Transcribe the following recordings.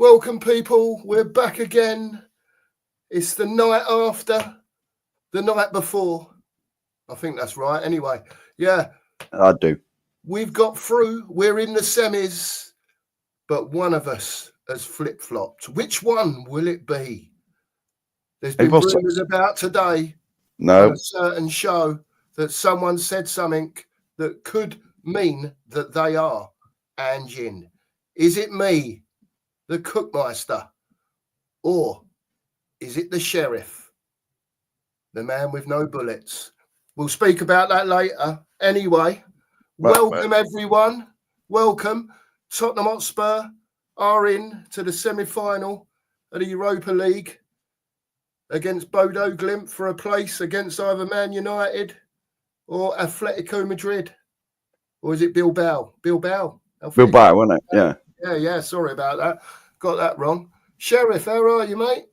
welcome, people. We're back again. It's the night after, the night before. I think that's right. Anyway, yeah. I do. We've got through. We're in the semis, but one of us has flip-flopped. Which one will it be? There's been rumours about today on a certain show that someone said something that could mean that they are Anjin. Is it me, the Cookmeister, or is it the Sheriff, the man with no bullets? We'll speak about that later. Anyway, welcome everyone. Welcome. Tottenham Hotspur are in to the semi-final of the Europa League against Bodo Glimt for a place against either Man United or Atletico Madrid. Or is it Bilbao? Bilbao, wasn't it? Yeah. Yeah. Sorry about that. Got that wrong. Sheriff, how are you, mate?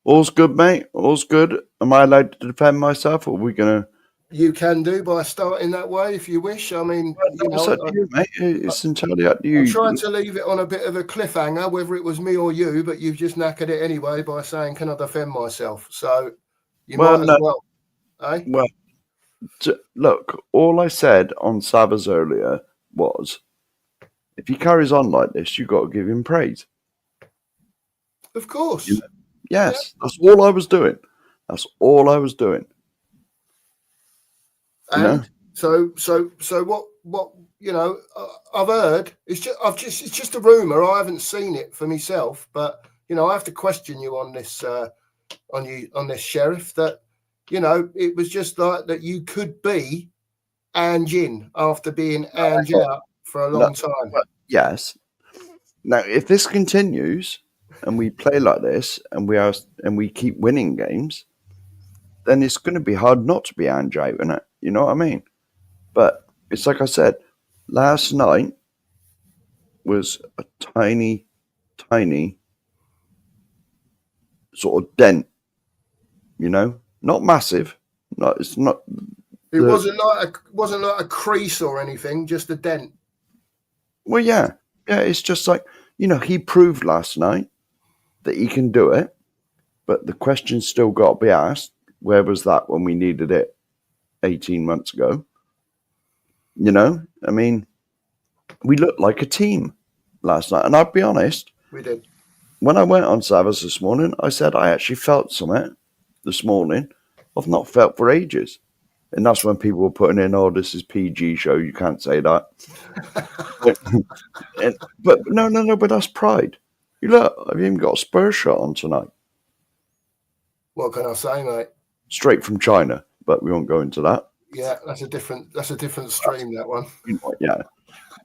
All's good, mate. All's good. Am I allowed to defend myself, or are we going to... You can do by starting that way if you wish. I mean, it's up to you, mate. It's entirely up to you. I tried to leave it on a bit of a cliffhanger, whether it was me or you, but you've just knackered it anyway by saying, can I defend myself? So you might as well. Eh? Well, look, all I said on Savas earlier was, if he carries on like this, you've got to give him praise. Of course. Yes, that's all I was doing. That's all I was doing. And so what I've heard, it's just a rumor. I haven't seen it for myself, but I have to question you on this on this, Sheriff, that it was just like that you could be Anjin after being Ange out for a long time. Yes. Now, if this continues and we play like this and we keep winning games, then it's going to be hard not to be Ange out, isn't it? You know what I mean? But it's like I said, last night was a tiny sort of dent, not massive. It wasn't like a crease or anything, just a dent. Well, yeah. It's just like, he proved last night that he can do it, but the question's still got to be asked. Where was that when we needed it 18 months ago? I mean, we looked like a team last night. And I'll be honest. We did. When I went on Savas this morning, I said I actually felt something this morning I've not felt for ages. And that's when people were putting in, oh, this is PG show. You can't say that. but no, but that's pride. You look, I've even got a Spurs shirt on tonight. What can I say, mate? Straight from China, but we won't go into that. Yeah, that's a different stream, that one. Yeah,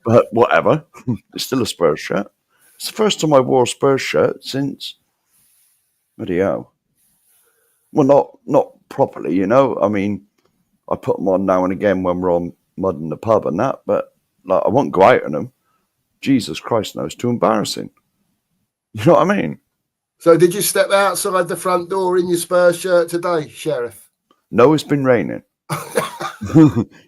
but whatever. It's still a Spurs shirt. It's the first time I wore a Spurs shirt since. Bloody hell. Well, not properly, I mean, I put them on now and again when we're on mud in the pub and that, but like I won't go out in them. Jesus Christ, no, it's too embarrassing. You know what I mean? So did you step outside the front door in your Spurs shirt today, Sheriff? No, it's been raining.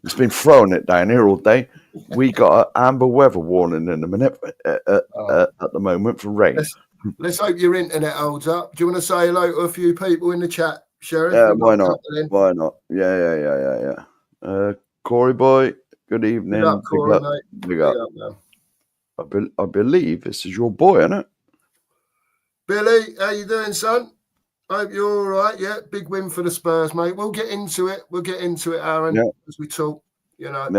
It's been throwing it down here all day. We got an amber weather warning in a minute at the moment for rain. Let's hope your internet holds up. Do you want to say hello to a few people in the chat, Sheriff? Yeah, why not? Why not? Yeah. Corey boy, good evening. Big up, Corey, mate. Big up, man. I believe this is your boy, isn't it? Billy, how you doing, son? Hope you're all right. Yeah, big win for the Spurs, mate. We'll get into it. Aaron, as we talk. Yeah.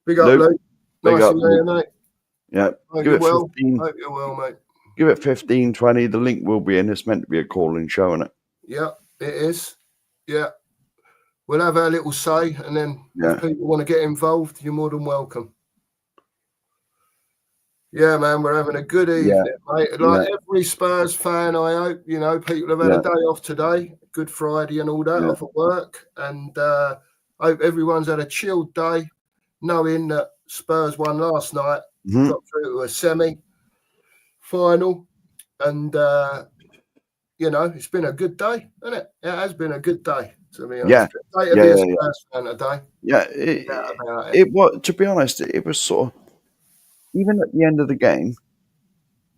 Big up, Luke. Nice to hear you, mate. Yeah. Hope you're well. 15. Hope you're well, mate. Give it 15, 20. The link will be in. It's meant to be a call-in show, isn't it? Yeah, it is. Yeah. We'll have our little say, and then if people want to get involved, you're more than welcome. Yeah, man, we're having a good evening, mate. Like every Spurs fan, I hope, people have had a day off today, Good Friday and all that, off at work. And I hope everyone's had a chilled day, knowing that Spurs won last night, got through to a semi-final. And, it's been a good day, hasn't it? It has been a good day, to be honest. To be a Spurs fan today. Yeah, it was, to be honest, it was sort of, even at the end of the game,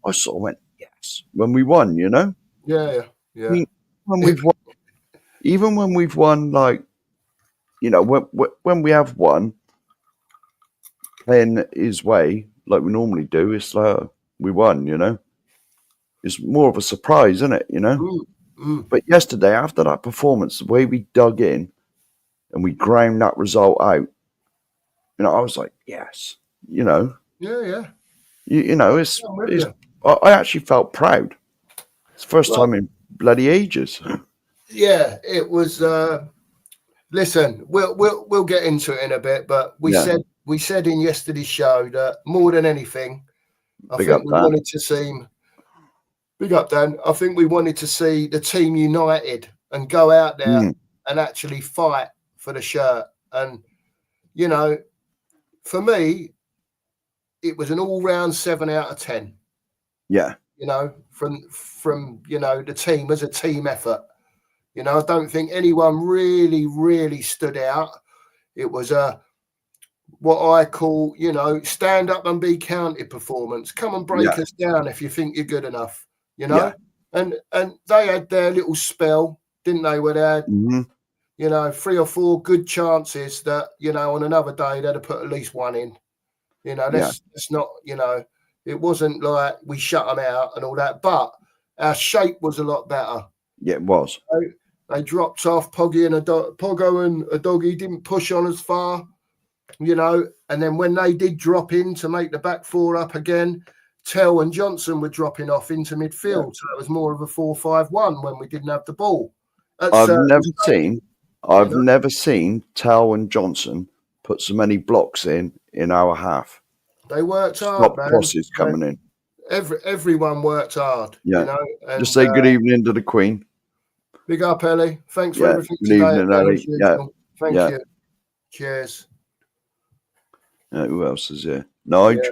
I sort of went, yes, when we won, you know? Yeah. I mean, when we've won, even when we've won, like, you know, when we have won, playing his way, like we normally do, it's like, we won, you know? It's more of a surprise, isn't it, you know? But yesterday, after that performance, the way we dug in and we ground that result out, you know, I was like, yes, you know? Yeah. You know, I actually felt proud. It's the first time in bloody ages. Yeah, it was. Listen, we'll get into it in a bit, but we said in yesterday's show that more than anything, I think we wanted to see. Big up, Dan. I think we wanted to see the team united and go out there and actually fight for the shirt. And you know, for me, it was an all-round 7 out of 10. Yeah. You know, from you know, the team as a team effort. You know, I don't think anyone really stood out. It was what I call, you know, stand up and be counted performance. Come and break us down if you think you're good enough, you know. And they had their little spell, didn't they? Where they had, you know, 3 or 4 good chances that, you know, on another day they'd have put at least one in. You know, that's not, you know, it wasn't like we shut them out and all that, but our shape was a lot better. Yeah, it was. So they dropped off. Pogo and a doggy didn't push on as far, you know. And then when they did drop in to make the back four up again, Tell and Johnson were dropping off into midfield. So it was more of a 4-5-1 when we didn't have the ball. I've never seen Tell and Johnson put so many blocks in our half. They worked hard, man. Crosses coming in. Everyone worked hard, you know. And, just say good evening to the Queen. Big up, Ellie. Thanks for everything today. Good evening, Ellie. Thank you. Cheers. Who else is here? Nige. Yeah.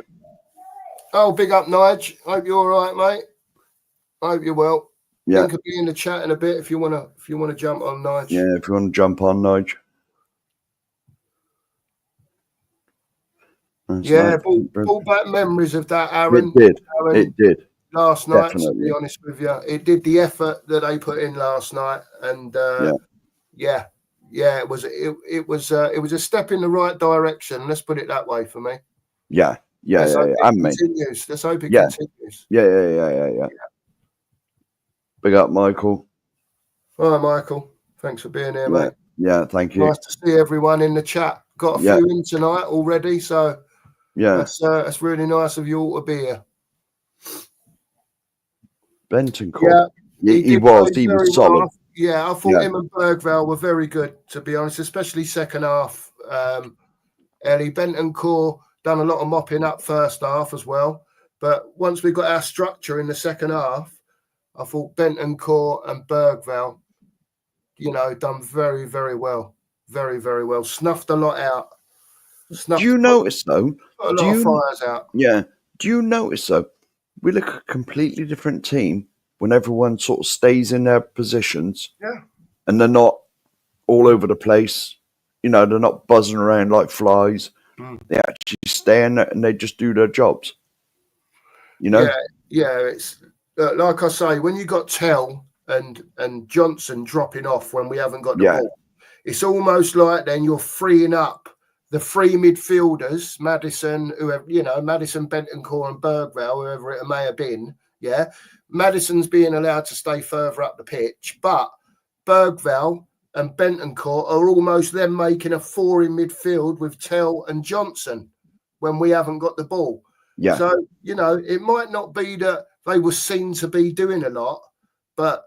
Oh, big up, Nige. Hope you're all right, mate. Hope you're well. Yeah. Could be in the chat in a bit if you wanna jump on, Nige. Yeah, if you want to jump on, Nige. Brought back memories of that, Aaron. It did. Last night, to be honest with you, it did the effort that they put in last night, and it was a step in the right direction. Let's put it that way for me. Yeah. Let's hope it continues. Yeah. Big up, Michael. All right, Michael. Thanks for being here, mate. Yeah, thank you. Nice to see everyone in the chat. Got a few in tonight already, so that's really nice of you all to be here. Bentoncourt. He was solid. Yeah, I thought him and Bergvall were very good, to be honest, especially second half. Ellie Bentoncourt done a lot of mopping up first half as well. But once we got our structure in the second half, I thought Bentoncourt and Bergvall, you know, done very, very well. Very, very well. Snuffed a lot out. Do you notice, though? Put a lot of fires out. Yeah. Do you notice, though? We look a completely different team when everyone sort of stays in their positions. Yeah. And they're not all over the place. You know, they're not buzzing around like flies. They actually stay in there and they just do their jobs. You know? Yeah. It's like I say, when you got Tell and Johnson dropping off when we haven't got the ball, it's almost like then you're freeing up the 3 midfielders, Madison, Madison, Bentoncourt and Bergvall, whoever it may have been. Yeah. Madison's being allowed to stay further up the pitch, but Bergvall and Bentoncourt are almost them making a 4 in midfield with Tell and Johnson when we haven't got the ball. Yeah. So, you know, it might not be that they were seen to be doing a lot, but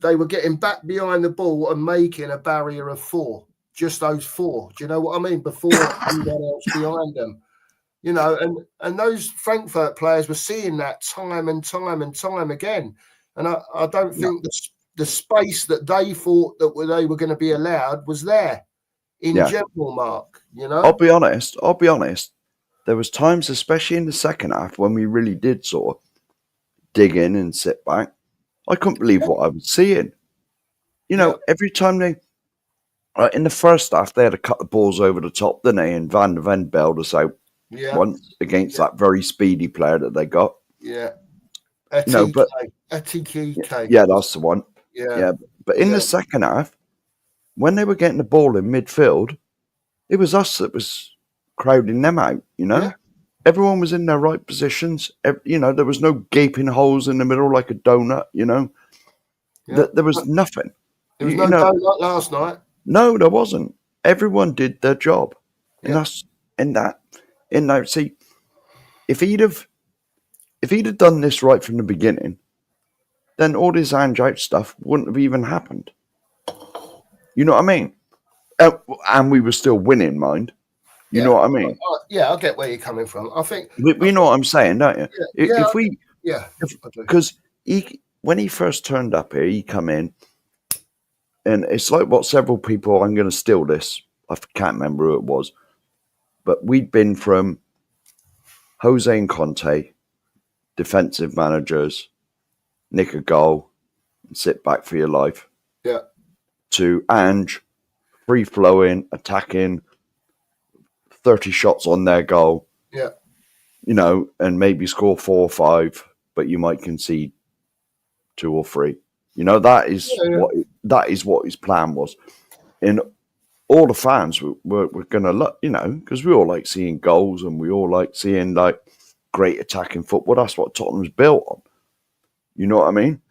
they were getting back behind the ball and making a barrier of 4. Just those 4. Do you know what I mean? Before anyone else behind them. You know, and those Frankfurt players were seeing that time and time again. And I don't think the space that they thought that they were going to be allowed was there in general, Mark. You know? I'll be honest. There was times, especially in the second half, when we really did sort of dig in and sit back. I couldn't believe what I was seeing. You know, every time they... in the first half, they had to cut the balls over the top, didn't they? And Van de Ven bailed us out once against that very speedy player that they got. Yeah. But Atiki. Yeah, that's the one. Yeah. But in the second half, when they were getting the ball in midfield, it was us that was crowding them out, Yeah. Everyone was in their right positions. There was no gaping holes in the middle like a donut, There was nothing. There was no donut last night. No, there wasn't. Everyone did their job. And that's see, if he'd have done this right from the beginning, then all this hand out stuff wouldn't have even happened. You know what I mean? And we were still winning, mind. You know what I mean? I get where you're coming from. I think you know what I'm saying, don't you? Because when he first turned up here, he come in, and it's like what several people. I'm going to steal this. I can't remember who it was, but we'd been from Jose and Conte, defensive managers, nick a goal, and sit back for your life. Yeah. To Ange, free flowing, attacking, 30 shots on their goal. Yeah. And maybe score 4 or 5, but you might concede 2 or 3. That is what his plan was. And all the fans were going to look, because we all like seeing goals and we all like seeing like great attacking football. That's what Tottenham's built on. You know what I mean?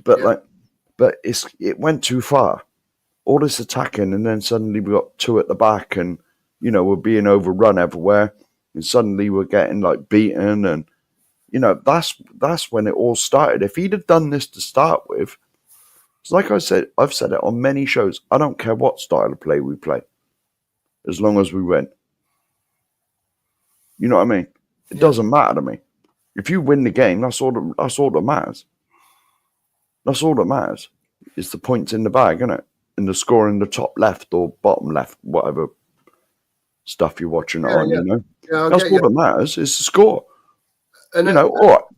But it went too far. All this attacking, and then suddenly we got 2 at the back, and we're being overrun everywhere, and suddenly we're getting like beaten, and that's when it all started. If he'd have done this to start with, it's like I've said it on many shows. I don't care what style of play we play, as long as we win. You know what I mean? It doesn't matter to me. If you win the game, that's all that matters. That's all that matters. It's the points in the bag, isn't it? And the score in the top left or bottom left, whatever stuff you're watching on, that's all that matters, is the score. And all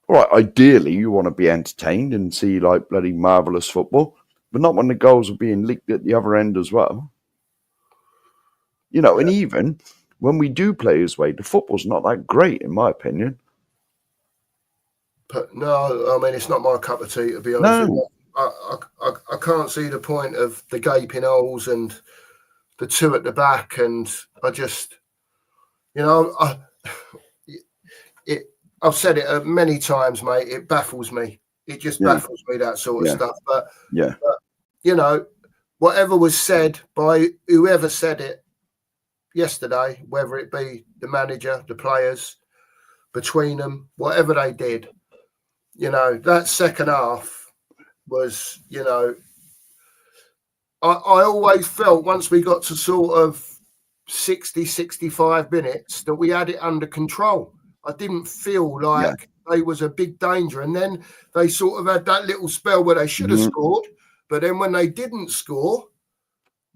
right, ideally you want to be entertained and see like bloody marvellous football, but not when the goals are being leaked at the other end as well. And even when we do play his way, the football's not that great, in my opinion. But no, I mean, it's not my cup of tea, to be honest with you. I can't see the point of the gaping holes and the 2 at the back, and I just, I've said it many times, mate. It baffles me. It just baffles me, that sort of stuff. But whatever was said by whoever said it yesterday, whether it be the manager, the players, between them, whatever they did, that second half was, I always felt once we got to sort of 60, 65 minutes that we had it under control. I didn't feel like they was a big danger. And then they sort of had that little spell where they should have scored. But then when they didn't score,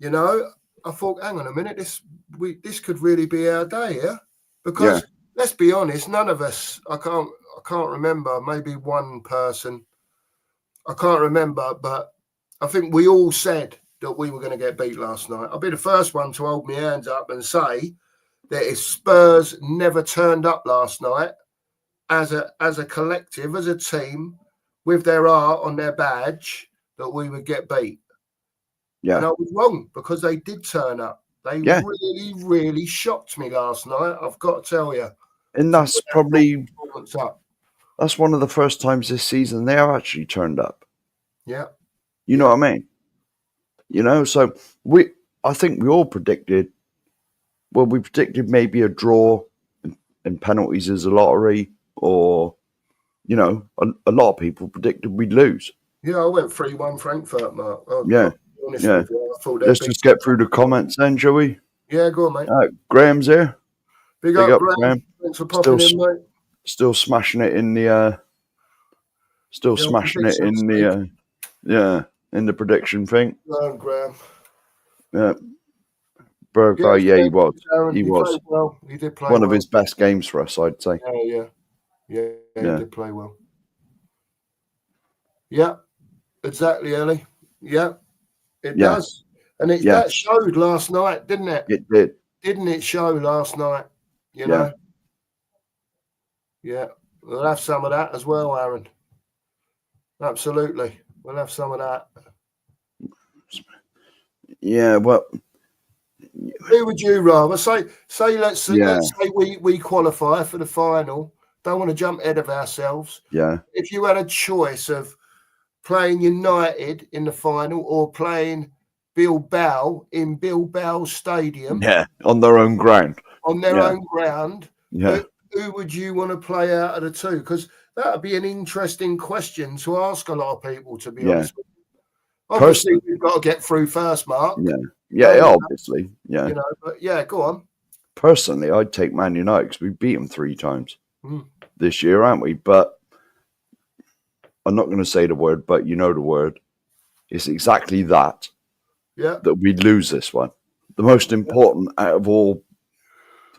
I thought, hang on a minute, this could really be our day, Because let's be honest, none of us, I can't remember, maybe one person, I can't remember, but I think we all said that we were going to get beat last night. I'll be the first one to hold my hands up and say that if Spurs never turned up last night as a collective, as a team, with their art on their badge, that we would get beat. Yeah. And I was wrong, because they did turn up. They really, really shocked me last night, I've got to tell you. And that's probably... That's one of the first times this season they have actually turned up. Yeah. You know what I mean? So I think we all predicted, we predicted maybe a draw and penalties as a lottery, or, a lot of people predicted we'd lose. Yeah, I went 3-1 Frankfurt, Mark. Let's just get through the comments then, shall we? Yeah, go on, mate. Graham's here. Big up, Graham. Thanks for popping in, mate. Still smashing it in the in the prediction thing. No, Graham. Yeah. Berger, he was. He was. Well. He did play one of his best games for us, I'd say. Yeah, he did play well. Yeah, exactly, Ellie. Yeah, it does. And that showed last night, didn't it? It did. Didn't it show last night? You know? Yeah. We'll have some of that as well, Aaron. Absolutely. We'll have some of that. Yeah, well, who would you rather let's say we qualify for the final. Don't want to jump ahead of ourselves. Yeah. If you had a choice of playing United in the final or playing Bilbao in Bilbao Stadium, on their own ground. Yeah. Who would you want to play out of the two? Because that would be an interesting question to ask a lot of people, to be honest with you. Obviously, we've got to get through first, Mark. Yeah, obviously. Yeah. You know, but yeah, go on. Personally, I'd take Man United because we beat them 3 times this year, aren't we? But I'm not going to say the word, but you know the word. It's exactly that. Yeah. That we'd lose this one. The most important out of all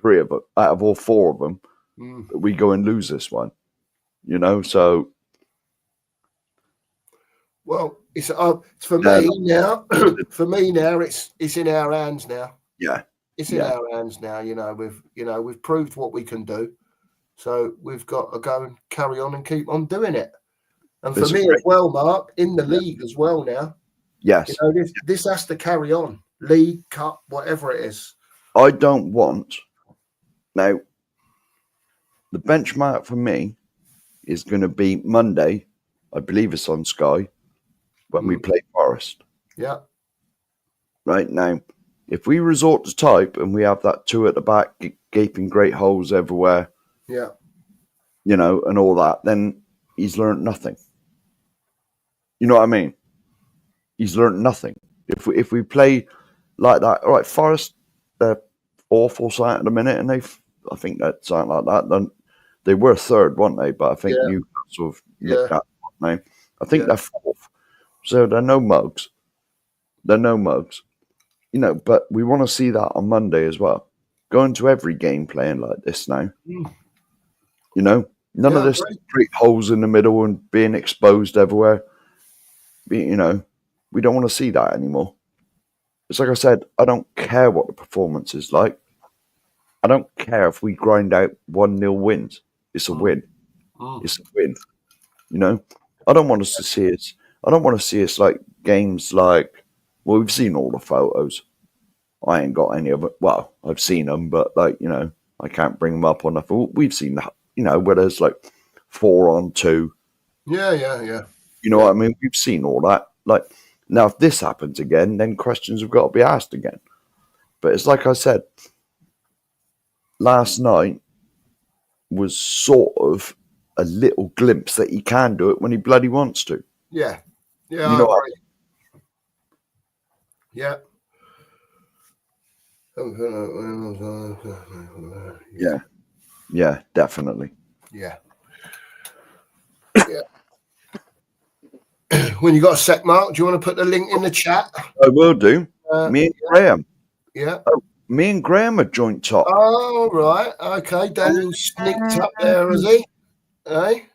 3 of them, out of all 4 of them, that we go and lose this one. You know, so. Well, it's for me now. For me now, it's in our hands now. Yeah, it's in our hands now. We've proved what we can do, so we've got to go and carry on and keep on doing it. And for me as well, Mark, in the league as well now. Yes, this has to carry on. League, cup, whatever it is. I don't want now. The benchmark for me is going to be Monday. I believe it's on Sky. When we play Forest. Yeah. Right now, if we resort to type and we have that 2 at the back, gaping great holes everywhere. Yeah. You know, and all that, then he's learned nothing. You know what I mean? He's learned nothing. If we play like that, all right, Forest, they're awful side at the minute, and I think that's something like that. Then they were 3rd, weren't they? But I think Newcastle have nicked that now. I think they're 4th. So they're no mugs. You know, but we want to see that on Monday as well. Going to every game playing like this now. You know, none of this great holes in the middle and being exposed everywhere. You know, we don't want to see that anymore. It's like I said, I don't care what the performance is like. I don't care if we grind out 1-0 wins. It's a win. It's a win. You know, I don't want us to see it. I don't want to see us like games like, well, we've seen all the photos. I ain't got any of it. Well, I've seen them, but like, you know, I can't bring them up on the phone. We've seen that, you know, where there's like 4-on-2. Yeah. You know what I mean? We've seen all that. Like, now if this happens again, then questions have got to be asked again. But it's like I said, last night was sort of a little glimpse that he can do it when he bloody wants to. Yeah. Yeah. You know what? Yeah. Yeah, definitely. Yeah. When you got a sec, Mark, do you want to put the link in the chat? I will do. Me and Graham. Yeah. Oh, me and Graham are joint top. Oh, right. Okay. Daniel sneaked up there, is he? Hey?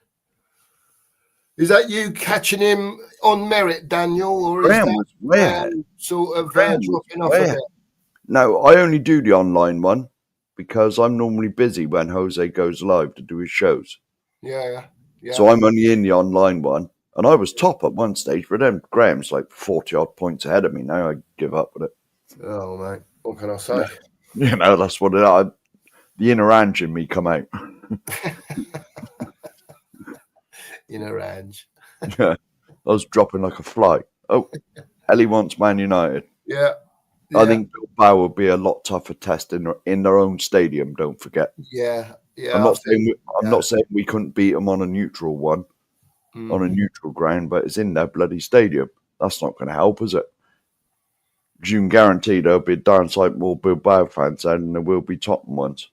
Is that you catching him on merit, Daniel, or Graham is that sort of dropping off a bit? No, I only do the online one because I'm normally busy when Jose goes live to do his shows. Yeah. So I'm only in the online one. And I was top at one stage, but then Graham's like 40-odd points ahead of me now. I give up with it. Oh, mate. What can I say? You know, that's what it is. The inner Ange in me come out. Inner Ange. Yeah. I was dropping like a fly. Oh, Ellie wants Man United. Yeah. I think Bilbao will be a lot tougher test in their own stadium, don't forget. Yeah. I'm not saying we couldn't beat them on a neutral one. On a neutral ground, but it's in their bloody stadium. That's not going to help, is it? You can guarantee there'll be a darn sight more Bilbao fans there than there will be Tottenham ones.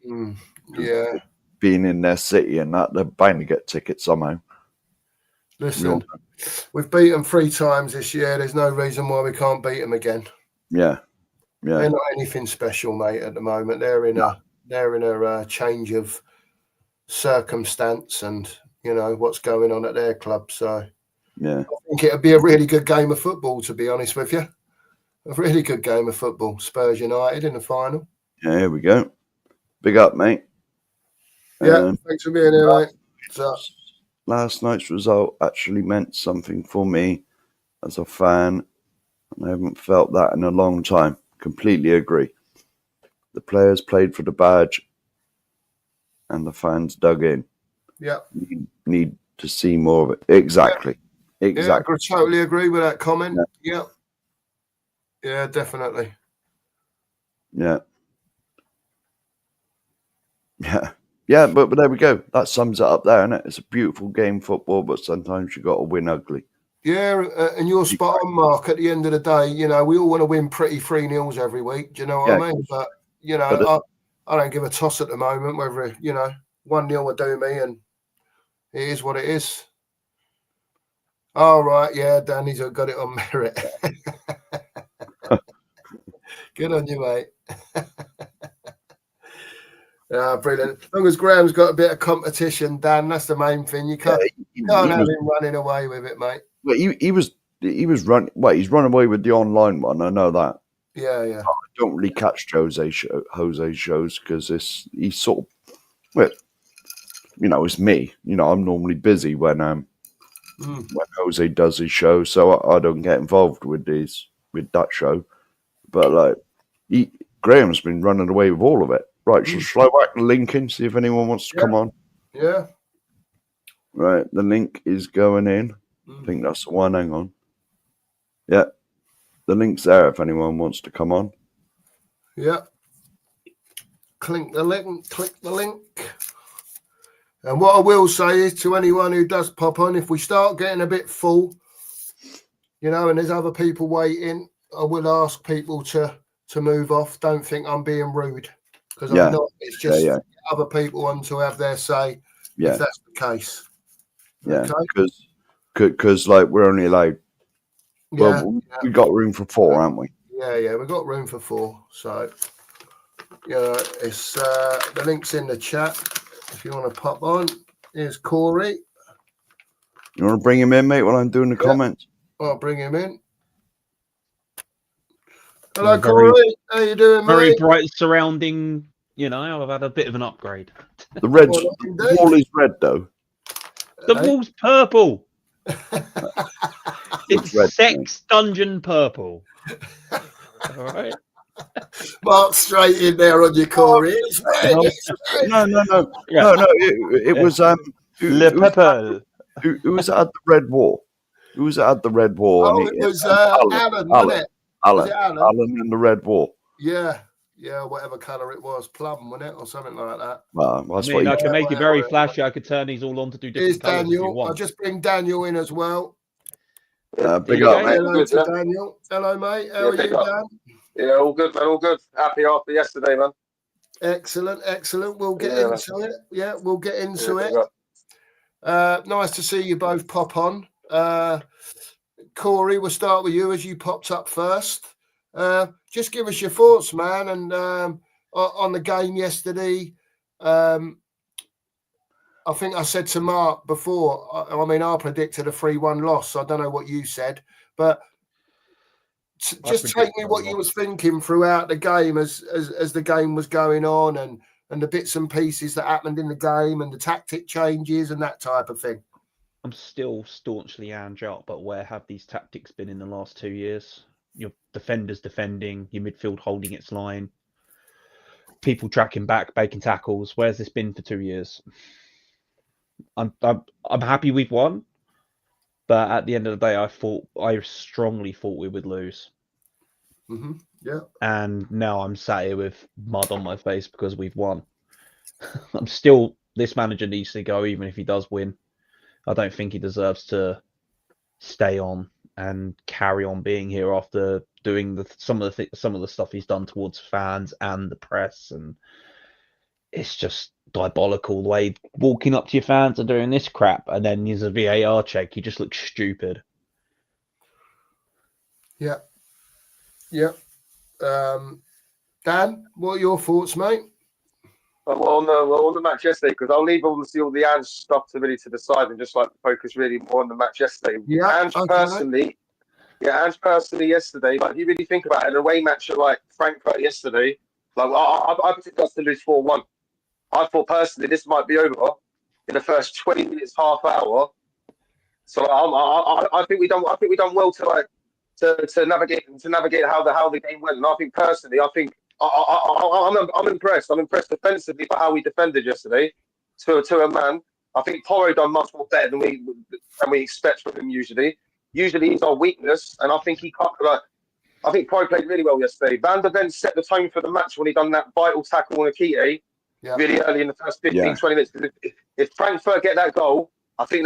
Yeah. Being in their city and that, they're bound to get tickets somehow. Listen, we've beat them 3 times this year. There's no reason why we can't beat them again. Yeah. They're not anything special, mate, at the moment. They're in a change of circumstance and you know what's going on at their club. So yeah, I think it'll be a really good game of football, to be honest with you. A really good game of football. Spurs United in the final. Yeah, here we go. Big up, mate. Yeah, thanks for being here, mate. Last night's result actually meant something for me as a fan, and I haven't felt that in a long time. Completely agree. The players played for the badge, and the fans dug in. Yeah. Need to see more of it. Exactly. Yeah, I totally agree with that comment. Yeah. Yeah, definitely. Yeah. Yeah, but there we go. That sums it up there, isn't it? It's a beautiful game, football, but sometimes you got to win ugly. Yeah, and you're spot on, Mark. At the end of the day, we all want to win pretty 3-0 every week. Do you know what I mean? But, I don't give a toss at the moment whether, 1-0 will do me, and it is what it is. All right, yeah, Danny's got it on merit. Good on you, mate. Brilliant. As long as Graham's got a bit of competition, Dan, that's the main thing. You can't have him running away with it, mate. Well, he was running. Well, he's run away with the online one. I know that. Yeah. I don't really catch Jose's shows because he's sort of, well, it's me. I'm normally busy when Jose does his show, so I don't get involved with that show. But Graham's been running away with all of it. Right, so shall I whack the link in, see if anyone wants to come on? Yeah. Right, the link is going in. I think that's the one. Hang on. Yeah, the link's there if anyone wants to come on. Yeah. Click the link. And what I will say is to anyone who does pop on, if we start getting a bit full, and there's other people waiting, I will ask people to move off. Don't think I'm being rude, because I'm not. It's just other people want to have their say, if that's the case. Yeah, because we're only allowed. Well, we got room for 4, haven't we? Yeah, we've got room for 4. So, it's the link's in the chat if you want to pop on. Here's Corey. You want to bring him in, mate, while I'm doing the comments? I'll bring him in. Hello, Corey. How you doing, mate? Very bright surrounding. I've had a bit of an upgrade. The wall is red, though. The wall's purple. It's red, sex dungeon purple. All right. Mark straight in there on your Corey. No. It was Le purple. Who was at the red wall? Who was at the red wall? Oh, it was Alan, wasn't it? Alan in the red wall. Yeah, whatever colour it was, plum, wasn't it, or something like that. Well, that's I can make it very flashy. I could turn these all on to do different colours. Daniel. I'll just bring Daniel in as well. Big up, mate. Hello to Daniel. Hello, mate. How are you, Dan? Yeah, all good, man. All good. Happy after yesterday, man. Excellent. We'll get into it. Yeah, we'll get into it. Nice to see you both pop on. Corey, we'll start with you as you popped up first. Just give us your thoughts, man, and on the game yesterday. I think I said to Mark before, I predicted a 3-1 loss. I don't know what you said, but just take me what you was thinking throughout the game as the game was going on, and the bits and pieces that happened in the game and the tactic changes and that type of thing. I'm still staunchly Ange out, but where have these tactics been in the last 2 years? Your defenders defending, your midfield holding its line, people tracking back, making tackles. Where's this been for 2 years? I'm happy we've won, but at the end of the day, I strongly thought we would lose. Mm-hmm. Yeah. And now I'm sat here with mud on my face because we've won. This manager needs to go, even if he does win. I don't think he deserves to stay on and carry on being here after doing some of the stuff he's done towards fans and the press, and it's just diabolical the way walking up to your fans and doing this crap, and then there's a VAR check. You just look stupid. Yeah. Dan, what are your thoughts, mate? On the match yesterday, because I'll leave all the Ange stuff to the side and just focus really more on the match yesterday. Ange personally yesterday, if you really think about it, an away match at Frankfurt yesterday, I predicted us to lose 4-1. I thought personally this might be over in the first 20 minutes, half hour. So I think we done well to navigate how the game went. And I think personally, I'm impressed. I'm impressed defensively by how we defended yesterday to a man. I think Porro done much more better than we expect from him usually. Usually he's our weakness, and I think he can't. I think Porro played really well yesterday. Van der Ven set the tone for the match when he done that vital tackle on Akite really early in the first 15, 20 minutes. If Frankfurt get that goal, I think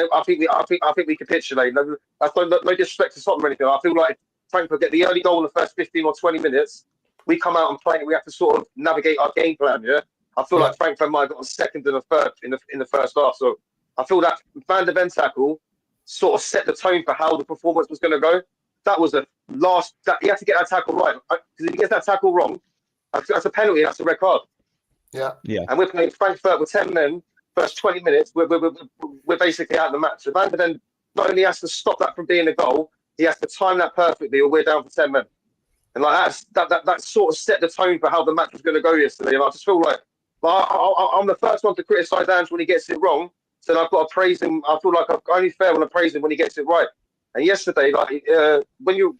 we capitulate. That's no disrespect to Tottenham or anything. I feel like if Frankfurt get the early goal in the first 15 or 20 minutes, we come out and play. We have to sort of navigate our game plan. Yeah, I feel like Frankfurt might have got a second and a third in the first half. So I feel that Van der Ven tackle sort of set the tone for how the performance was going to go. That was the last. He had to get that tackle right, because if he gets that tackle wrong, that's a penalty. That's a red card. Yeah. And we're playing Frankfurt with 10 men. First 20 minutes, we're basically out of the match. So Van der Ven not only has to stop that from being a goal, he has to time that perfectly, or we're down for 10 men. And like that sort of set the tone for how the match was going to go yesterday. And I just feel like I'm the first one to criticise Ange when he gets it wrong. So I've got to praise him. I feel like I'm only fair when I praise him when he gets it right. And yesterday, when you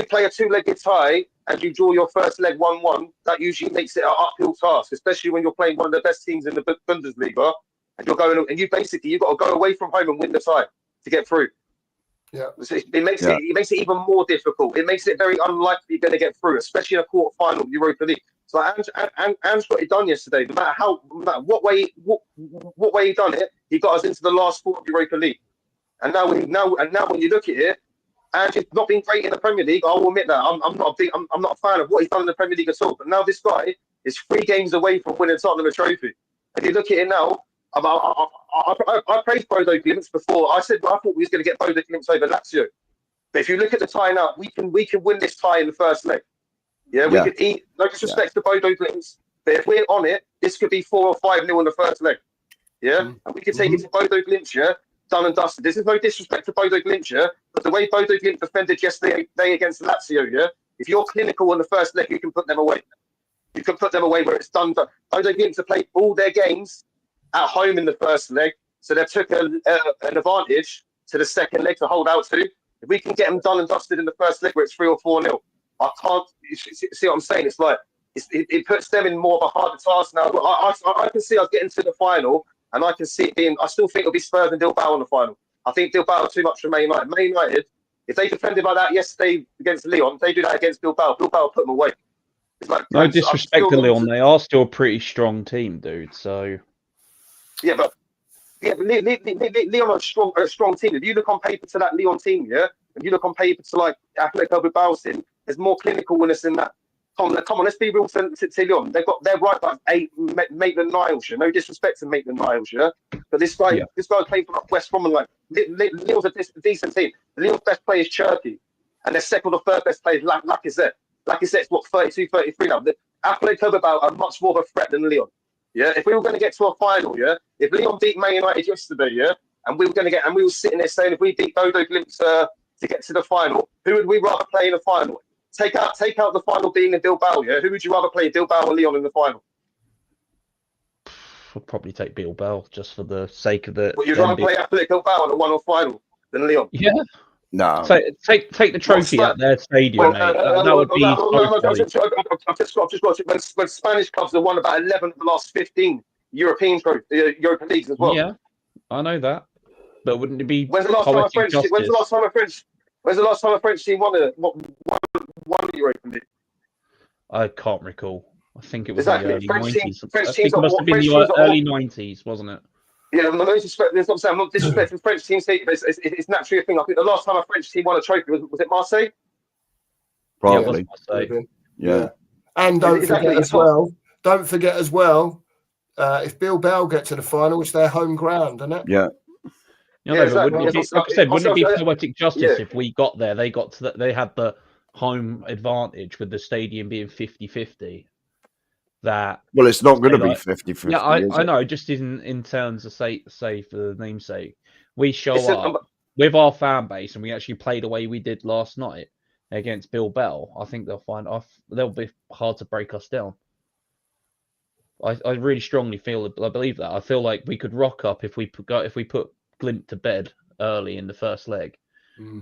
play a two-legged tie and you draw your first leg 1-1, that usually makes it an uphill task, especially when you're playing one of the best teams in the Bundesliga, and you've got to go away from home and win the tie to get through. Yeah, it makes it even more difficult. It makes it very unlikely you're going to get through, especially in a quarter-final of Europa League. So Ange got it done yesterday. No matter what way he done it, he got us into the last four of Europa League. And now when you look at it, Ange's not been great in the Premier League. I will admit that. I'm not a fan of what he's done in the Premier League at all. But now this guy is 3 games away from winning Tottenham a trophy. If you look at it now, I praised Bodo Glimt before. I said I thought we was going to get Bodo Glimt over Lazio. But if you look at the tie now, we can win this tie in the first leg. Yeah, we could eat. No disrespect to Bodo Glimt, but if we're on it, this could be 4 or 5-0 in the first leg. Yeah, and we could take it to Bodo Glimt. Yeah, done and dusted. This is no disrespect to Bodo Glimt, yeah, but the way Bodo Glimt defended yesterday against Lazio, yeah, if you're clinical in the first leg, you can put them away. You can put them away where it's done. But Bodo Glimt to play all their games at home in the first leg, so they took an advantage to the second leg to hold out to. If we can get them done and dusted in the first leg where it's 3 or 4-0, I can't see what I'm saying. It's like it puts them in more of a harder task now. I can see us getting to the final. And I can see it being. I still think it'll be Spurs and Bilbao in the final. I think Bilbao are too much for Man United. Man United, if they defended like that yesterday against Lyon, if they do that against Bilbao will put them away. It's like, no disrespect to Lyon, they are still a pretty strong team, dude. So but Lyon are a strong team. If you look on paper to that Lyon team, yeah, if you look on paper to like Atletico Bilbao's team, there's more clinicalness in that. Come on, let's be real to Lyon. They're right back 8 Maitland-Niles, yeah. No disrespect to Maitland-Niles, yeah. But this guy playing for West Brom, and like Lyon's a decent team. Lyon's best player is Cherky, and their second or third best player is Lacazette. Lacazette's what, 32, 33 now. The Athletic Bilbao are much more of a threat than Lyon. Yeah. If we were going to get to a final, yeah, if Lyon beat Man United yesterday, yeah, and we were sitting there saying if we beat Bodo Glimt to get to the final, who would we rather play in the final? Take out the final being in Bilbao, yeah? Who would you rather play, Bilbao or Lyon in the final? I'd probably take Bilbao just for the sake of the. Well, you'd rather play Athletic Bilbao in the 1-off final than Lyon? Yeah. No. So take the trophy at their stadium, mate. That would be. I've just got it. When Spanish clubs have won about 11 of the last 15 Europa Leagues as well. Yeah, I know that. But wouldn't it be? When's the last time a French team won the Europa League? I can't recall. I think it was exactly. the early 90s. I think it must have been the early 90s, wasn't it? Yeah, no disrespect. There's not saying I'm not disrespecting French teams. It's naturally a thing. I think the last time a French team won a trophy was it Marseille? Probably. Yeah, it was Marseille. Yeah. And don't forget as well, if Bilbao get to the final, it's their home ground, isn't it? Yeah. Wouldn't it be poetic justice if we got there? They had the home advantage with the stadium being 50-50. Well, it's not going to be 50-50. Yeah, I know. Just in terms of say for the namesake, we show up with our fan base and we actually play the way we did last night against Bilbao. I think they'll be hard to break us down. I really strongly I believe that. I feel like we could rock up if we put Glint to bed early in the first leg,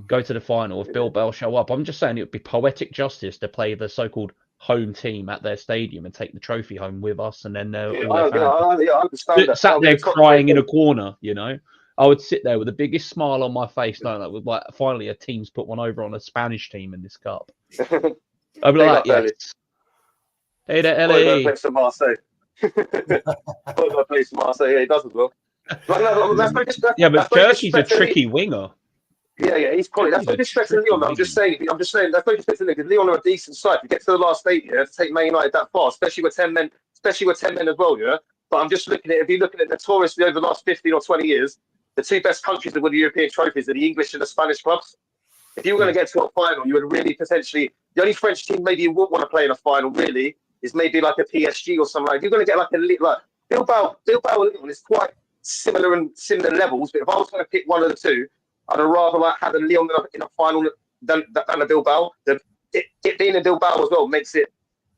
go to the final. If Bilbao show up, I'm just saying it would be poetic justice to play the so-called home team at their stadium and take the trophy home with us, and then I understand that. Sat there crying in a corner, you know. I would sit there with the biggest smile on my face, knowing that with like finally a team's put one over on a Spanish team in this cup. I'd be like, yes. Hey there, Ellie. Plays for Marseille. Plays for Marseille. Yeah, he does as well. But Turkey's a tricky winger. Yeah, he's quality. That's no disrespect to Leon. I'm just saying. That's no disrespect to Leon because Leon are a decent side. To get to the last 8 years, to take Man United that far, especially with 10 men, as well. Yeah, but I'm just looking at if you're looking at notoriously over the last 15 or 20 years, the two best countries that win the European trophies are the English and the Spanish clubs. If you were going to get to a final, you would really potentially. The only French team maybe you would want to play in a final really is maybe like a PSG or something. Like, if you're going to get like Bilbao and Lyon is quite similar levels. But if I was going to pick one of the two, I'd rather like have a Lyon in a final than a Bilbao. It being a Bilbao as well makes it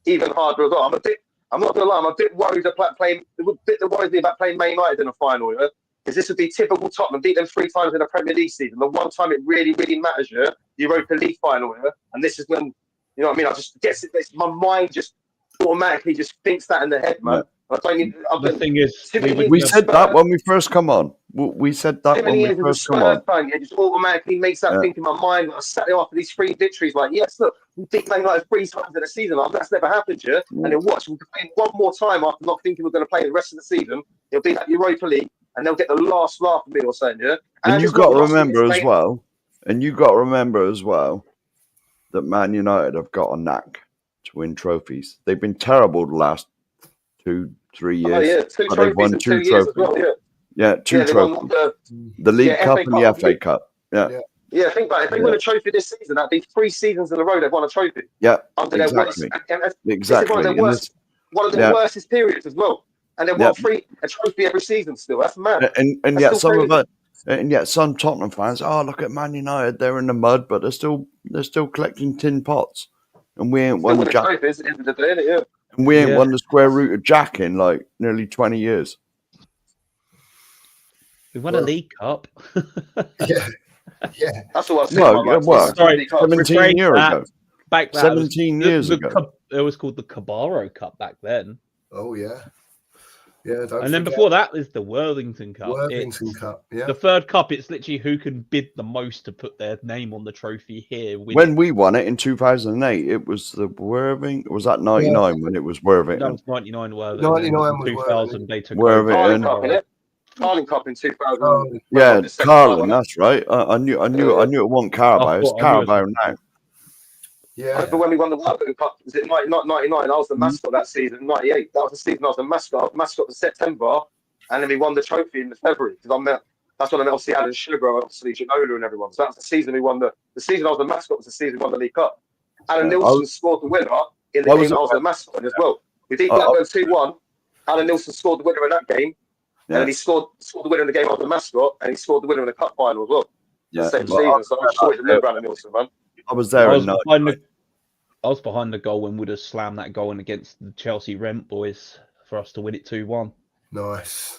even harder as well. I'm not going to lie, I'm a bit worried about playing. The bit that worries me about playing Man United in a final, yeah, is this would be typical Tottenham, beat them 3 times in a Premier League season. The one time it really, really matters, yeah, Europa League final, yeah, and this is when, you know what I mean? I just guess my mind just automatically just thinks that in the head, man. The thing is, we said that when we first come on. We said that when we first come on. It just automatically makes that think in my mind. I sat there after these 3 victories, like, yes, look, we beat Man United 3 times in a season. That's never happened, yeah. And then watch, we'll play one more time after not thinking we're going to play the rest of the season. It'll be like Europa League, and they'll get the last laugh of me or something, yeah. And you've got to remember as well. And you've got to remember as well that Man United have got a knack to win trophies. They've been terrible the last 2-3 years. Oh, yeah, 2 trophies won 2 trophies. Well, yeah, 2 trophies. The League Cup and the FA Cup. Yeah, think about it. If they win a trophy this season, that'd be 3 seasons in a row they've won a trophy. Yeah, under exactly. Exactly. One of the worst periods as well. And they've won a trophy every season still. That's mad. And yet some of it. And yet some Tottenham fans, look at Man United, they're in the mud, but they're still collecting tin pots. And we ain't won the jack. And we ain't won the square root of Jack in like nearly 20 years. We won a League Cup. Yeah. That's what I was saying. 17 years ago. Back 17 years ago. It was called the Cabarro Cup back then. Oh, yeah. Yeah, and then before that is the Worthington Cup. Cup, yeah. The third cup, it's literally who can bid the most to put their name on the trophy here. When we won it in 2008, it was the Worthing. Was that 99 when it was Worthing? That was 99 Worthing. 99 was 2000, they took Worthing. Carling Cup in 2000. Yeah, Carling, that's right. I knew it wasn't Carabao. It's Carabao now. Yeah. But when we won the World Cup, was it 99? I was the mascot that season. 98. That was the season I was the mascot. Mascot in September, and then we won the trophy in February. Because that's when I met obviously Alan Sugar, obviously Ginola and everyone. So that's the season we won the season I was the mascot was the season we won the League Cup. Alan Nilsson scored the winner in the game I was the mascot as well. We beat Blackburn 2-1. Alan Nilsson scored the winner in that game. And then he scored the winner in the game I was the mascot, and he scored the winner in the cup final as well. Yeah. The same season. So I'm sure you remember Alan Nilsson, man. I was there. I was behind the goal when Wood has slammed that goal in against the Chelsea Rent boys for us to win it 2-1. Nice.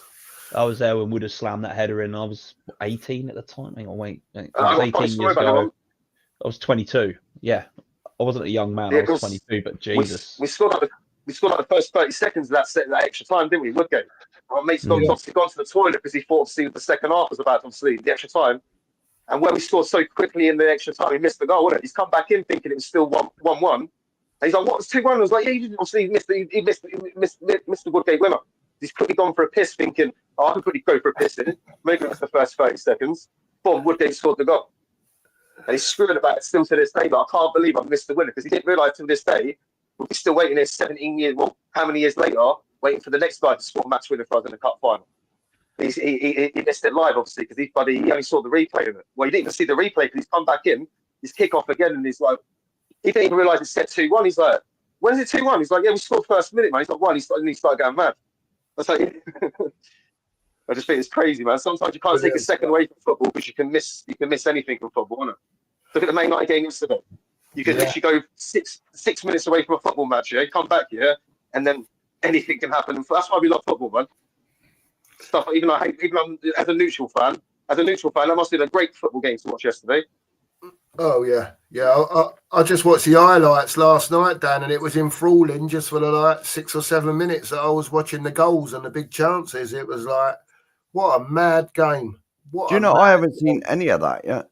I was there when Wood has slammed that header in. I was 18 at the time. Hang on, wait. I was 18 years ago. I was 22. Yeah. I wasn't a young man. I was 22, but Jesus. We scored like the first 30 seconds of that extra time, didn't we? Woodgate. Our mate's obviously gone to the toilet because he thought the second half was about to sleep, the extra time. And when we scored so quickly in the extra time, he missed the goal, wasn't it? He's come back in thinking it was still 1-1. And he's like, what was 2-1? I was like, yeah, he missed the Woodgate winner. He's quickly gone for a piss thinking, I can quickly go for a piss in. Maybe it was the first 30 seconds. Boom, Woodgate scored the goal. And he's screwing about it still to this day, but I can't believe I've missed the winner because he didn't realise to this day, we'll be still waiting here 17 years, well, how many years later, waiting for the next guy to score a match winner for us in the cup final. He missed it live, obviously, because he only saw the replay of it. Well, he didn't even see the replay because he's come back in, he's kick off again, and he's like, he didn't even realise it said 2-1. He's like, when is it 2-1? He's like, yeah, we scored first minute, man. He's like, 1. He started going mad. I was like, I just think it's crazy, man. Sometimes you can't take a second away from football because you can miss anything from football, isn't it? Look at the Man United game yesterday. You can literally go six minutes away from a football match, yeah, come back here, and then anything can happen. And that's why we love football, man. Stuff even as a neutral fan, that must have been a great football game to watch yesterday. Oh yeah. I just watched the highlights last night, Dan, and it was enthralling just for the 6 or 7 minutes that I was watching the goals and the big chances. It was like, what a mad game. Do you know, I haven't seen any of that yet.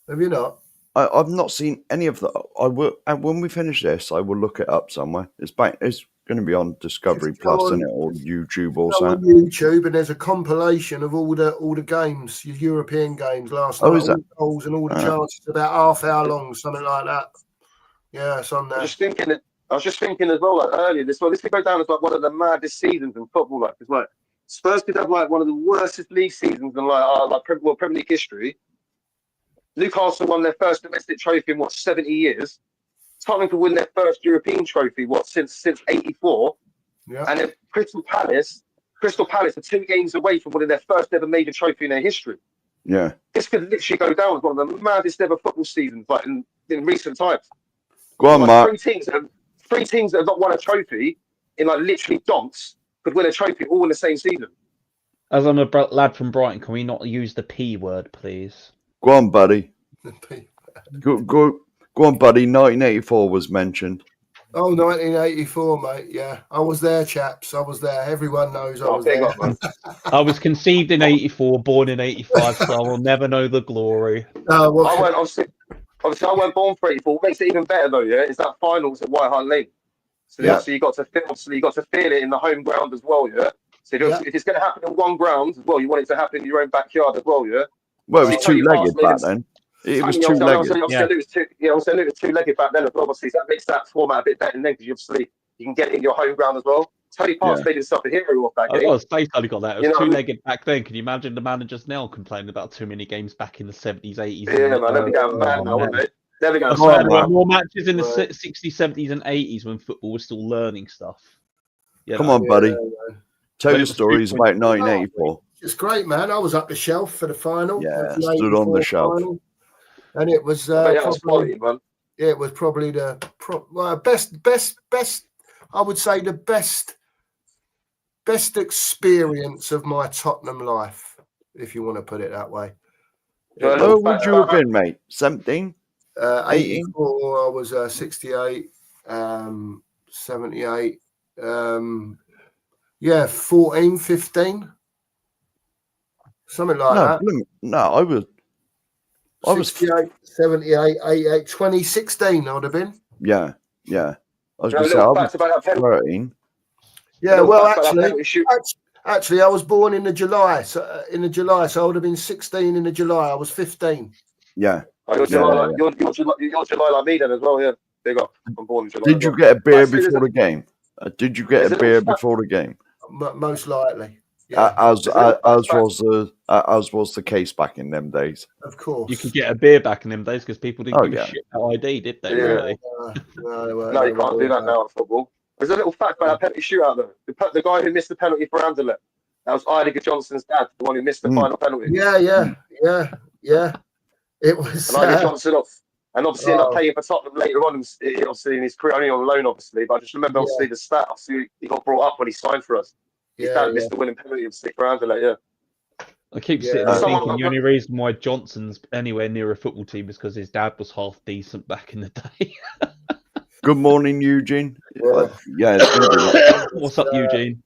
Have you not? I've not seen any of that. I will, and when we finish this, I will look it up somewhere. It's going to be on Discovery Plus, isn't it, or YouTube or something? On YouTube, and there's a compilation of all the games, your European games last night, all the goals and all the chances, about half hour long, something like that. Yeah, it's on there. I was just thinking as well, like earlier, this could go down as like one of the maddest seasons in football. Like, because like Spurs could have like one of the worst league seasons in Premier League history. Newcastle won their first domestic trophy in 70 years. Tottenham could win their first European trophy since '84. Yeah. And then Crystal Palace are 2 games away from winning their first ever major trophy in their history. Yeah. This could literally go down as one of the maddest ever football seasons, like in recent times. Go on, Mark. 3 teams that have not won a trophy in like literally donks could win a trophy all in the same season. As I'm a lad from Brighton, can we not use the P word, please? Go on, buddy. Go on, buddy. 1984 was mentioned. Oh, 1984, mate. Yeah, I was there, chaps. I was there. Everyone knows I was there. I was conceived in '84, born in '85, so I will never know the glory. I weren't born for '84. What makes it even better though, yeah, is that finals at White Hart Lane. So you got to feel it in the home ground as well, yeah. So if it's going to happen in one ground as well, you want it to happen in your own backyard as well, yeah. Well, it was 2-legged back then. It was 2-legged. I was saying it was 2-legged back then as well. Obviously, that makes that format a bit better then, because you can get it in your home ground as well. Tony Parks made himself a hero off that game. I was totally got that. It was 2-legged back then. Can you imagine the managers now complaining about too many games back in the 70s, 80s? Yeah, man, they'll be going mad now, wouldn't they? There we go. There were more matches in the 60s, 70s, and 80s when football was still learning stuff. Come on, buddy. Tell your stories about 1984. It's great, man. I was up the shelf for the final. Yeah, stood on the shelf. Final. And it was quality, man. Yeah, it was probably the best. I would say the best experience of my Tottenham life, if you want to put it that way. Where would you have been, mate? 17? 84. I was 68, 78. 14, 15. Something like that. No, I was 68, 78, 88, 2016 I would have been. Yeah. I was going to say, I was 13. Yeah, well, actually, I was born in the July. So I would have been 16 in the July. I was 15. Yeah. You're July like me then as well, yeah. Big up. I'm born in July. Did you get a beer before the game? Did you get a beer before the game? Most likely. Yeah. As was the case back in them days. Of course. You could get a beer back in them days because people didn't give a shit about ID, did they? Yeah. Really? No, you can't do that now in football. There's a little fact about that penalty shootout though. The guy who missed the penalty for Anderlecht, that was Idiger Johnson's dad, the one who missed the final penalty. Yeah. It was. And Idiger Johnson and obviously ended up playing for Tottenham later on, obviously in his career, only on loan, obviously. But I just remember obviously the stat. Obviously, he got brought up when he signed for us. His dad missed the winning penalty for Anderlecht. Yeah. I keep sitting there thinking the only reason why Johnson's anywhere near a football team is because his dad was half decent back in the day. Good morning, Eugene. Yeah. What's up, Eugene?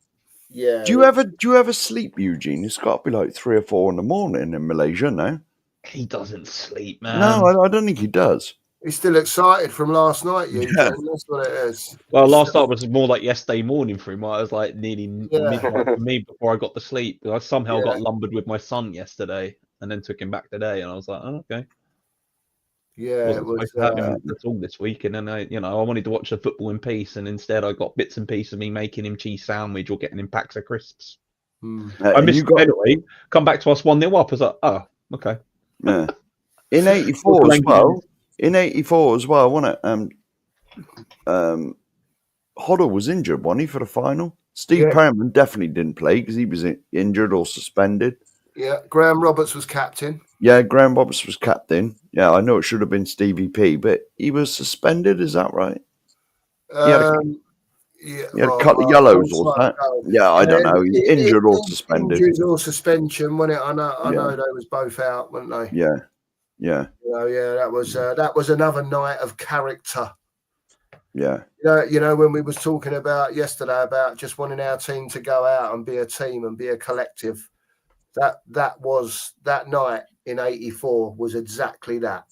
Yeah. Do you ever sleep, Eugene? It's got to be like 3 or 4 in the morning in Malaysia now. He doesn't sleep, man. No, I don't think he does. He's still excited from last night, Eugene. Yeah. That's what it is. Well, last night was more like yesterday morning for him. I was like nearly midnight for me before I got to sleep. I somehow got lumbered with my son yesterday and then took him back today. And I was like, oh, okay. Yeah, it was. That's all this week. And then I wanted to watch the football in peace. And instead I got bits and pieces of me making him cheese sandwich or getting him packs of crisps. I missed it anyway. Come back to us 1-0 up. I was like, oh, okay. Yeah. In 84 as well. In 84 as well, wasn't it? Hoddle was injured, wasn't he, for the final? Steve Perriman definitely didn't play because he was injured or suspended. Yeah, Graham Roberts was captain. Yeah, Graham Roberts was captain. Yeah, I know it should have been Stevie P, but he was suspended. Is that right? Yeah, he had a couple of yellows or that. Goal. Yeah, I don't know. He's injured or suspended. Injuries or suspension, wasn't it? I know they was both out, weren't they? Yeah. That was another night of character. Yeah. You know, when we was talking about yesterday about just wanting our team to go out and be a team and be a collective, that night in '84 was exactly that.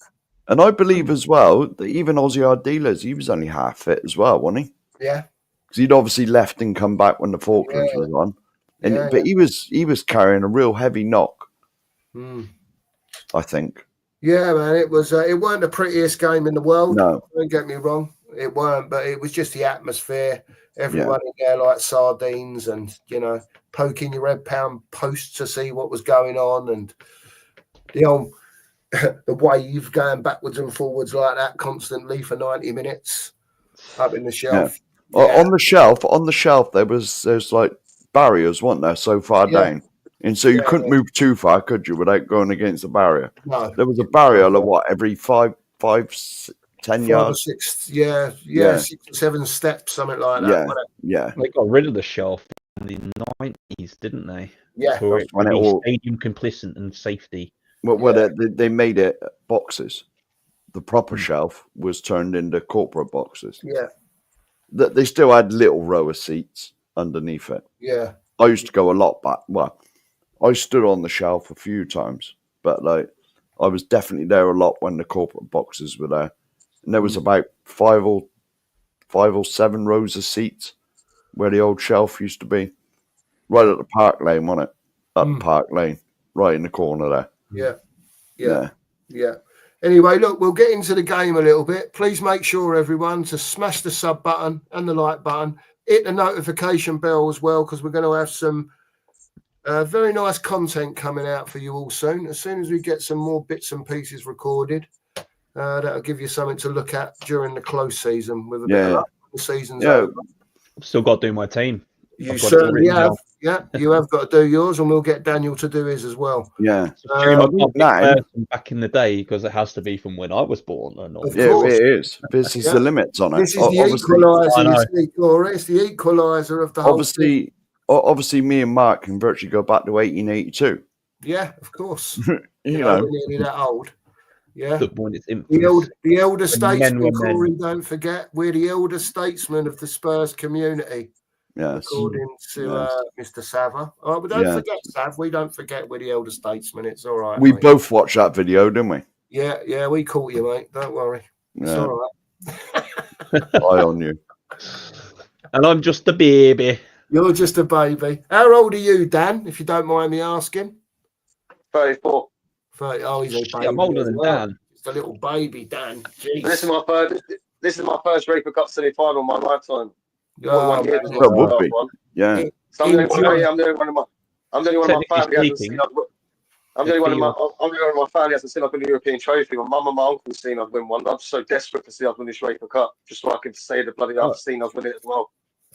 And I believe as well that even Ozzy Ardiles, he was only half fit as well, wasn't he? Yeah. Because he'd obviously left and come back when the Falklands was on. But he was carrying a real heavy knock. I think. Yeah, man, it weren't the prettiest game in the world. No. Don't get me wrong. It weren't, but it was just the atmosphere. Everyone in there like sardines and, you know, poking your red pound post to see what was going on, and the old the wave going backwards and forwards like that constantly for 90 minutes up in the shelf. Yeah. On the shelf there's like barriers, weren't there, so far down. And so you couldn't move too far, could you, without going against the barrier? No. There was a barrier like what, every 5, 10 yards? 6, 6 or 7 steps, something like that. Yeah. They got rid of the shelf in the 90s, didn't they? Yeah. For it to be stadium complicit and safety. Well, they made it boxes. The proper shelf was turned into corporate boxes. Yeah. They still had little row of seats underneath it. Yeah. I used to go a lot back. Well, I stood on the shelf a few times, but like I was definitely there a lot when the corporate boxes were there. And there was about 5 or 7 rows of seats where the old shelf used to be. Right at the Park Lane, wasn't it? Up Park Lane, right in the corner there. Yeah. Anyway, look, we'll get into the game a little bit. Please make sure, everyone, to smash the sub button and the like button. Hit the notification bell as well, because we're going to have some very nice content coming out for you all soon. As soon as we get some more bits and pieces recorded, that'll give you something to look at during the close season. With a bit of luck, the season's over. I've still got to do my team. You certainly have. Yeah, you have got to do yours, and we'll get Daniel to do his as well. Yeah. Back in the day, because it has to be from when I was born. It is. This is the limits on it. This is the equaliser. It's the equaliser of the whole thing. Obviously, me and Mark can virtually go back to 1882. Yeah, of course. you know, we're nearly that old. Yeah. The elder statesman, Corey, don't forget, we're the elder statesman of the Spurs community. Yes. According to Mr. Sava. Oh, but don't forget, Sav, we don't forget we're the elder statesman. It's all right. We both watched that video, didn't we? Yeah, we caught you, mate. Don't worry. It's all right. Eye on you. And I'm just a baby. You're just a baby. How old are you, Dan, if you don't mind me asking? 34. 30. Oh, he's a baby. I'm older than Dan. Just a little baby, Dan. Jeez. This is my first Europa Cup semi-final in my lifetime. Would be. Yeah. So I'm the only one of my family hasn't seen. I'm the only one of my family hasn't seen I've win a European trophy. My mum and my uncle have seen I've win one. I'm so desperate to see I've win this Europa Cup, just so I can say the bloody I've seen I've win it as well.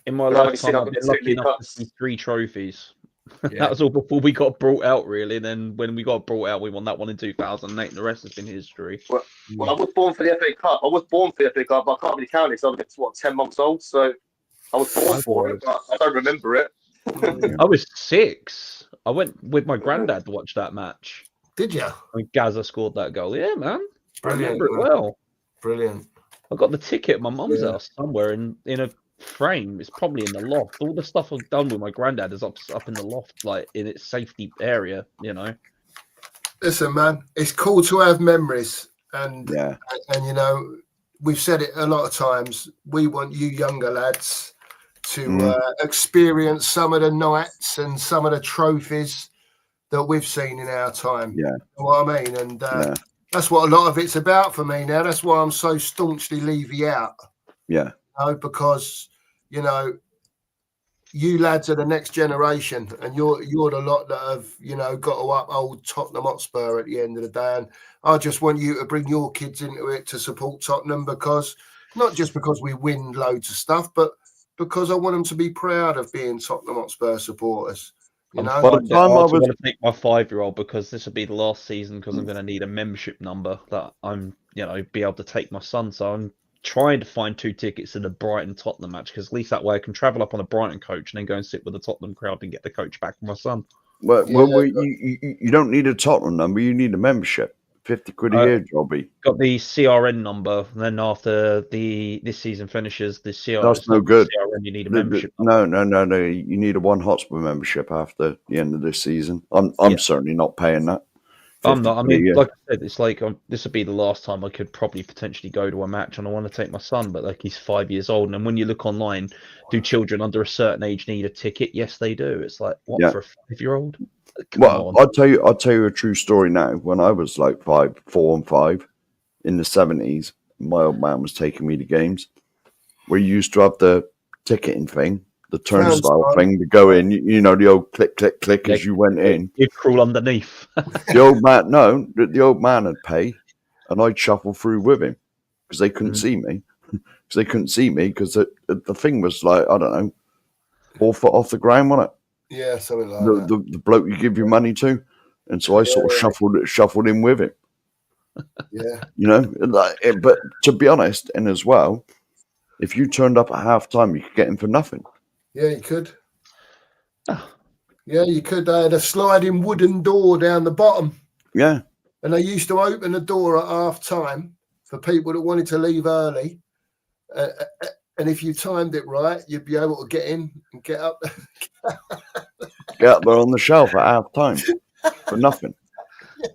In my lifetime, I've been lucky enough to see 3 trophies. That was all before we got brought out, really. And then when we got brought out, we won that one in 2008, and the rest has been history. Well, I was born for the FA Cup. But I can't really count it because I was 10 months old. So I was born for it, but I don't remember it. I was 6. I went with my granddad to watch that match. Did you? When Gaza scored that goal. Yeah, man. Brilliant, I remember it well. Brilliant. I got the ticket at my mum's house somewhere in a frame. It's probably in the loft. All the stuff I've done with my granddad is up in the loft, like in its safety area, you know. Listen, man, it's cool to have memories, and you know, we've said it a lot of times. We want you younger lads to experience some of the nights and some of the trophies that we've seen in our time. Yeah, you know what I mean? And that's what a lot of it's about for me now. That's why I'm so staunchly Levy out. Yeah. Because, you know, you lads are the next generation, and you're the lot that have, you know, got to uphold Tottenham Hotspur at the end of the day. And I just want you to bring your kids into it to support Tottenham, because not just because we win loads of stuff, but because I want them to be proud of being Tottenham Hotspur supporters. You know, by the time I want to take my 5-year-old, because this will be the last season, because I'm going to need a membership number that I'm, you know, be able to take my son. So I'm trying to find 2 tickets to the Brighton-Tottenham match, because at least that way I can travel up on a Brighton coach and then go and sit with the Tottenham crowd and get the coach back for my son. Well, you don't need a Tottenham number. You need a membership. 50 quid a year, Jobby. Got the CRN number, and then after this season finishes, the CRN. That's no good. CRN, you need a membership. No. You need a One Hotspur membership after the end of this season. I'm certainly not paying that. I'm not. I mean, like I said, it's like this would be the last time I could probably potentially go to a match, and I want to take my son, but like he's 5 years old, and when you look online, do children under a certain age need a ticket? Yes, they do. It's like what for a 5-year-old? Well, I'll tell you a true story now. When I was like 4 and 5 in the 70s, my old man was taking me to games. We used to have the ticketing thing, the turnstile thing to go in. You know, the old click, click, click as you went in. You'd crawl underneath. The old man, the old man would pay, and I'd shuffle through with him because they couldn't see me. Because the thing was like, I don't know, 4 foot off the ground, wasn't it? Yeah, something like that. The bloke you give your money to, and so I sort of shuffled in with him. Yeah, you know, but to be honest, and as well, if you turned up at half time, you could get him for nothing. Yeah, you could. Yeah, you could. They had a sliding wooden door down the bottom. Yeah, and they used to open the door at half time for people that wanted to leave early. And if you timed it right, you'd be able to get in and get up. Get up there on the shelf at half time for nothing. You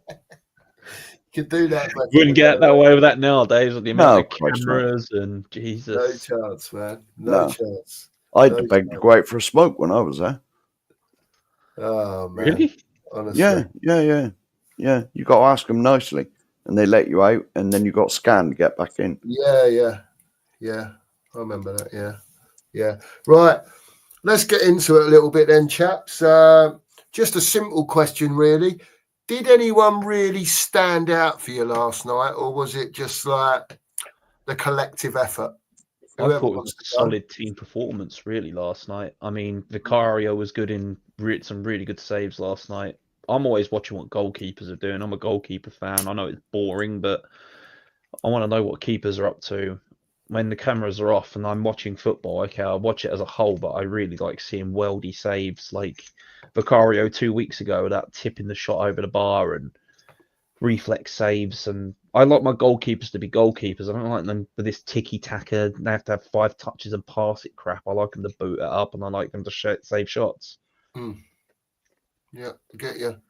could do that. Wouldn't get that way with that nowadays with the amount of cameras and Jesus. No chance, man. No chance. I had to beg to go out for a smoke when I was there. Oh, man. Really? Honestly. Yeah. You got to ask them nicely, and they let you out, and then you got scanned to get back in. Yeah. I remember that. Yeah. Right. Let's get into it a little bit then, chaps. Just a simple question, really. Did anyone really stand out for you last night, or was it just like the collective effort? I thought it was a solid team performance, really, last night. I mean, Vicario was good in some really good saves last night. I'm always watching what goalkeepers are doing. I'm a goalkeeper fan. I know it's boring, but I want to know what keepers are up to. When the cameras are off and I'm watching football, okay, I'll watch it as a whole, but I really like seeing weldy saves like Vicario 2 weeks ago, that tipping the shot over the bar and reflex saves. And I like my goalkeepers to be goalkeepers. I don't like them with this ticky-taka. They have to have 5 touches and pass it crap. I like them to boot it up, and I like them to save shots. Yeah, I get you.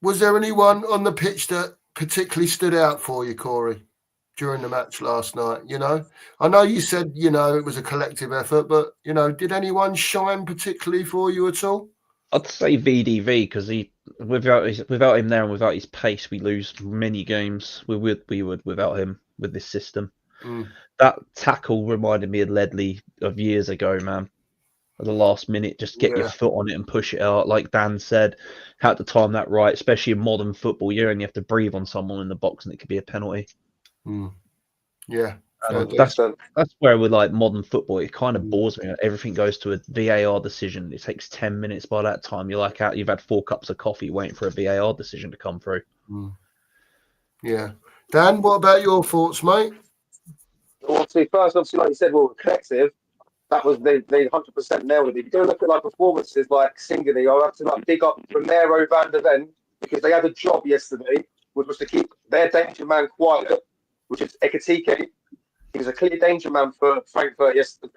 Was there anyone on the pitch that particularly stood out for you, Corey, during the match last night? You know, I know you said, you know, it was a collective effort, but, you know, did anyone shine particularly for you at all? I'd say VDV, because without him there and without his pace, we lose many games. We would without him with this system. That tackle reminded me of Ledley of years ago, man. At the last minute, just get your foot on it and push it out. Like Dan said, had to time that right, especially in modern football. You only have to breathe on someone in the box and it could be a penalty. Yeah. That's where with like modern football, it kind of bores me. Everything goes to a VAR decision. It takes 10 minutes. By that time, you've had 4 cups of coffee waiting for a VAR decision to come through. Yeah. Dan, what about your thoughts, mate? Well, to be first, obviously, like you said, well, collective. That was they 100% nailed it. If you go look at like performances like singularly, I'll have to like dig up Romero, Van der Ven, because they had a job yesterday, which was to keep their danger man quiet, which is Ekatike. He was a clear danger man for Frankfurt yesterday.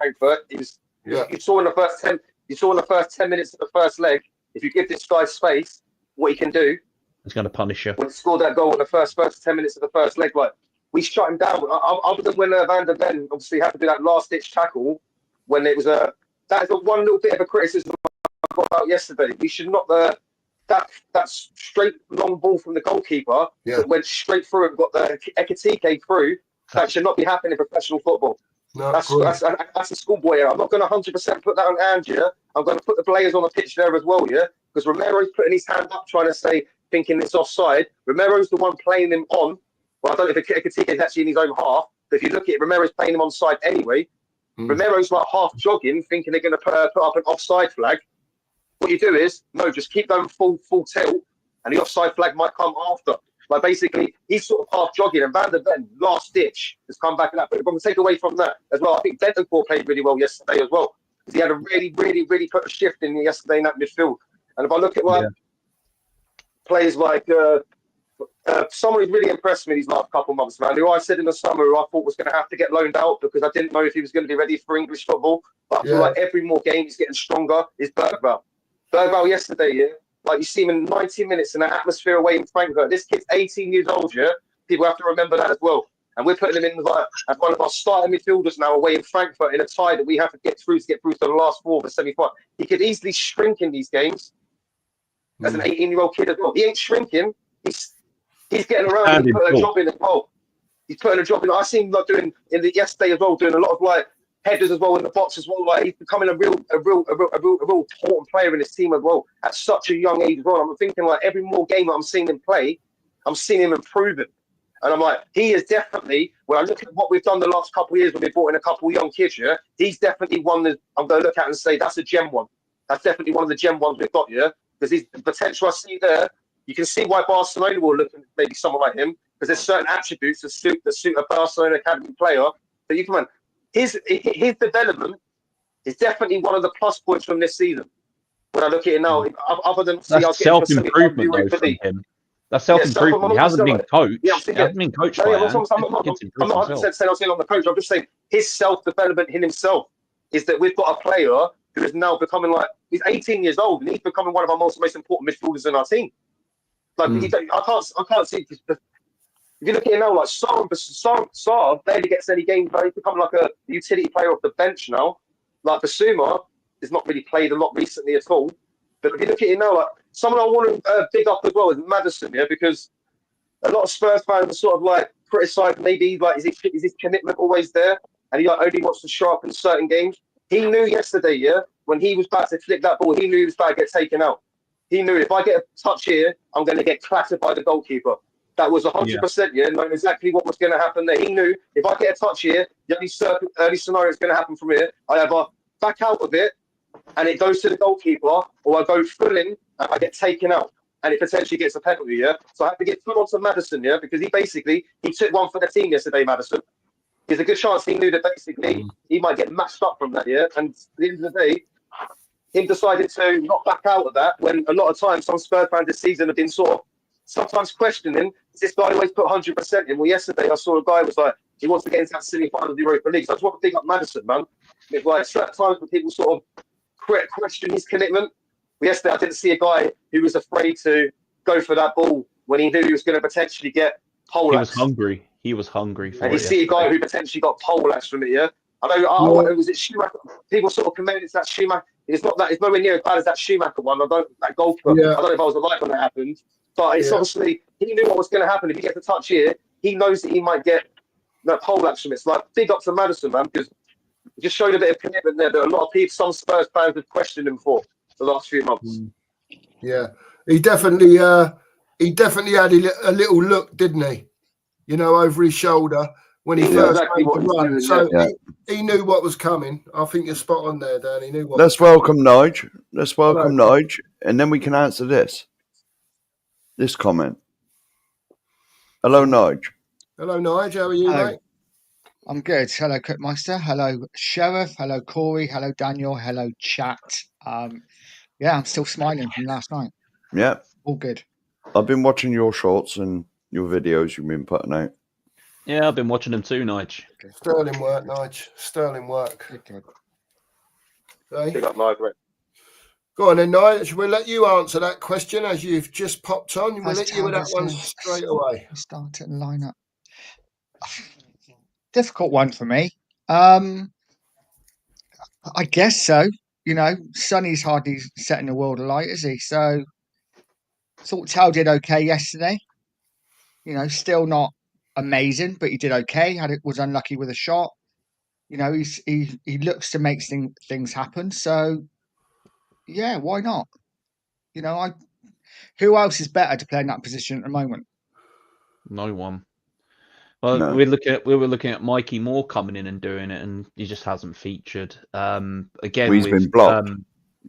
He was. You saw in the first 10. You saw in the first 10 minutes of the first leg. If you give this guy space, what he can do. He's going to punish you. When he scored that goal in the first 10 minutes of the first leg, like we shut him down. Other than when Van der Ven obviously had to do that last ditch tackle. When it was that is the one little bit of a criticism I got about yesterday. We should not that straight long ball from the goalkeeper that went straight through and got the Ekatike through. That should not be happening in professional football. No, that's a schoolboy error. I'm not going to 100% put that on Angia. I'm going to put the players on the pitch there as well, because Romero's putting his hand up trying to say, thinking it's offside. Romero's the one playing him on. Well, I don't know if Ekatike is actually in his own half, but if you look at it, Romero's playing him on side anyway. Romero's like half jogging, thinking they're going to put up an offside flag. What you do is, just keep going full tilt, and the offside flag might come after. Like basically, he's sort of half jogging, and Van der Ven, last ditch, has come back and that. But if I'm going to take away from that as well, I think Bentancur played really well yesterday as well. He had a really put a shift in yesterday in that midfield. And if I look at players like someone who's really impressed me these last couple of months, man, who I said in the summer who I thought was going to have to get loaned out because I didn't know if he was going to be ready for English football. But I feel like every more game he's getting stronger, is Bergvall. Bergvall yesterday, like you see him in 90 minutes in that atmosphere away in Frankfurt. This kid's 18 years old, People have to remember that as well. And we're putting him in as one of our starting midfielders now away in Frankfurt in a tie that we have to get through to the last four of the semi-final. He could easily shrink in these games as an 18-year-old kid as well. He ain't shrinking. He's getting around. He's putting a job in as well. He's putting a job in. I seen him doing in the yesterday as well, doing a lot of like headers as well in the box as well. Like he's becoming a real important player in his team as well at such a young age as well. I'm thinking like every more game that I'm seeing him play, I'm seeing him improving. And I'm like, he is definitely, when I look at what we've done the last couple of years when we brought in a couple of young kids, he's definitely one that I'm going to look at and say, that's a gem one. That's definitely one of the gem ones we've got, because he's the potential I see there. You can see why Barcelona will look at maybe someone like him, because there's certain attributes that suit a Barcelona academy player. But you can, his development is definitely one of the plus points from this season. When I look at it now, other than that's self-improvement though from him. That's self-improvement. He hasn't been coached. He hasn't been coached by I'm not 100% saying on the coach. I'm just saying his self-development in himself is that we've got a player who is now becoming like, he's 18 years old and he's becoming one of our most important midfielders in our team. Like I can't see. If you look at it now, like Sarr barely gets any games. He's becoming like a utility player off the bench now. Like Basuma has not really played a lot recently at all. But if you look at it now, like someone I want to big up as well is Maddison, because a lot of Spurs fans are sort of like criticised maybe like is his commitment always there, and he like only wants to show up in certain games. He knew yesterday, when he was about to flick that ball, he knew he was about to get taken out. He knew if I get a touch here, I'm going to get clattered by the goalkeeper. That was 100%, knowing exactly what was going to happen there. He knew if I get a touch here, the only scenario that's going to happen from here, I either back out of it and it goes to the goalkeeper, or I go full in and I get taken out and it potentially gets a penalty, So I have to get full on to Maddison, because he took one for the team yesterday, Maddison. There's a good chance he knew that basically he might get matched up from that, And at the end of the day, him decided to not back out of that when a lot of times some Spurs fans this season have been sort of sometimes questioning, does this guy always put 100% in? Well, yesterday I saw a guy was like, he wants to get into that semi-final of the Europa League. So I just want to pick up Maddison, man. It's like certain times when people sort of question his commitment. But yesterday I didn't see a guy who was afraid to go for that ball when he knew he was going to potentially get poleaxed. He was hungry. He was hungry for it. And you see a guy who potentially got poleaxed from it, I know. Was it Schumacher? People sort of commented it's that Schumacher. It's not that. It's nowhere near as bad as that Schumacher one. That goalkeeper. I don't know if I was alive when that happened. But it's obviously he knew what was going to happen. If he gets a touch here, he knows that he might get that poleaxe from it. It's like big up to Maddison, man, because he just showed a bit of commitment there that a lot of people, some Spurs fans, have questioned him for the last few months. Yeah, he definitely had a little look, didn't he? Over his shoulder when he first made the run. So he knew what was coming. I think you're spot on there, Dan. He knew what. Let's welcome Nige. Nige, and then we can answer this comment. Hello, Nige. Hello, Nige. How are you, mate? I'm good. Hello, Cookmeister. Hello, Sheriff. Hello, Corey. Hello, Daniel. Hello, chat. I'm still smiling from last night. Yeah. All good. I've been watching your shorts and your videos you've been putting out. Yeah, I've been watching them too, Nige. Sterling work, Nige. Sterling work. Good. Pick up Nige, mate. Go on then, Nige. We'll let you answer that question as you've just popped on. We'll let you with that one straight away. Start and line up. Difficult one for me. I guess so. Sonny's hardly setting the world alight, is he? So, thought Tal did okay yesterday. Still not amazing, but he did okay. Was unlucky with a shot. He looks to make things happen. So, yeah, why not? Who else is better to play in that position at the moment? No one. Well, No. we were looking at Mikey Moore coming in and doing it, and he just hasn't featured. Again, he's been blocked.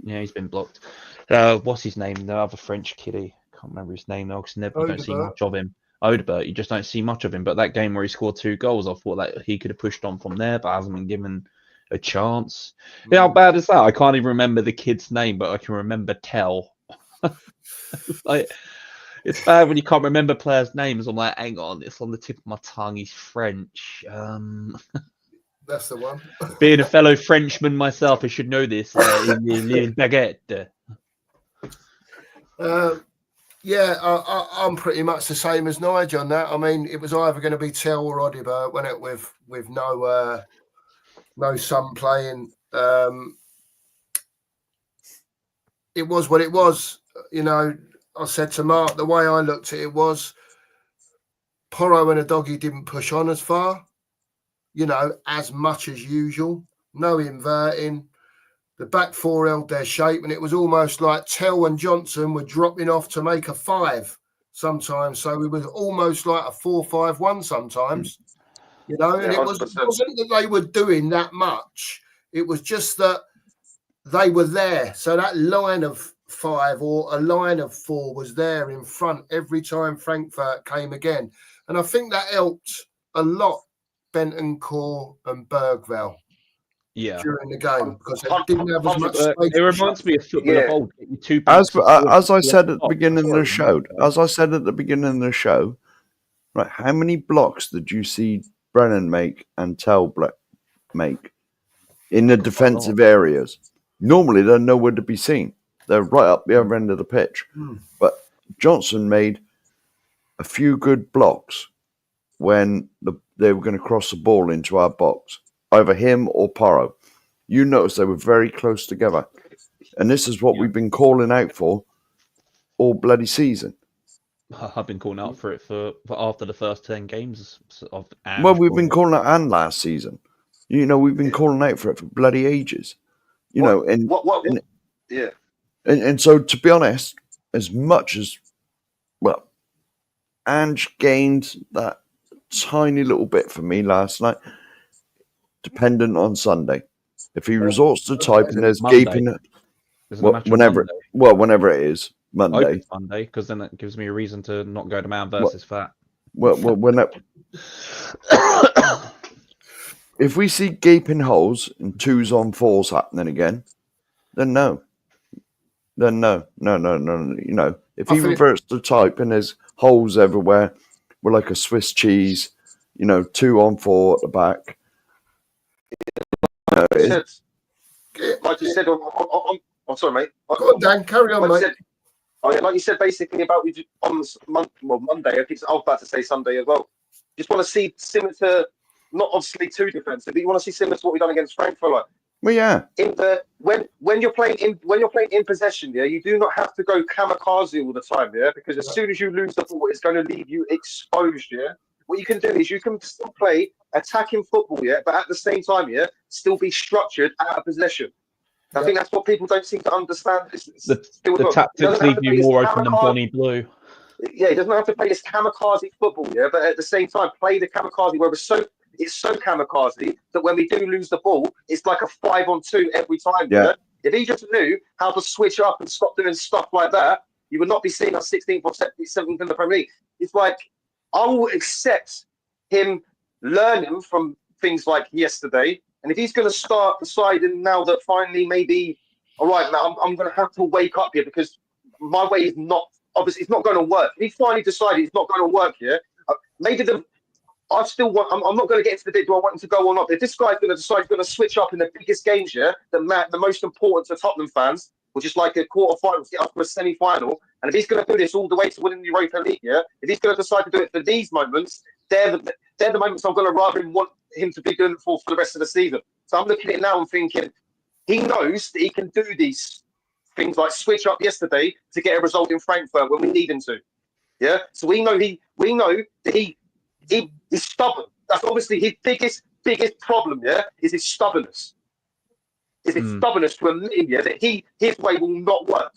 He's been blocked. What's his name? The other French kiddie. Can't remember his name though, because I don't see much of him. Odegaard, you just don't see much of him. But that game where he scored 2 goals, I thought that he could have pushed on from there, but hasn't been given a chance. Yeah, how bad is that? I can't even remember the kid's name, but I can remember Tell. Like, it's bad when you can't remember players' names. I'm like, hang on, it's on the tip of my tongue. He's French. That's the one. Being a fellow Frenchman myself, I should know this. In baguette. Yeah, I'm pretty much the same as Nigel on that. I mean, it was either going to be Tell or Odegaard, wasn't it? With no son playing. It was what it was. You know, I said to Mark, the way I looked at it was Porro and Udogie didn't push on as far, you know, as much as usual. No inverting. The back four held their shape, and it was almost like Tell and Johnson were dropping off to make a 5 sometimes. So it was almost like a 4-5-1 sometimes, you know, and it wasn't that they were doing that much. It was just that they were there. So that line of 5 or a line of 4 was there in front every time Frankfurt came again. And I think that helped a lot Bentancur and Bergvall during the game because they didn't have as much space. It reminds me of football of old. As I said at the beginning of the show, right, how many blocks did you see Brennan make and Tell make in the defensive areas? Normally, they're nowhere to be seen. They're right up the other end of the pitch. But Johnson made a few good blocks when they were going to cross the ball into our box, either him or Porro. You notice they were very close together. And this is what we've been calling out for all bloody season. I've been calling out for it for after the first 10 games of we've been calling out and last season. You know, we've been calling out for it for bloody ages. You know, and and so to be honest, as much as Ange gained that tiny little bit for me last night, dependent on Sunday. If he resorts to type and there's gaping, whenever it is Monday, because then it gives me a reason to not go to Man versus Fat. If we see gaping holes and 2s on 4s happening again, then no. You know, if he reverts to type and there's holes everywhere, we're like a Swiss cheese, you know, 2 on 4 at the back. Like you said, I'm sorry, mate. Go on, Dan, carry on, mate. Like you said, basically about on Monday. I was about to say Sunday as well. Just want to see similar to, not obviously too defensive, but you want to see similar to what we've done against Frankfurt. Like, well, yeah. When you're playing in possession, you do not have to go kamikaze all the time, because as soon as you lose the ball, it's going to leave you exposed, What you can do is you can still play attacking football, but at the same time, still be structured out of possession. I think that's what people don't seem to understand. The tactics leave you more open than Bonnie Blue. Yeah, he doesn't have to play this kamikaze football, but at the same time, play the kamikaze where it's so kamikaze that when we do lose the ball, it's like a 5-on-2 every time. If he just knew how to switch up and stop doing stuff like that, you would not be seeing us 16th or 17th in the Premier League. It's like, I will accept him learning from things like yesterday. And if he's going to start deciding now that finally maybe, all right, now I'm going to have to wake up here because my way is not, obviously it's not going to work. If he finally decided it's not going to work here, maybe I'm not going to get into the bit, do I want him to go or not? If this guy's going to decide he's going to switch up in the biggest games, the most important to Tottenham fans, which is like a quarter-final to get up to a semi-final, and if he's going to do this all the way to winning the Europa League, if he's going to decide to do it for these moments, they're the moments I'm going to rather want him to be doing it for the rest of the season. So I'm looking at it now and thinking, he knows that he can do these things like switch up yesterday to get a result in Frankfurt when we need him to. So we know that he's stubborn. That's obviously his biggest problem, is his stubbornness. Is his stubbornness to admit that his way will not work.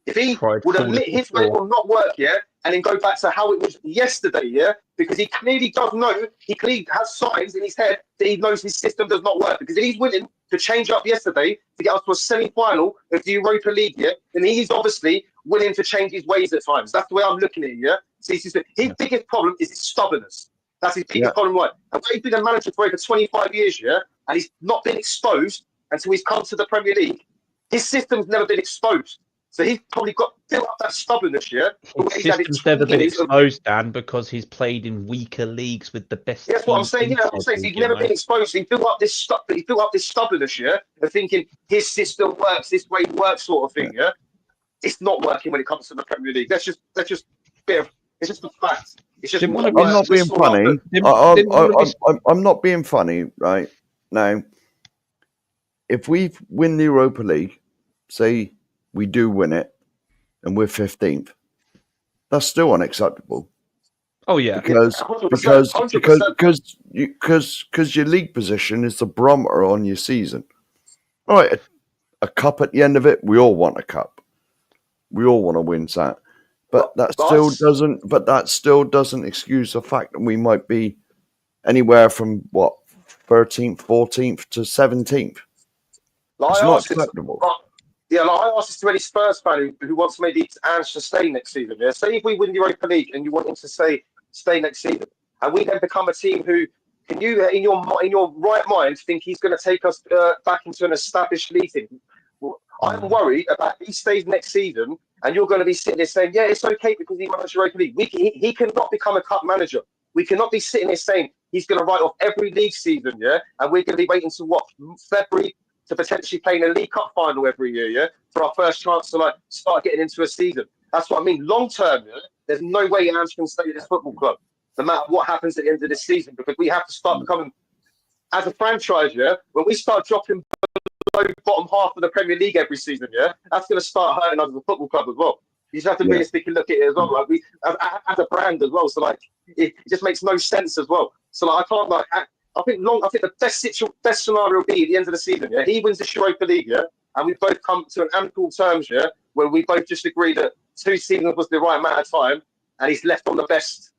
If he would admit his way will not work, and then go back to how it was yesterday, because he clearly does know, he clearly has signs in his head that he knows his system does not work. Because if he's willing to change up yesterday to get us to a semi-final of the Europa League, then he's obviously willing to change his ways at times. That's the way I'm looking at it, His biggest problem is his stubbornness. That's his biggest problem, right? And he's been a manager for over 25 years, and he's not been exposed until he's come to the Premier League. His system's never been exposed. So he's probably built up that stubbornness, His system's never been exposed, Dan, because he's played in weaker leagues with the best. That's what I'm saying. Yeah, I'm saying he's never been exposed. He built up this stubbornness, of thinking his system works, this way works, sort of thing. Yeah, it's not working when it comes to the Premier League. That's just it's just a fact. It's just. I'm not being funny. I'm not being funny, right? Now, if we win the Europa League, say we do win it, and we're 15th, that's still unacceptable. Oh yeah, because your league position is the barometer on your season. All right, a cup at the end of it, we all want a cup. We all want to win that. But that still doesn't excuse the fact that we might be anywhere from 13th, 14th to 17th. It's not acceptable. I asked this to any Spurs fan who wants maybe Ange to stay next season. Yeah, say if we win the Europa League and you want him to stay next season, and we then become a team who can you in your right mind think he's going to take us back into an established league team? Well, I'm worried about if he stays next season, and you're going to be sitting there saying, yeah, it's okay because he managed the Europa League. He cannot become a cup manager. We cannot be sitting there saying he's going to write off every league season, yeah, and we're going to be waiting to February to potentially play in a League Cup final every year, for our first chance to start getting into a season. That's what I mean. Long term, there's no way Ange can stay at this football club, no matter what happens at the end of this season, because we have to start becoming, as a franchise, when we start dropping below bottom half of the Premier League every season, that's going to start hurting us as a football club as well. You just have to realistically look at it as well, like we as a brand as well. So it just makes no sense as well. So I can't I think the best scenario will be at the end of the season. Yeah, he wins the Europa League. Yeah, and we both come to an amicable terms. Yeah, where we both just agree that 2 seasons was the right amount of time, and he's left on the best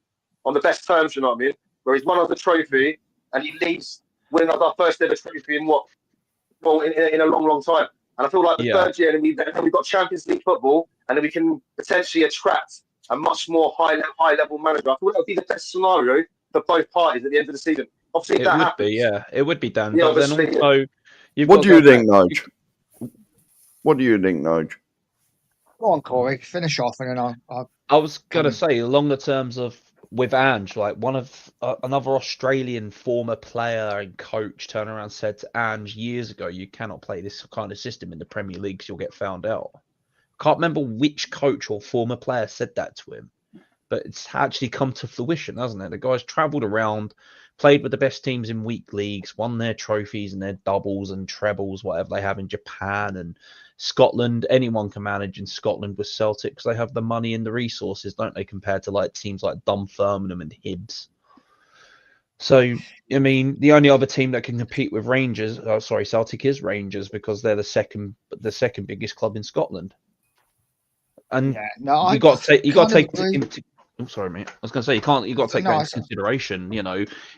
terms. You know what I mean? Where he's won us the trophy, and he leaves winning our first ever trophy in in a long time. And I feel like the third year, and we've got Champions League football, and then we can potentially attract a much more high level manager. I feel that would be the best scenario for both parties at the end of the season. Obviously, it would be, Dan. Yeah, but then also, what do you think, Nige? What do you think, Nige? Go on, Corey. Finish off, and then I was gonna say, along the terms of with Ange, like another Australian former player and coach turned around and said to Ange years ago, "You cannot play this kind of system in the Premier League, because you'll get found out." Can't remember which coach or former player said that to him, but it's actually come to fruition, hasn't it? The guy's travelled around, played with the best teams in weak leagues, won their trophies and their doubles and trebles, whatever they have in Japan and Scotland. Anyone can manage in Scotland with Celtic because they have the money and the resources, don't they, compared to teams like Dunfermline and Hibs. So, I mean, the only other team that can compete with Celtic is Rangers, because they're the second biggest club in Scotland. And you got to take I'm sorry, mate. I was going to say you got to take that into consideration.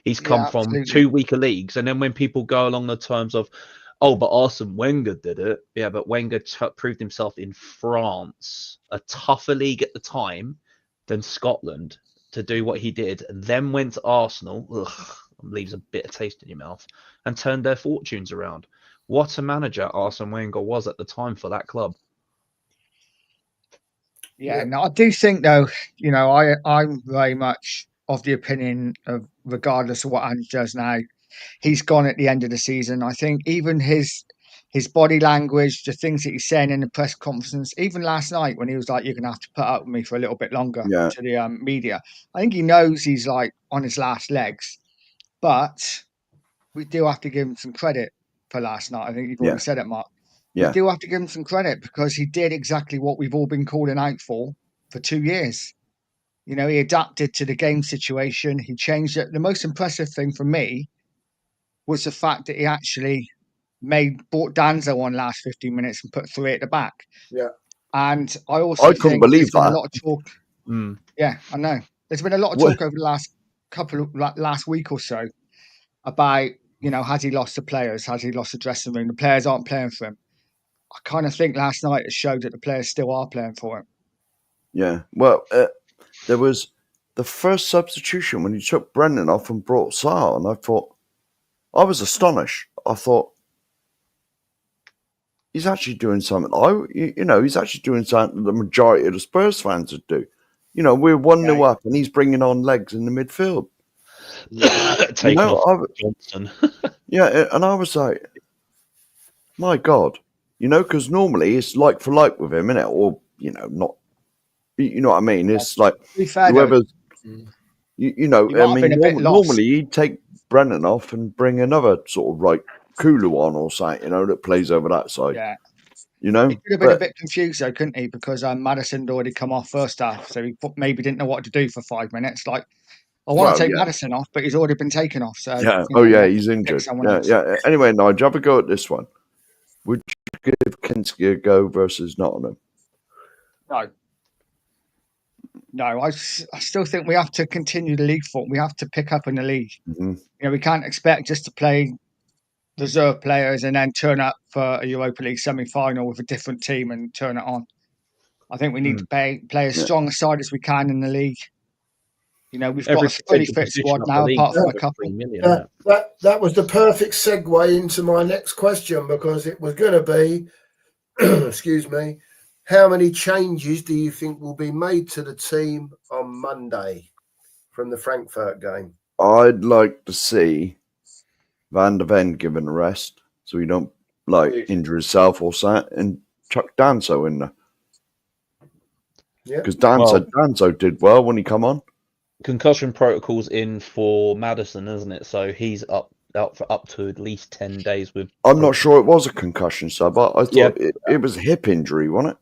He's come from 2 weaker leagues, and then when people go along the terms of, but Arsene Wenger did it. Yeah, but Wenger proved himself in France, a tougher league at the time than Scotland, to do what he did, and then went to Arsenal, leaves a bitter taste in your mouth, and turned their fortunes around. What a manager Arsene Wenger was at the time for that club. Yeah, no, I do think though, I'm very much of the opinion of, regardless of what Ange does now, he's gone at the end of the season. I think even his body language, the things that he's saying in the press conference, even last night when he was like, "You're gonna have to put up with me for a little bit longer," to the media. I think he knows he's on his last legs, but we do have to give him some credit for last night. I think you've already said it, Mark. We do have to give him some credit, because he did exactly what we've all been calling out for 2 years. He adapted to the game situation. He changed it. The most impressive thing for me was the fact that he actually brought Danzo on last 15 minutes and put 3 at the back. Yeah. And I also couldn't believe that. A lot of talk. Yeah, I know. There's been a lot of talk over the last week or so about, has he lost the players? Has he lost the dressing room? The players aren't playing for him. I kind of think last night it showed that the players still are playing for him. Yeah. Well, there was the first substitution when he took Brennan off and brought Sarr, and I was astonished. I thought, he's actually doing something. He's actually doing something that the majority of the Spurs fans would do. We're 1-0 up, and he's bringing on legs in the midfield. Taking off Johnson. Yeah, and I was like, my God, because normally it's like for like with him, innit? Or not. You know what I mean? It's like whoever. Normally he'd take Brennan off and bring another sort of like Kulu on or something, that plays over that side. Yeah. He could have been a bit confused though, couldn't he? Because Maddison had already come off first half, so he maybe didn't know what to do for 5 minutes. Like, I want to take Maddison off, but he's already been taken off. So he's injured. Yeah. Anyway, Nigel, have a go at this one. Would you give Kinski a go versus Nottingham? No, I still think we have to continue the league form. We have to pick up in the league. Mm-hmm. We can't expect just to play reserve players and then turn up for a Europa League semi-final with a different team and turn it on. I think we need to play as strong a side as we can in the league. We've got a fully fit squad now, apart from a couple. That was the perfect segue into my next question, because it was going to be, excuse me, how many changes do you think will be made to the team on Monday from the Frankfurt game? I'd like to see Van der Ven given a rest so he don't injure himself or something, and chuck Danso in there. Yeah, because Danso did well when he come on. Concussion protocol's in for Maddison, isn't it? So he's out for up to at least 10 days with. I'm not sure it was a concussion sub. I thought it was a hip injury, wasn't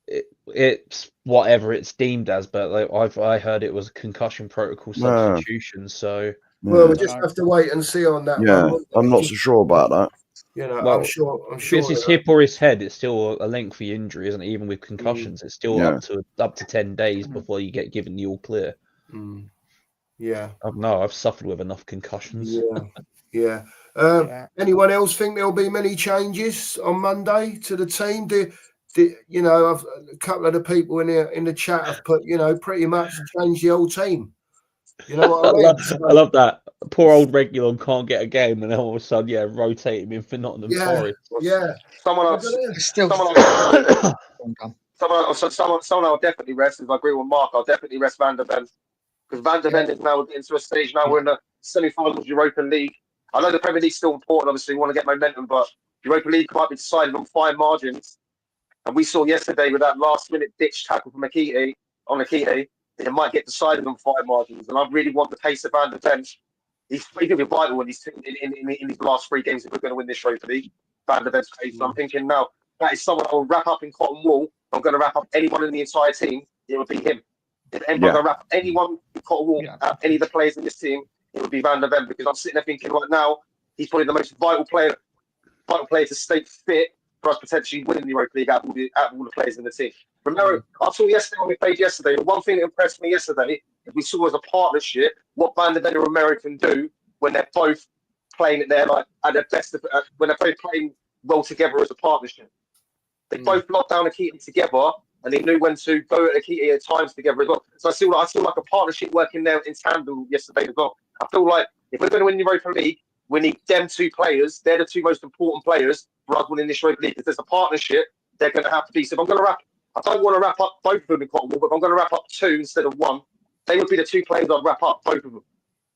it? It's whatever it's deemed as, but I heard it was a concussion protocol substitution. So we just have to wait and see on that. Yeah, one. I'm not so sure about that. I'm sure. If it's his hip or his head, it's still a lengthy injury, isn't it? Even with concussions, it's still up to 10 days before you get given the all clear. Yeah. I've suffered with enough concussions. Yeah. Anyone else think there'll be many changes on Monday to the team? A couple of the people in the chat have put, pretty much changed the whole team. You know what I mean? I love that. Poor old Regulon can't get a game, and then all of a sudden, rotate him in for Nottingham Forest. Yeah. Someone else I'll definitely rest. If I agree with Mark, I'll definitely rest Van der Ven, because Van der Ven is now getting to a stage now. We're in the semi-finals of Europa League. I know the Premier League's still important. Obviously, we want to get momentum, but Europa League might be decided on fine margins. And we saw yesterday with that last-minute ditch tackle from Akite, it might get decided on fine margins. And I really want the pace of Van der Ven. He's going to be vital in these last 3 games if we're going to win this Europa League. Van der Ven's pace. So I'm thinking now, that is someone I will wrap up in cotton wool. I'm going to wrap up anyone in the entire team, it would be him. If I'm going to wrap up anyone in cotton wool, any of the players in this team, it would be Van der Ven, because I'm sitting there thinking right now, he's probably the most vital player to stay fit for us potentially winning the Europa League out of all the players in the team. Remember, I saw yesterday when we played yesterday, the one thing that impressed me yesterday, we saw as a partnership what Van der Ven and Romero can do when they're both playing at their best, when they're both playing well together as a partnership. They both locked down Akite together, and they knew when to go at Akite at times together as well. So I feel like a partnership working there in tandem yesterday as well. I feel like if we're going to win the Europa League, we need them 2 players. They're the 2 most important players for us winning this Europa League. If there's a partnership, they're going to have to be. So if I'm going to I don't want to wrap up both of them in cotton wool, but if I'm going to wrap up 2 instead of 1, they would be the 2 players I'd wrap up, both of them.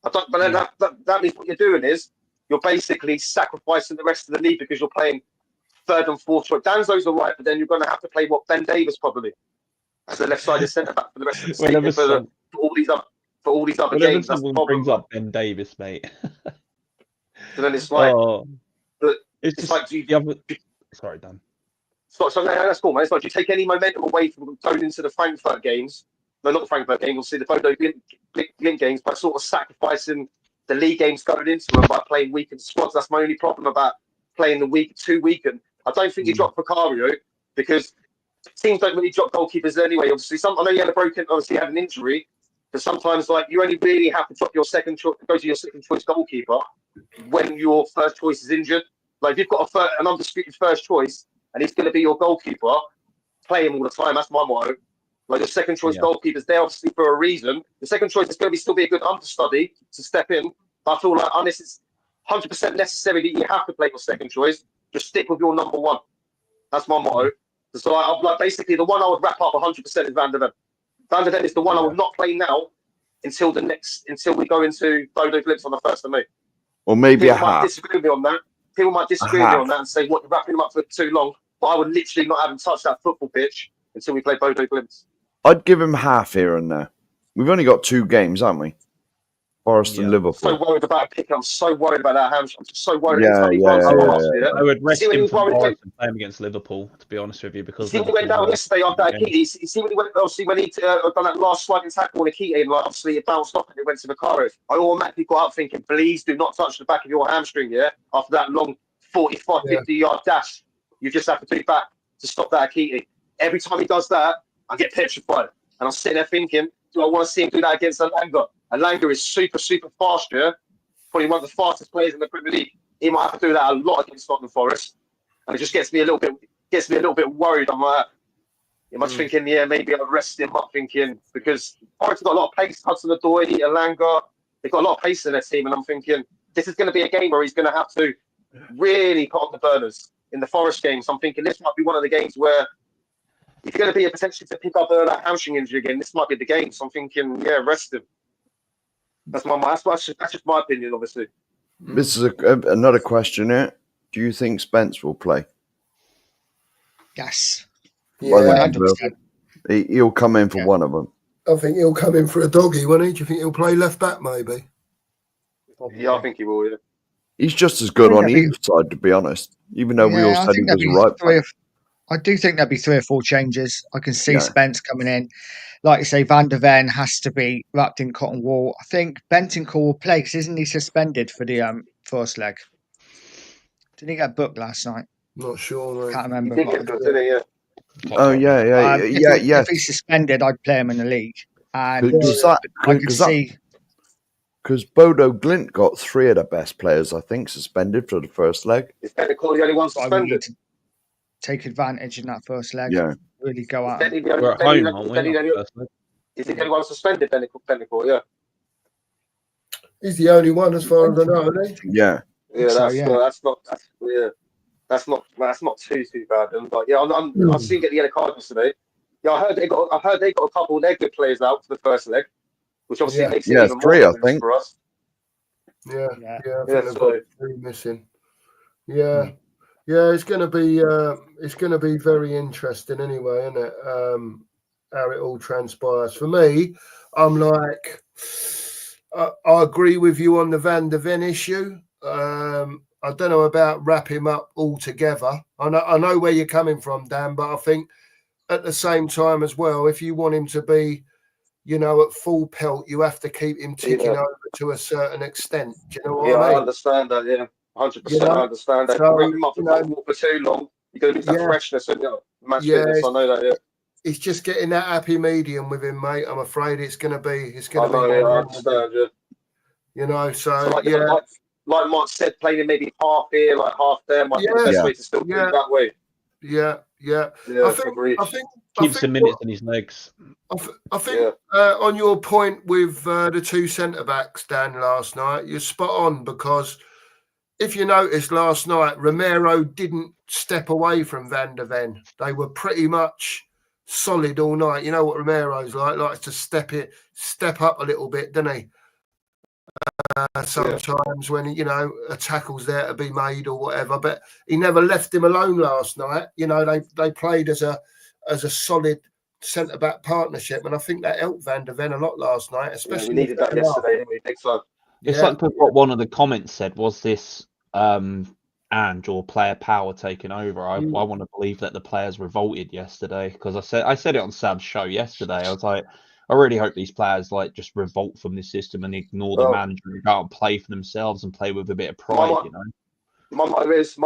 But then that means what you're doing is you're basically sacrificing the rest of the league, because you're playing 3rd and 4th choice. Danzo's all right, but then you're going to have to play Ben Davis probably as the left-sided centre back for the rest of the season for all these other games. That's the problem. Brings up Ben Davis, mate. So then it's like, it's like the other. Sorry, Dan. So that's cool, man. It's like, do you take any momentum away from going into the Frankfurt games? No, not the Frankfurt games. Obviously, the Bodo Glimt games, by sort of sacrificing the league games going into them by playing weakened squads. That's my only problem about playing the 2 weakened. I don't think you drop Vicario, because teams don't really drop goalkeepers anyway. Obviously, I know he had an injury, but sometimes you only really have to drop your go to your second choice goalkeeper when your first choice is injured. Like, if you've got an undisputed first choice and he's going to be your goalkeeper, play him all the time. That's my motto. Like the second choice goalkeepers, they're obviously for a reason. The second choice is going to still be a good understudy to step in. But I feel like unless it's 100% necessary that you have to play your second choice, just stick with your number one. That's my motto. So I'm like basically the one I would wrap up 100% is Van der Ven. Van der Ven is the one I would not play now until we go into Bodo Glimt on the 1st of May. Or maybe People a might half. disagree with me on that. People might disagree with me on that and say, "What, you're wrapping him up for too long?" But I would literally not have him touch that football pitch until we play Bodo Glimt. I'd give him half here and there. We've only got 2 games, haven't we? Forest and Liverpool. I'm so worried about picking. I'm so worried about that hamstring. I'm so worried. I would rest him for Forest and play him against Liverpool, to be honest with you, because he went down yesterday after Akiti. You see when he went, obviously when he done that last sliding tackle on Akiti, and like obviously it bounced off and it went to Vicario. I automatically got up thinking, please do not touch the back of your hamstring. After that long 45, 50-yard dash, you just have to do back to stop that Akiti. Every time he does that, I get petrified, and I'm sitting there thinking, do I want to see him do that against Alanga? Alanga is super, super fast, probably one of the fastest players in the Premier League. He might have to do that a lot against Nottingham Forest, and it just gets me a little bit worried. I'm like, am I thinking, maybe I'll rest him up, thinking because Forest have got a lot of pace. Hudson-Odoi, Alanga, they've got a lot of pace in their team, and I'm thinking this is going to be a game where he's going to have to really put on the burners in the Forest game. So I'm thinking this might be one of the games where if you're going to be a potential to pick up that hamstring injury again, this might be the game. So I'm thinking, rest him. That's just my opinion, obviously. This is another question here. Do you think Spence will play? Yes. Yeah, he'll come in for one of them. I think he'll come in for a doggy, won't he? Do you think he'll play left back, maybe? Yeah, I think he will, He's just as good on either side, to be honest. Even though we all said he was right. I do think there'll be 3 or 4 changes. I can see Spence coming in. Like you say, Van der Ven has to be wrapped in cotton wool. I think Bentancur will play because isn't he suspended for the first leg? Didn't he get booked last night? Not sure, mate. Can't remember. He did get booked, didn't he? Yeah. Oh, If he's suspended, I'd play him in the league. And because Bodo Glimt got 3 of the best players, I think, suspended for the first leg. Is Bentancur the only one suspended? Take advantage in that first leg. Yeah. Really go out. We're at home, aren't we? Is he the only one suspended, Bentancur? Yeah. He's the only one, as far as I know, isn't he? Yeah. That's not too bad. And like, I've seen get the yellow card yesterday. Yeah, I heard they got a couple of their good players out for the first leg, which obviously makes it even 3, more I think. for us. I think they've got 3 missing. Yeah, it's going to be very interesting anyway, isn't it? How it all transpires. For me, I'm like, I agree with you on the Van der Ven issue. I don't know about wrap him up altogether. I know where you're coming from, Dan, but I think at the same time as well, if you want him to be, at full pelt, you have to keep him ticking over to a certain extent. Do you know what I mean? I understand that, 100%. I understand that. So, wrap him up for too long, you're going to lose that freshness and match fitness. I know that, It's just getting that happy medium with him, mate. I'm afraid it's going to be. I understand, so like Mike said, playing maybe half here, like half there, might be the best way to still do it that way. Yeah. I think keeps the minutes in his legs. I think on your point with the 2 centre backs, Dan, last night, you're spot on, because if you noticed last night, Romero didn't step away from Van der Ven. They were pretty much solid all night. You know what Romero's like? Likes to step up a little bit, doesn't he? Sometimes when a tackle's there to be made or whatever, but he never left him alone last night. They played as a solid centre back partnership, and I think that helped Van der Ven a lot last night. Especially we needed that yesterday, didn't we? Big fun. It's like what one of the comments said. Was this Ange or player power taking over? I want to believe that the players revolted yesterday, because I said it on Sam's show yesterday. I was like, I really hope these players just revolt from this system and ignore the manager and go out and play for themselves and play with a bit of pride. My motto is,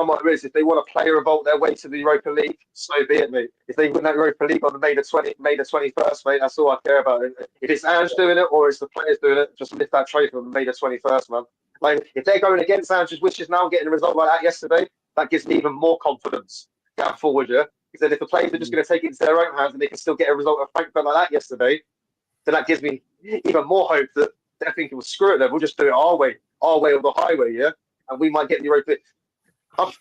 if they want to play a revolt their way to the Europa League, so be it, mate. If they win that Europa League on May the 21st, mate, that's all I care about. If it's Ange doing it or it's the players doing it, just lift that trophy on May the 21st, man. Like, if they're going against Ange's wishes now and getting a result like that yesterday, that gives me even more confidence going forward, Because then if the players are just going to take it into their own hands and they can still get a result at Frankfurt like that yesterday, then that gives me even more hope that they're thinking, well, screw it then, we'll just do it our way or the highway, yeah? And we might get the Europa. I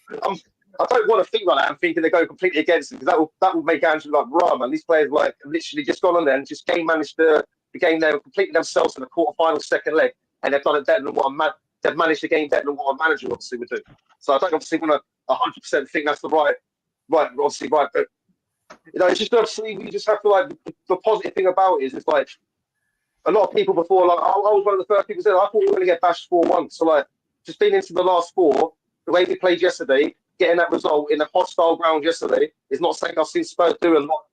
don't want to think like that. I'm thinking they're going completely against it, because that will make Andrew like, rah, man, these players like literally just gone on there and just managed the game there completely themselves in the quarterfinal second leg, and they've done it better than what they've managed the game better than what a manager obviously would do. So I don't obviously want to 100% think that's the right, but it's just obviously we just have to like the positive thing about it is it's like a lot of people before, like I was one of the first people said I thought we were going to get bashed 4-1. So like just being into the last four, the way we played yesterday, getting that result in a hostile ground yesterday is not something I've seen Spurs do a lot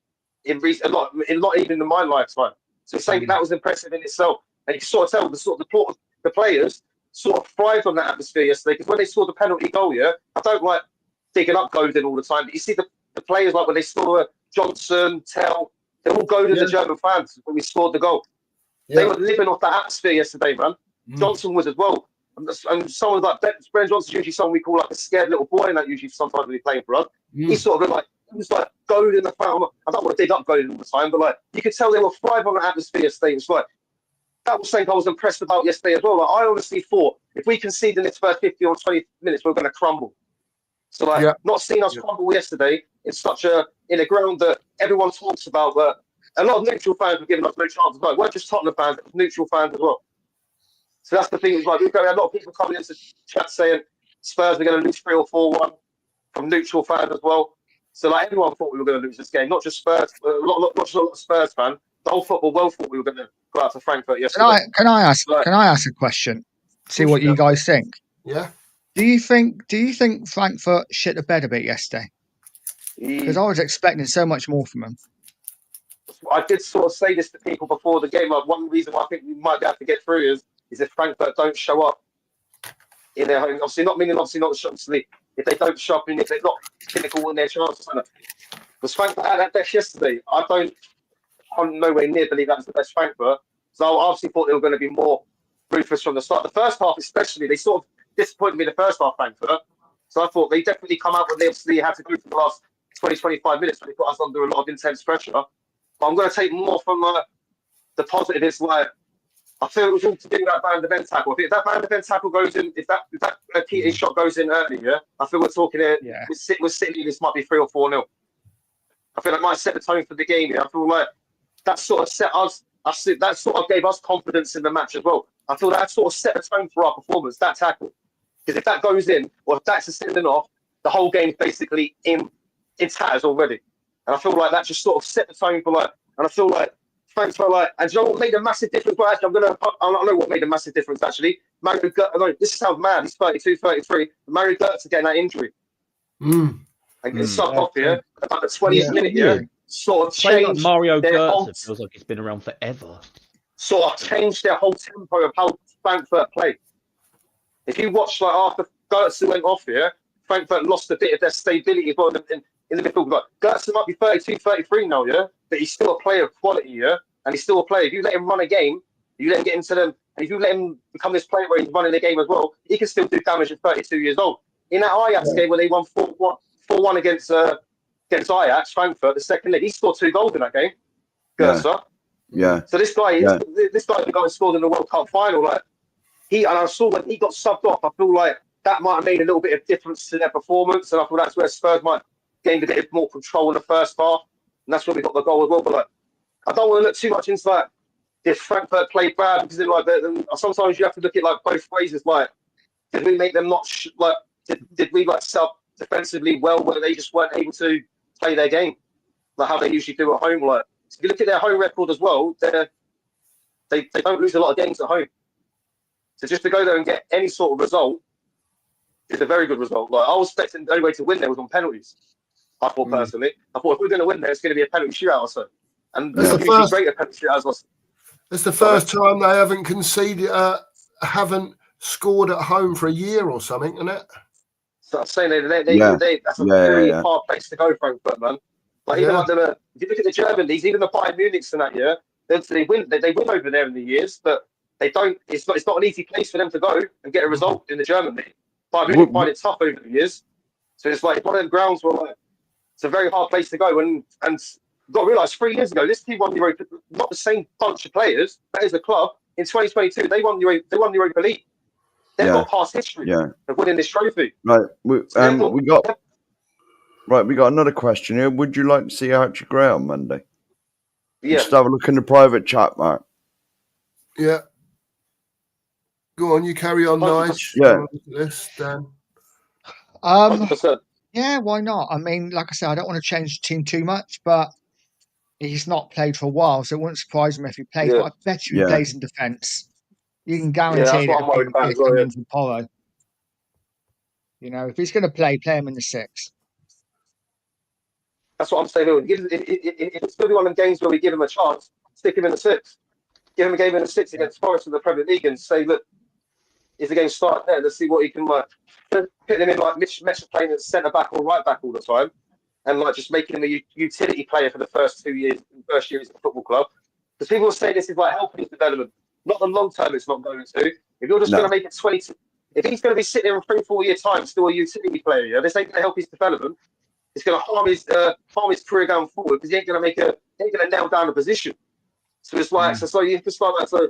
even in my lifetime. So saying that was impressive in itself, and you can sort of tell the players sort of thrived on that atmosphere yesterday, because when they scored the penalty goal, yeah, I don't like digging up Godin all the time, but you see the players like when they scored Johnson, Tell, they all goaded the German fans when we scored the goal. Yeah. They were living off that atmosphere yesterday, man. Johnson was as well. And someone like Brendan Johnson's usually someone we call like a scared little boy, and that usually sometimes when he's playing for us. He's sort of like, he was like goading the fan. I don't want to dig up Godin all the time, but like you could tell they were thriving on the atmosphere yesterday. It's like that was something I was impressed about yesterday as well. Like, I honestly thought if we concede in this first 15 or 20 minutes, we're going to crumble. So like not seeing us crumble yesterday in a ground that everyone talks about, but a lot of neutral fans were giving us no chance as well. It weren't just Tottenham fans, it was neutral fans as well. So that's the thing. Is like we've got a lot of people coming into chat saying Spurs are going to lose 3 or 4-1 from neutral fans as well. So like everyone thought we were going to lose this game, not just Spurs, not just a lot of Spurs fans. The whole football world thought we were going to go out to Frankfurt yesterday. Can I ask a question? See what you guys think. Yeah. Do you think Frankfurt shit the bed a bit yesterday? Because I was expecting so much more from them. I did sort of say this to people before the game. Like one reason why I think we might be able to get through is if Frankfurt don't show up in their home. Obviously not if they don't show up and if they're not clinical in their chances. Because Frankfurt had that best yesterday. I'm nowhere near believe that was the best Frankfurt. So I obviously thought they were going to be more ruthless from the start. The first half especially, they sort of disappointed me in the first half, Frankfurt. So I thought they definitely come out when they obviously had to go for the last 20-25 minutes when they put us under a lot of intense pressure. But I'm going to take more from the positive. It's like I feel it was all to do with that Van de Ven tackle. I think if that Van de Ven tackle goes in, if that Keating shot goes in early, I feel we're talking here. Yeah. We're sitting. This might be 3 or 4-0. I feel that might set the tone for the game. I feel like that sort of set us. That sort of gave us confidence in the match as well. I feel that sort of set the tone for our performance. That tackle, because if that goes in, or if that's a sending off, the whole game's basically in tatters already. And I feel like that just sort of set the tone for like. And I feel like Frankfurt and you know what made a massive difference? Well, actually, I don't know what made a massive difference actually. Mario Götze, this sounds mad. He's 32, 33. Mario Götze getting that injury. And getting sucked off here about the 20th minute, sort of changed. Like Mario Götze feels like it's been around forever. Sort of changed their whole tempo of how Frankfurt played. If you watch like after Götze went off here, Frankfurt lost a bit of their stability as well in the midfield. Like, Götze might be 32, 33 now, but he's still a player of quality, and he's still a player. If you let him run a game, you let him get into them, and if you let him become this player where he's running the game as well, he can still do damage at 32 years old. In that Ajax game where they won 4-1 against Ajax, Frankfurt, the second leg, he scored 2 goals in that game. Götze. Yeah. So this guy, the guy who scored in the World Cup final, like and I saw when he got subbed off, I feel like that might have made a little bit of difference to their performance, and I feel that's where Spurs might gain a bit more control in the first half, and that's where we got the goal as well. But like, I don't want to look too much into like did Frankfurt play bad, because sometimes you have to look at like both ways. It's like, did we make them not did we like set up defensively well, where they just weren't able to play their game like how they usually do at home? Like, if you look at their home record as well, they don't lose a lot of games at home. So just to go there and get any sort of result is a very good result. Like, I was expecting the only way to win there was on penalties. I thought personally, if we're going to win there, it's going to be a penalty shootout or so. And it's usually great at penalty shootouts. It's the first time they haven't conceded, haven't scored at home for a year or something, isn't it? So I'm saying that's a very hard place to go, Frankfurt, man. Like even like if you look at the German leagues, even the Bayern Munich's in that year, they win over there in the years, but they don't. It's not an easy place for them to go and get a result in the German league. Bayern Munich find it tough over the years, so it's like one of them grounds where like It's a very hard place to go. And you've got to realise 3 years ago, this team won the Europa, not the same bunch of players, that is the club. In 2022, they won the Europa League. They've got past history of winning this trophy. Right. We got another question here. Would you like to see Archie Gray on Monday? Yeah. Just have a look in the private chat, Mark. Yeah. Go on, you carry on, Nige. Yeah. This, Dan. 100%. Yeah, why not? I mean, like I said, I don't want to change the team too much, but he's not played for a while, so it wouldn't surprise me if he plays. But I bet you he plays in defence. You can guarantee that he'll come in for Porro. You know, if he's going to play him in the 6. That's what I'm saying. If it's going to be one of them games where we give him a chance, stick him in the 6. Give him a game in the 6 against Forest in the Premier League and say, look, is the game starting there? Let's see what he can put him in like Mesha playing at centre back or right back all the time, and like just making him a utility player for the first 2 years, first years at the football club. Because people will say this is like helping his development. Not the long term, it's not going to. If you're just going to make it 20, if he's going to be sitting there in 3-4 years time, still a utility player, this ain't going to help his development. It's going to harm his career going forward because he ain't going to nail down a position. So it's like so you just like that. So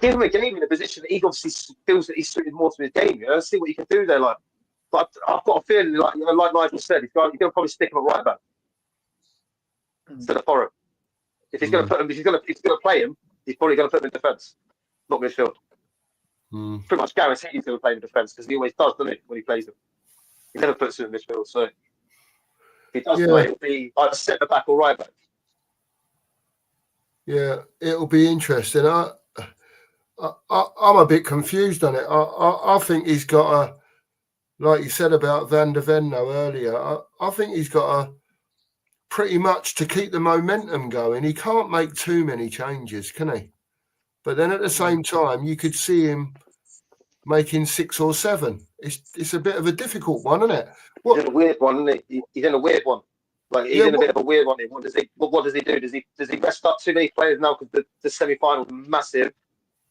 give him a game in a position that he obviously feels that he's suited more to his game. You know, see what he can do there. Like, but I've got a feeling, like Nigel said, he's going to probably stick him at right back instead of Porro. If he's going to put him, if he's going to play him, he's probably going to put him in defence, not midfield. Pretty much guaranteed he's going to play in defence because he always does, doesn't he? When he plays him, he never puts him in midfield. So if he does play, it'll be either centre back or right back. Yeah, it'll be interesting. I'm a bit confused on it. I think he's got like you said about Van der Ven earlier, I think he's got pretty much to keep the momentum going. He can't make too many changes, can he? But then at the same time, you could see him making 6 or 7. It's a bit of a difficult one, isn't it? He's in a weird one, isn't he? He's in a weird one. Like he's in a bit of a weird one. What does he do? Does he rest up too many players now because the semi-final is massive?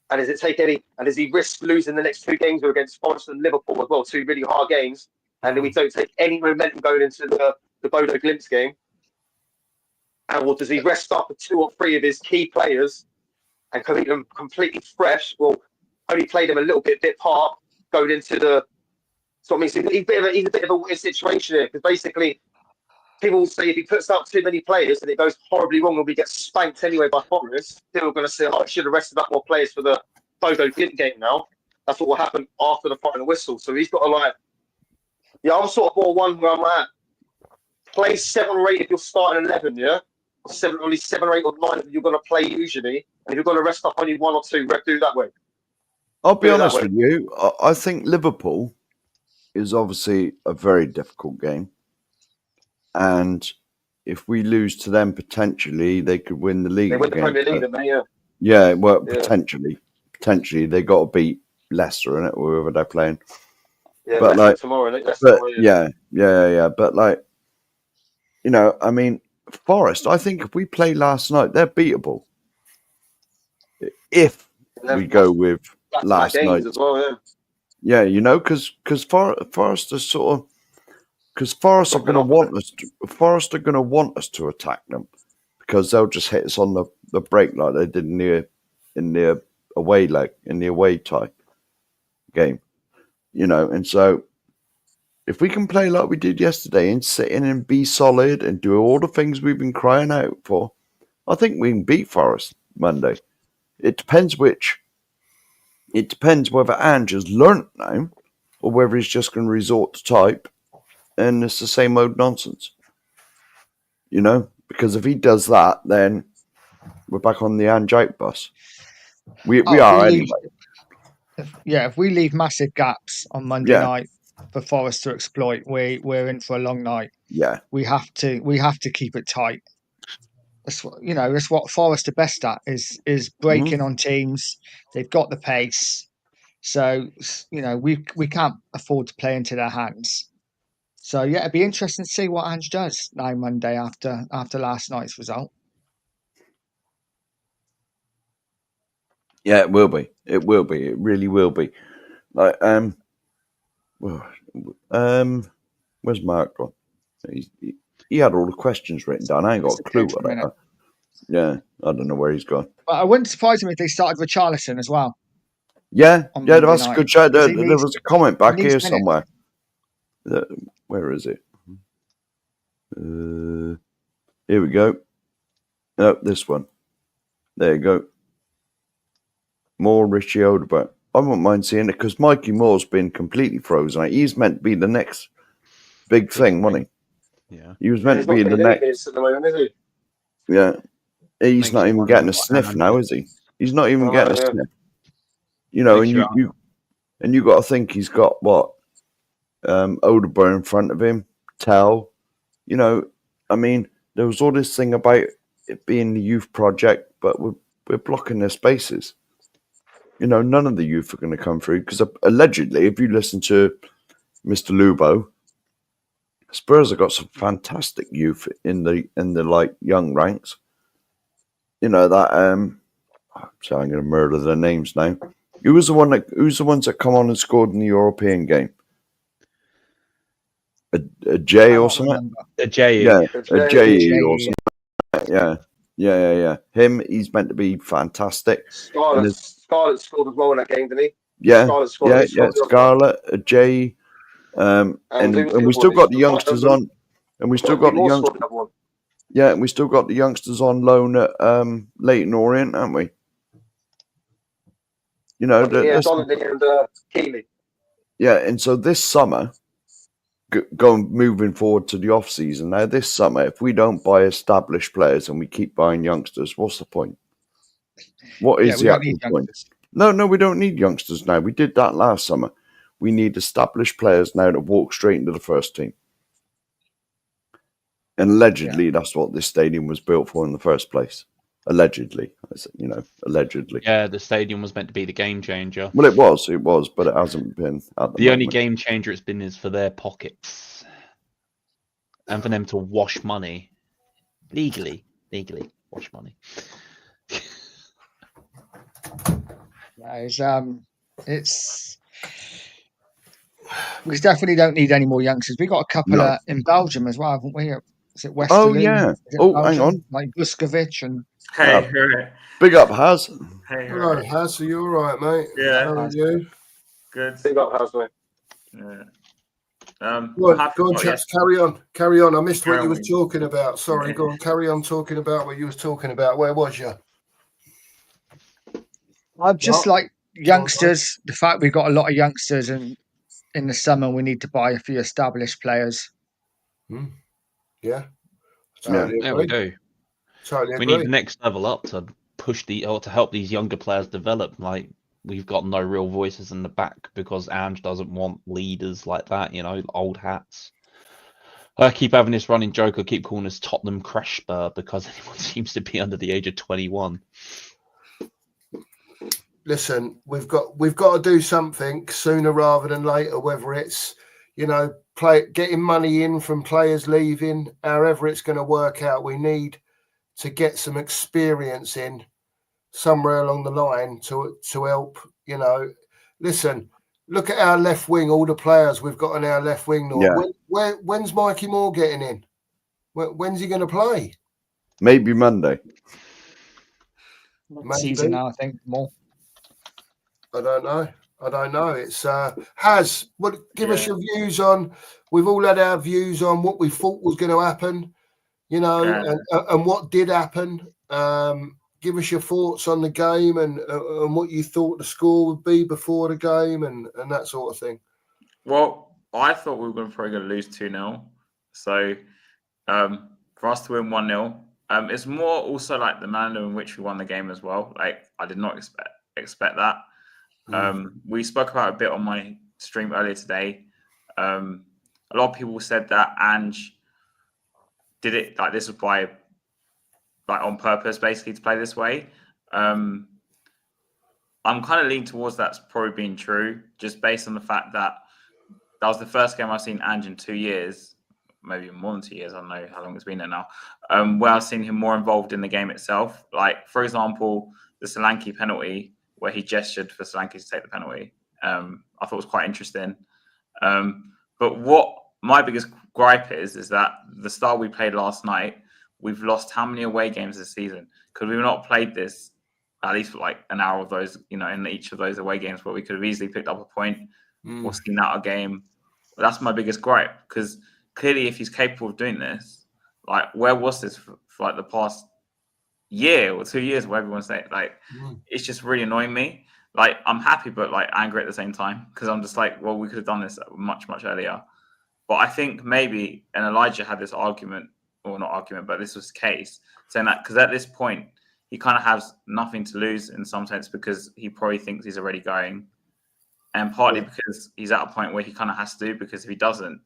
And does it take any? And does he risk losing the next 2 games against Forest and Liverpool as well? 2 really hard games, and then we don't take any momentum going into the Bodo Glimt game. And or does he rest up 2 or 3 of his key players and keep them completely fresh? Well, only play them a little bit part going into the. So I mean, he's a bit of a weird situation here because basically. People will say if he puts out too many players and it goes horribly wrong and we get spanked anyway by Forest, people are going to say, I should have rested up more players for the Bodo Glimt game now. That's what will happen after the final whistle. So he's got to I'm sort of more one where I'm at. Play 7 or 8 if you're starting 11, yeah? Only 7 or 8 or 9 if you're going to play usually. And if you're going to rest up only 1 or 2, do that way. I'll be honest with you. I think Liverpool is obviously a very difficult game. And if we lose to them, potentially, they could win the league. They win the Premier League, didn't they? Yeah. Yeah, well, potentially. Potentially. They got to beat Leicester, innit, or whoever they're playing. Yeah, but tomorrow, isn't it? Yeah. But, you know, I mean, Forest, I think if we play last night, they're beatable. If we go with last night. As well, yeah. Yeah, you know, because Forest is sort of. Because Forest are going to want us. Forest are going to want us to attack them, because they'll just hit us on the break like they did in the away tie game, you know. And so, if we can play like we did yesterday and sit in and be solid and do all the things we've been crying out for, I think we can beat Forest Monday. It depends whether Ange has learnt now, or whether he's just going to resort to type. And it's the same old nonsense, you know, because if he does that, then we're back on the Ange out bus. We are anyway. If we leave massive gaps on Monday night for Forest to exploit, we're in for a long night. Yeah, we have to keep it tight. That's what Forest are best at is breaking on teams. They've got the pace, so you know we can't afford to play into their hands. So yeah, it'd be interesting to see what Ange does now Monday after last night's result. Yeah, it will be. It will be. It really will be. Like, where's Mark gone? He had all the questions written down. I ain't got a clue what they are. Yeah, I don't know where he's gone. But I wouldn't surprise him if they started with Richarlison as well. Yeah, that's a good shout. There was a comment back here somewhere. Where is it? Here we go. No, this one. There you go. More Richie Odegaard. I wouldn't mind seeing it because Mikey Moore's been completely frozen. He's meant to be the next big thing, wasn't he? Yeah. He was meant to be the next. At the moment, is he? Yeah. He's not even getting a sniff now, is he? He's not even getting a sniff. You know, and you got to think he's got what? Odegaard in front of him, Tell. You know, I mean, there was all this thing about it being the youth project, but we're blocking their spaces. You know, none of the youth are going to come through because allegedly, if you listen to Mr. Lubo, Spurs have got some fantastic youth in the like young ranks. You know that. So I'm going to murder their names now. Who's the ones that come on and scored in the European game? A J or something? A J. Yeah, a J or something. Yeah. Him, he's meant to be fantastic. Scarlett scored as well in that game, didn't he? Yeah, Scarlett, a J, and we still got the youngsters on, and we still got the youngsters. Yeah, and we still got the youngsters on loan at Leyton Orient, haven't we? You know, Donovan and Keeley. Yeah, and so this summer, moving forward to the off season now, this summer, if we don't buy established players and we keep buying youngsters, what's the point? What is the actual point? No, we don't need youngsters now. We did that last summer. We need established players now to walk straight into the first team. And allegedly, that's what this stadium was built for in the first place. Allegedly, allegedly. Yeah, the stadium was meant to be the game changer. Well, it was, but it hasn't been. The only game changer it's been is for their pockets and for them to wash money legally wash money. We definitely don't need any more youngsters. We got a couple in Belgium as well, haven't we? Is it Westerlo? Oh yeah. Hang on. Like Buskovic and. Hey, big up, Haz. Hey, hello, Haz. Are you all right, mate? Yeah. How are you? Good. Big up, Haz, mate. Yeah. Go on, chaps. Carry on. I missed what you were talking about. Sorry. Go on. Carry on talking about what you were talking about. Where was you? I'm just like youngsters. The fact we've got a lot of youngsters, and in the summer we need to buy a few established players. Yeah. Yeah, we do. Totally we need the next level up to push to help these younger players develop. Like, we've got no real voices in the back because Ange doesn't want leaders like that, old hats. I keep having this running joke. I keep calling us Tottenham Crash Spur because anyone seems to be under the age of 21. Listen, we've got to do something sooner rather than later, whether it's, getting money in from players leaving, however it's going to work out. We need to get some experience in somewhere along the line to help, Listen, look at our left wing, all the players we've got on our left wing now. Yeah. When's Mikey Moore getting in? When's he going to play? Maybe Monday. Season now, I think, more. I don't know. It's Haz. Give us your views on. We've all had our views on what we thought was going to happen, and what did happen. Give us your thoughts on the game and what you thought the score would be before the game and that sort of thing. Well, I thought we were probably going to lose 2-0. So for us to win 1-0, it's more also like the manner in which we won the game as well. Like, I did not expect that. We spoke about it a bit on my stream earlier today. A lot of people said that Ange did it like this was on purpose, basically, to play this way. I'm kind of leaning towards that's probably being true, just based on the fact that was the first game I've seen Ange in 2 years, maybe more than 2 years. I don't know how long it's been there now. Where I've seen him more involved in the game itself. Like, for example, the Solanke penalty, where he gestured for Solanke to take the penalty. I thought was quite interesting. But what my biggest gripe is that the style we played last night, we've lost how many away games this season? Because we've not played this at least for like an hour of those, in each of those away games where we could have easily picked up a point or seen out a game. That's my biggest gripe, because clearly if he's capable of doing this, like where was this for like the past year or 2 years, whatever you want to say? Like it's just really annoying me. Like I'm happy but like angry at the same time, because I'm just like, well, we could have done this much, much earlier. But I think maybe, and Elijah had this argument, or not argument, but this was the case, saying that because at this point, he kind of has nothing to lose in some sense, because he probably thinks he's already going. And partly because he's at a point where he kind of has to, because if he doesn't,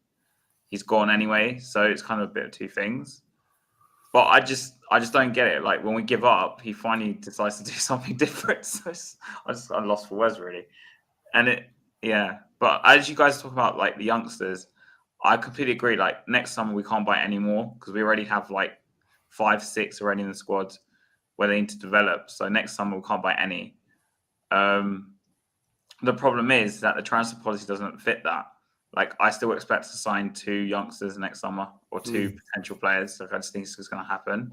he's gone anyway. So it's kind of a bit of two things. But I just don't get it. Like when we give up, he finally decides to do something different. So I'm lost for words, really. And but as you guys talk about like the youngsters, I completely agree. Like next summer we can't buy any more, because we already have like 5, 6 already in the squad where they need to develop. So next summer we can't buy any. The problem is that the transfer policy doesn't fit that. Like I still expect to sign 2 youngsters next summer, or 2 potential players. So I just think it's going to happen.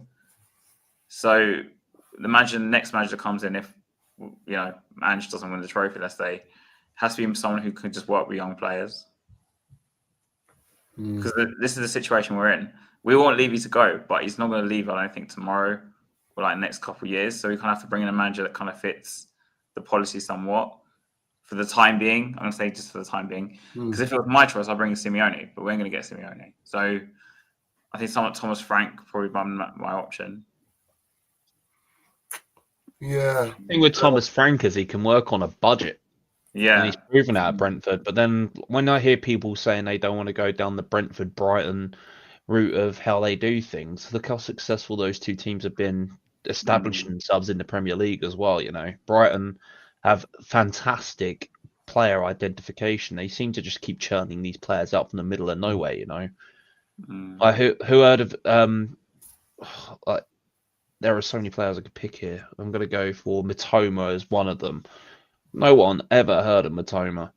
So the next manager comes in, if Ange doesn't win the trophy, let's say, has to be someone who can just work with young players. Because this is the situation we're in. We want Levy to go, but he's not going to leave, I don't think, tomorrow or like next couple of years. So we kind of have to bring in a manager that kind of fits the policy somewhat for the time being. I'm going to say just for the time being. Because if it was my choice, I'd bring in Simeone, but we ain't going to get Simeone. So I think Thomas Frank probably my option. Yeah. The thing with Thomas Frank is he can work on a budget. Yeah. And he's proven that at Brentford. But then when I hear people saying they don't want to go down the Brentford-Brighton route of how they do things, look how successful those 2 teams have been establishing themselves in the Premier League as well. Brighton have fantastic player identification. They seem to just keep churning these players out from the middle of nowhere. Who heard of like, there are so many players I could pick here. I'm going to go for Mitoma as one of them. No one ever heard of Mitoma.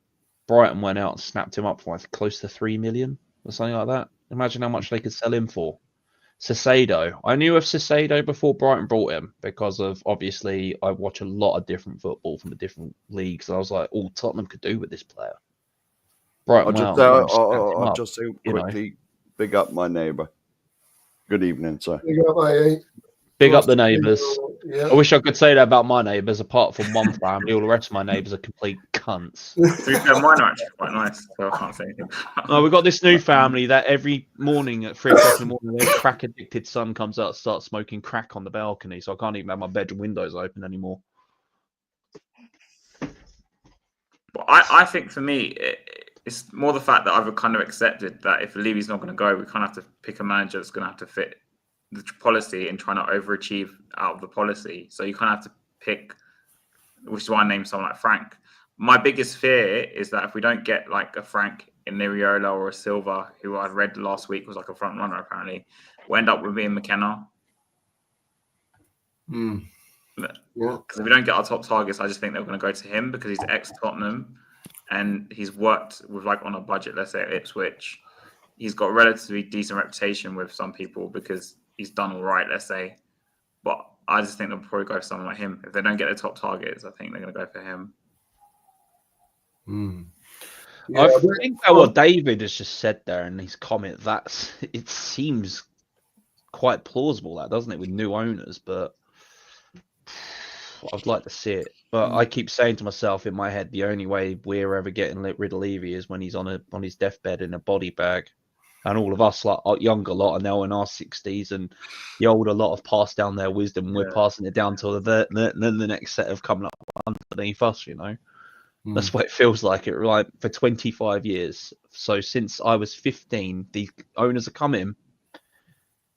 Brighton went out and snapped him up for close to 3 million or something like that. Imagine how much they could sell him for. Caicedo. I knew of Caicedo before Brighton brought him, because of, obviously, I watch a lot of different football from the different leagues. And I was like, Tottenham could do with this player. Brighton I'll just say quickly, big up my neighbour. Good evening, sir. Big up, mate. Big up the neighbours. Yeah. I wish I could say that about my neighbours, apart from one family. All the rest of my neighbours are complete cunts. Mine are actually quite nice, so I can't say anything. We've got this new family that every morning at 3 o'clock in the morning, their crack-addicted son comes out and starts smoking crack on the balcony, so I can't even have my bedroom windows open anymore. But I think for me, it's more the fact that I've kind of accepted that if Levy's not going to go, we kind of have to pick a manager that's going to have to fit the policy and trying to overachieve out of the policy. So you kind of have to pick, which is why I named someone like Frank. My biggest fear is that if we don't get like a Frank in Iriola or a Silva, who I read last week was like a front runner apparently, we'll end up with being McKenna. Because if we don't get our top targets, I just think they're going to go to him, because he's ex-Tottenham and he's worked with like on a budget, let's say at Ipswich. He's got a relatively decent reputation with some people because he's done all right, let's say. But I just think they'll probably go for someone like him. If they don't get the top targets, I think they're going to go for him. Yeah, I think that what David has just said there in his comment, it seems quite plausible, that, doesn't it, with new owners? But I'd like to see it. But I keep saying to myself in my head, the only way we're ever getting rid of Levy is when he's on his deathbed in a body bag. And all of us, like our younger lot, are now in our 60s, and the older lot have passed down their wisdom. And we're passing it down to the next set of coming up underneath us. That's what it feels like. It like for 25 years. So since I was 15, the owners have come in,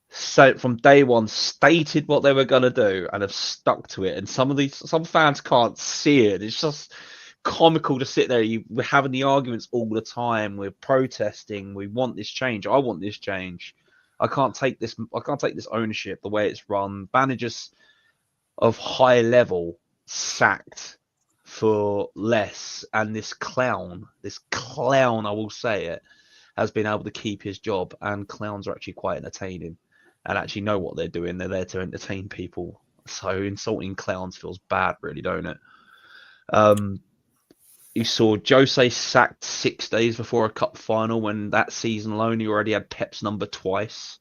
so from day one, stated what they were going to do, and have stuck to it. And some fans can't see it. It's just comical to sit there. We're having the arguments all the time. We're protesting. We want this change. I want this change. I can't take this ownership the way it's run. Managers of high level sacked for less, and this clown, I will say it, has been able to keep his job, and clowns are actually quite entertaining and actually know what they're doing. They're there to entertain people. So insulting clowns feels bad, really, don't it? You saw Jose sacked 6 days before a cup final, when that season alone he already had Pep's number twice.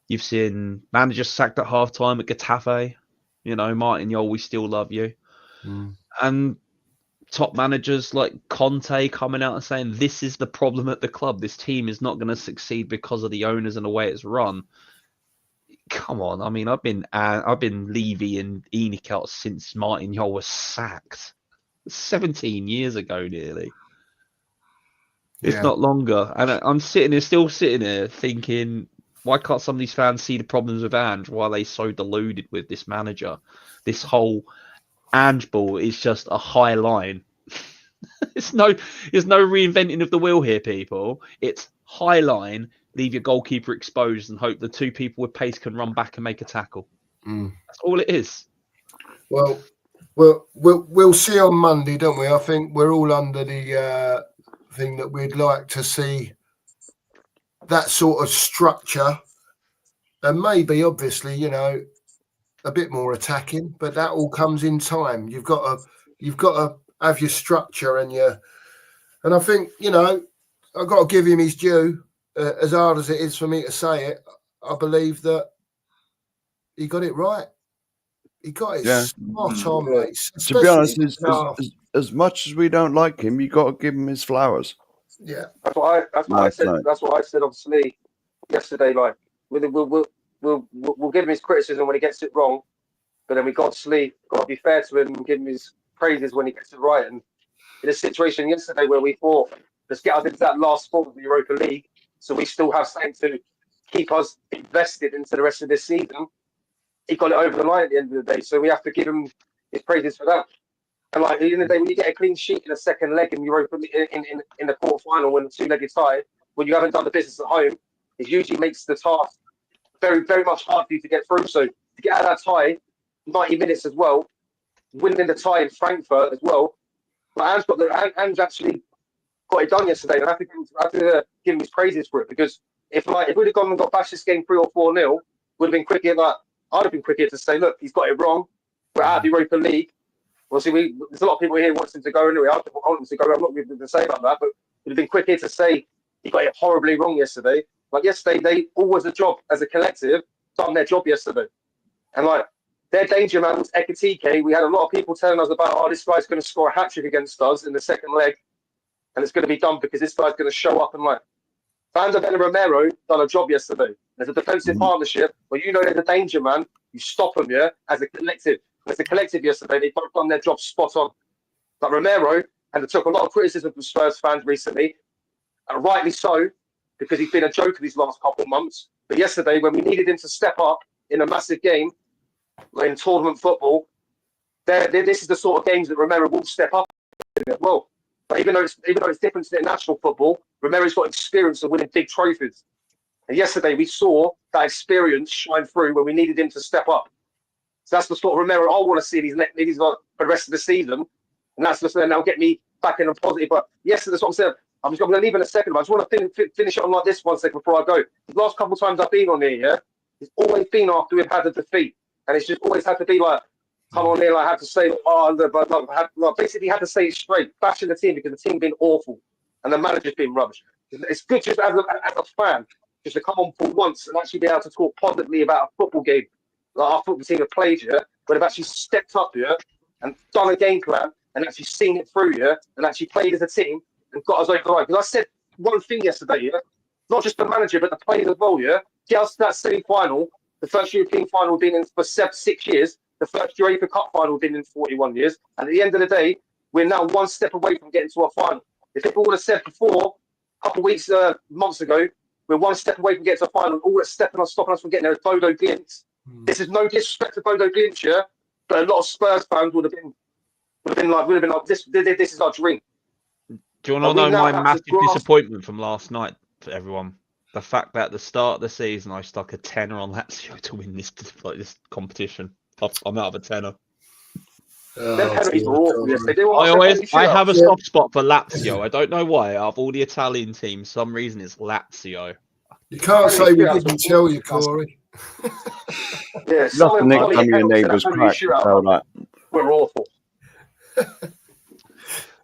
You've seen managers sacked at halftime at Getafe. You know, Martin Jol, we still love you. And top managers like Conte coming out and saying this is the problem at the club. This team is not going to succeed because of the owners and the way it's run. Come on, I mean, I've been Levy and Enoch out since Martin Jol was sacked 17 years ago, nearly. If not longer. And I'm still sitting here thinking, why can't some of these fans see the problems with Ange? Why are they so deluded with this manager? This whole Ange ball is just a high line. There's no reinventing of the wheel here, people. It's high line, leave your goalkeeper exposed and hope the two people with pace can run back and make a tackle. That's all it is. Well, we'll see on Monday, don't we? I think we're all under the thing that we'd like to see that sort of structure, and maybe, obviously, you know, a bit more attacking, but that all comes in time. You've got to have your structure and I think, you know, I've got to give him his due. As hard as it is for me to say it, I believe that he got it right. He got it spot on, mate. To be honest, as much as we don't like him, you got to give him his flowers. Yeah, that's what I said. That's what I said. Obviously, yesterday, like we'll give him his criticism when he gets it wrong, but then we got to be fair to him and give him his praises when he gets it right. And in a situation yesterday where we thought, let's get us into that last spot of the Europa League, so we still have something to keep us invested into the rest of this season, he got it over the line at the end of the day. So we have to give him his praises for that. And like at the end of the day, when you get a clean sheet in a second leg in Europa in the quarterfinal, when the two-legged tie, when you haven't done the business at home, it usually makes the task very, very much hard for you to get through. So to get out of that tie, 90 minutes as well, winning the tie in Frankfurt as well. But Ange actually got it done yesterday, and I have to give him his praises for it, because if we'd have gone and got bashed this game 3 or 4-0, would have been quicker. I'd have been quicker to say, look, he's got it wrong. We're out of the Europa League. Well, see, there's a lot of people here wanting to go anyway. I want him to go. I'm not going to say about that, but it would have been quicker to say he got it horribly wrong yesterday. Like yesterday, they all as a job, as a collective, done their job yesterday. And like their danger man was Ekitike. We had a lot of people telling us about, this guy's going to score a hat-trick against us in the second leg, and it's going to be done because this guy's going to show up. And like Van der Ven and Romero done a job yesterday. There's a defensive partnership where you know there's a danger man. You stop them, as a collective. As a collective yesterday, they both done their job spot on. But Romero, and it took a lot of criticism from Spurs fans recently, and rightly so, because he's been a joker these last couple of months. But yesterday, when we needed him to step up in a massive game, like in tournament football, this is the sort of games that Romero will step up in as well. But even though it's different to international football, Romero's got experience of winning big trophies. And yesterday we saw that experience shine through when we needed him to step up. So that's the sort of Romero I want to see for the rest of the season. And that's just now get me back in a positive. But yesterday, that's what I'm saying. I'm going to leave in a second. But I just want to finish it on like this 1 second before I go. The last couple of times I've been on here, it's always been after we've had a defeat. And it's just always had to be like, come on here, like, I have to say, basically had to say it straight, bashing the team because the team been awful and the manager's been rubbish. It's good just as a fan, just to come on for once and actually be able to talk positively about a football game that our football team have played here, but have actually stepped up here and done a game plan and actually seen it through here and actually played as a team and got us over the line. Because I said one thing yesterday, not just the manager, but the players as well, get us to that semi-final, the first European final been in for 6 years, the first Europa Cup final been in 41 years, and at the end of the day, we're now one step away from getting to a final. If people would have said before, a couple of weeks, months ago, we're one step away from getting to a final, all that's stopping us from getting there is Bodo Glimt. This is no disrespect to Bodo Glimt, but a lot of Spurs fans would have been like, this is our dream. Do you want to know my massive disappointment from last night for everyone? The fact that at the start of the season I stuck a tenner on Lazio to win this competition. I'm out of a tenner. Their penalties were awful yesterday. I have a soft spot for Lazio. I don't know why. Out of all the Italian teams, for some reason it's Lazio. You can't say we didn't tell you, Corey. Yeah, nothing next time your neighbours crack. We're awful.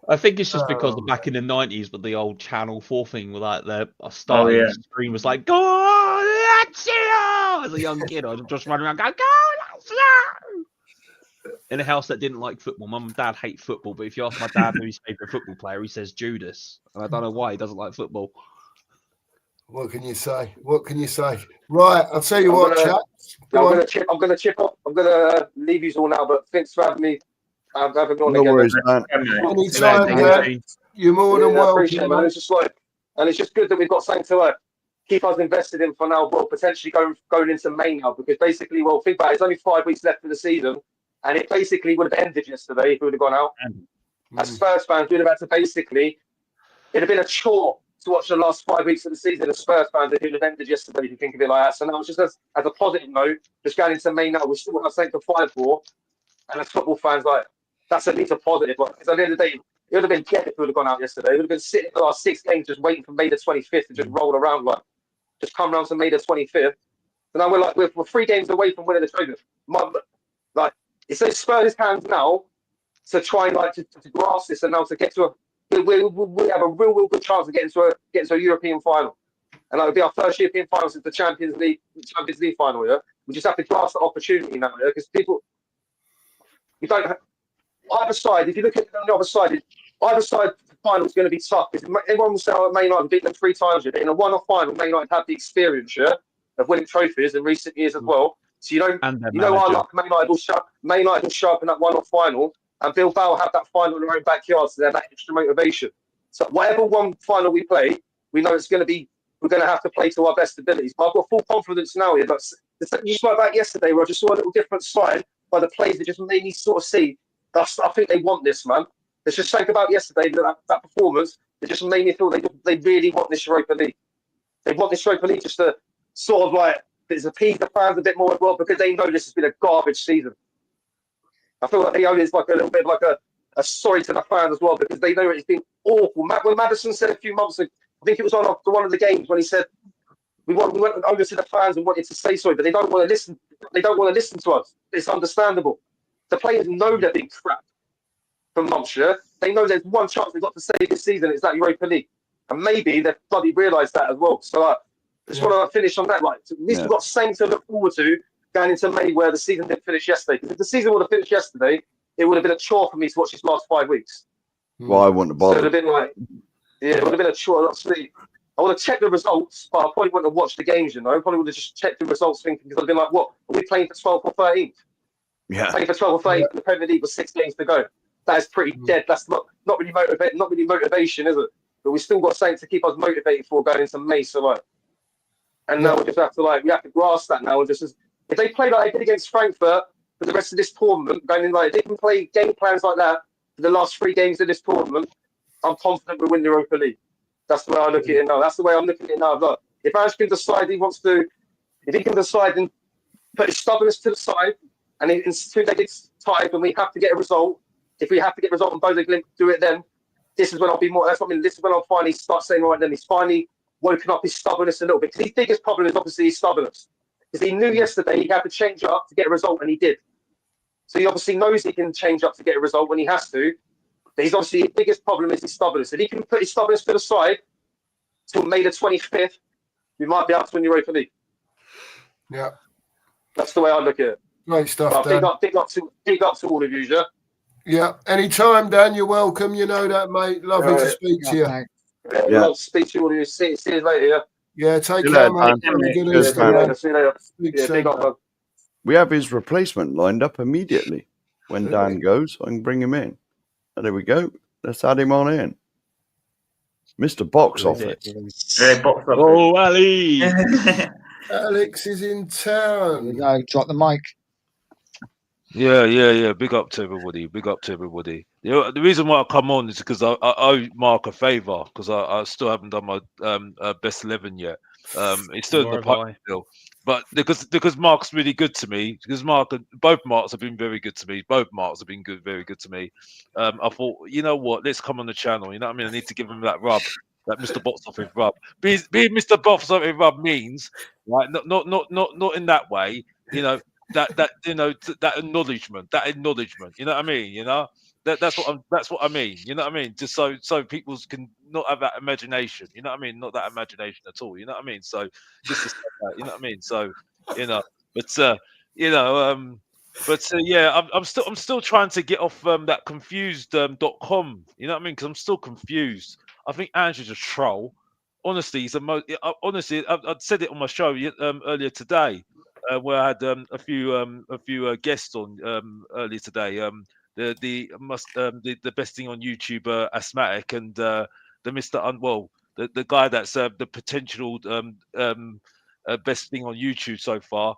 I think it's just because back in the 90s with the old Channel 4 thing, with like the starting screen was like, "Go Lazio!" As a young kid, I was just running around going, "Go Lazio!" In a house that didn't like football. Mum and Dad hate football, but if you ask my dad who's his favourite football player, he says Judas. And I don't know why he doesn't like football. What can you say? What can you say? Right, I'll tell you what, chaps. I'm going to chip up. I'm going to leave you all now, but thanks for having me. I'm having me on again. Worries, man. Anytime, man. You're more than welcome, man. It's just and it's just good that we've got something to keep us invested in for now, but potentially going into May now, because basically, well, think about it, there's only 5 weeks left of the season, and it basically would have ended yesterday if we would have gone out. As Spurs fans, we'd have had to basically, it'd have been a chore to watch the last 5 weeks of the season as Spurs fans. It would have ended yesterday if you think of it like that. So now, just as a positive note, just going into May now, we still got something to fight for, and as football fans, that's at least a positive. Because at the end of the day, it would have been dead if we would have gone out yesterday. It would have been sitting the last 6 games just waiting for May the 25th to just roll around, just come around to May the 25th. So now we're 3 games away from winning the trophy. It's in Spurs' hands now to try and to grasp this, and now to get to we have a real good chance of getting to a European final, and that would be our first European final since the Champions League final. Yeah, we just have to grasp the opportunity now, because you don't have, either side. If you look at the other side, either side final is going to be tough. Everyone will say, "Oh, Man United beat them 3 times." In a one-off final, Man United have the experience of winning trophies in recent years as well. So our luck, Man United will show up in that one-off final, and Bilbao have that final in their own backyard, so they have that extra motivation. So whatever one final we play, we know we're going to have to play to our best abilities. But I've got full confidence now. But you spoke about yesterday, where I just saw a little different side by the plays that just made me sort of see that I think they want this, man. Let's just think about yesterday, that performance. It just made me feel they really want this Europa League. They want this Europa League just to sort of appease the fans a bit more as well, because they know this has been a garbage season. I feel like they owe this a little bit of a sorry to the fans as well, because they know it's been awful. When Maddison said a few months ago, I think it was on one of the games when he said we went over to the fans and wanted to say sorry, but they don't want to listen. They don't want to listen to us. It's understandable. The players know they're being crap for months. Yeah? They know there's one chance they've got to save this season. It's that Europa League, and maybe they've bloody realised that as well. So I just want to finish on that. At least we've got something to look forward to going into May, where the season didn't finish yesterday. Because if the season would have finished yesterday, it would have been a chore for me to watch these last 5 weeks. Well, I wouldn't have bothered. So it would have been it would have been a chore. Obviously, I would have checked the results, but I probably wouldn't have watched the games. I probably would have just checked the results, thinking, because I'd been like, "What are we playing for 12th or 13th? Yeah, playing for 12th or 13th in the Premier League with 6 games to go. That is pretty dead. That's not really motivation, is it? But we still got something to keep us motivated for going into May. So and now we just have to we have to grasp that now. And just if they play like they did against Frankfurt for the rest of this tournament, going in if they can play game plans like that for the last 3 games of this tournament, I'm confident we'll win the Europa League. That's the way I look at it now. That's the way I'm looking at it now. Look, if Ash can decide if he can decide and put his stubbornness to the side, and in 2 days tied when we have to get a result, if we have to get a result and Bodo Glimt do it, then this is when I'll be more. That's what I mean. This is when I'll finally start saying, right, then he's finally woken up his stubbornness a little bit. Because his biggest problem is obviously his stubbornness. Because he knew yesterday he had to change up to get a result, and he did. So he obviously knows he can change up to get a result when he has to. But his biggest problem is his stubbornness. If he can put his stubbornness to the side till May the 25th, we might be able to win the Europa League. Yeah. That's the way I look at it. Great stuff, Dan. Dan. Big up to all of you, yeah? Yeah. Anytime, Dan, you're welcome. You know that, mate. Lovely to speak to you. Yeah. I'll speak to you all of you. See you later, yeah? Yeah, take care, mate. See you later. Big up, man. We have his replacement lined up immediately. When Dan goes, I can bring him in. And there we go. Let's add him on in. Mr. Box Office. Oh, Ali! Alex is in town. There we go. Drop the mic. Yeah. Big up to everybody. The reason why I come on is because I owe Mark a favour because I still haven't done my best 11 yet. It's still in the pipe still, but because Mark's really good to me. Because both Marks have been very good to me. Both Marks have been very good to me. I thought, you know what? Let's come on the channel. You know what I mean? I need to give him that rub, that Mr. Box Office rub. Being Mr. Box Office rub means right, not in that way. You know that that acknowledgement. You know what I mean? You know. That's what I mean. You know what I mean? Just so people can not have that imagination. You know what I mean? Not that imagination at all. You know what I mean? So just to say that, you know what I mean? So yeah, I'm still trying to get off that confused.com. You know what I mean? Because I'm still confused. I think Andrew's a troll. Honestly, he's honestly, I said it on my show earlier today, where I had a few guests on earlier today. The best thing on YouTube, asthmatic, and the Mr. Unwell, the guy that's the potential best thing on YouTube so far,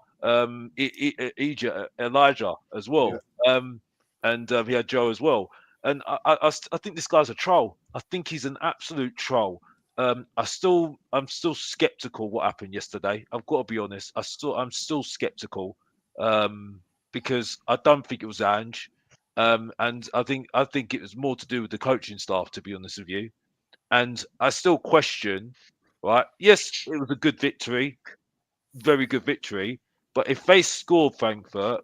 Elijah as well, and he had Joe as well, and I think this guy's a troll. I think he's an absolute troll. I'm still skeptical what happened yesterday. I've got to be honest. I'm still skeptical because I don't think it was Ange. And I think it was more to do with the coaching staff, to be honest with you. And I still question, right? Yes, it was a good victory, very good victory. But if they scored Frankfurt,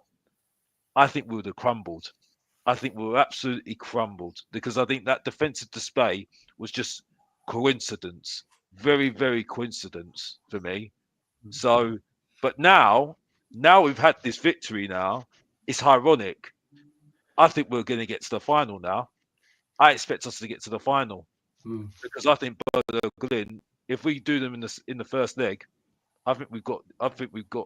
I think we would have crumbled. I think we were absolutely crumbled because I think that defensive display was just coincidence, very, very coincidence for me. So, but now we've had this victory. Now it's ironic. I think we're going to get to the final now. I expect us to get to the final because I think Berlin, if we do them in the first leg, I think we've got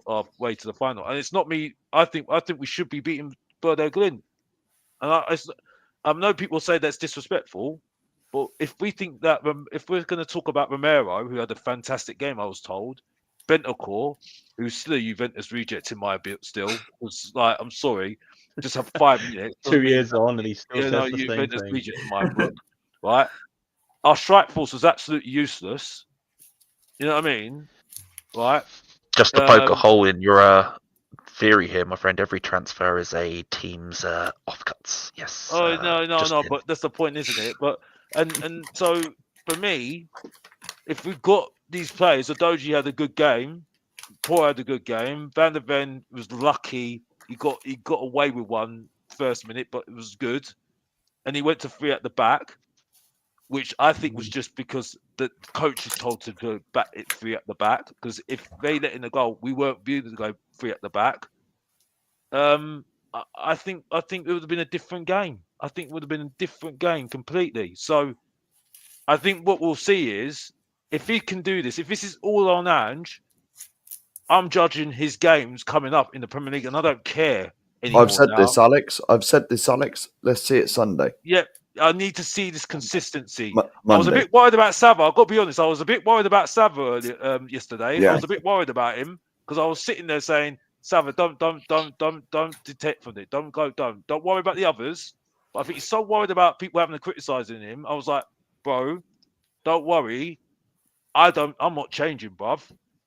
our way to the final. And it's not me. I think we should be beating Bordeaux Glyn. And I know people say that's disrespectful, but if we think that if we're going to talk about Romero, who had a fantastic game, I was told, Bentancur, who's still a Juventus reject in my bit, still was like, I'm sorry. Just have 5 minutes. 2 years on, and he still says the same thing. In my book, right? Our strike force was absolutely useless. You know what I mean? Right? Just to poke a hole in your theory here, my friend, every transfer is a team's offcuts. Yes. Oh no, but that's the point, isn't it? But and so for me, if we've got these players, Adoji had a good game, Poor had a good game, Van der Ven was lucky. He got away with one first minute, but it was good. And he went to 3 at the back, which I think was just because the coach is told to go back at 3 at the back. Because if they let in a goal, we weren't able to go 3 at the back. I think it would have been a different game. I think it would have been a different game completely. So I think what we'll see is if he can do this, if this is all on Ange, I'm judging his games coming up in the Premier League, and I don't care anymore. I've said this, Alex. Let's see it Sunday. Yeah, I need to see this consistency. I was a bit worried about Sava. I've got to be honest. I was a bit worried about Sava yesterday. Yeah. I was a bit worried about him because I was sitting there saying, Sava, don't detect from it. Don't worry about the others. But I think he's so worried about people having to criticizing him. I was like, bro, don't worry. I'm not changing, bruv.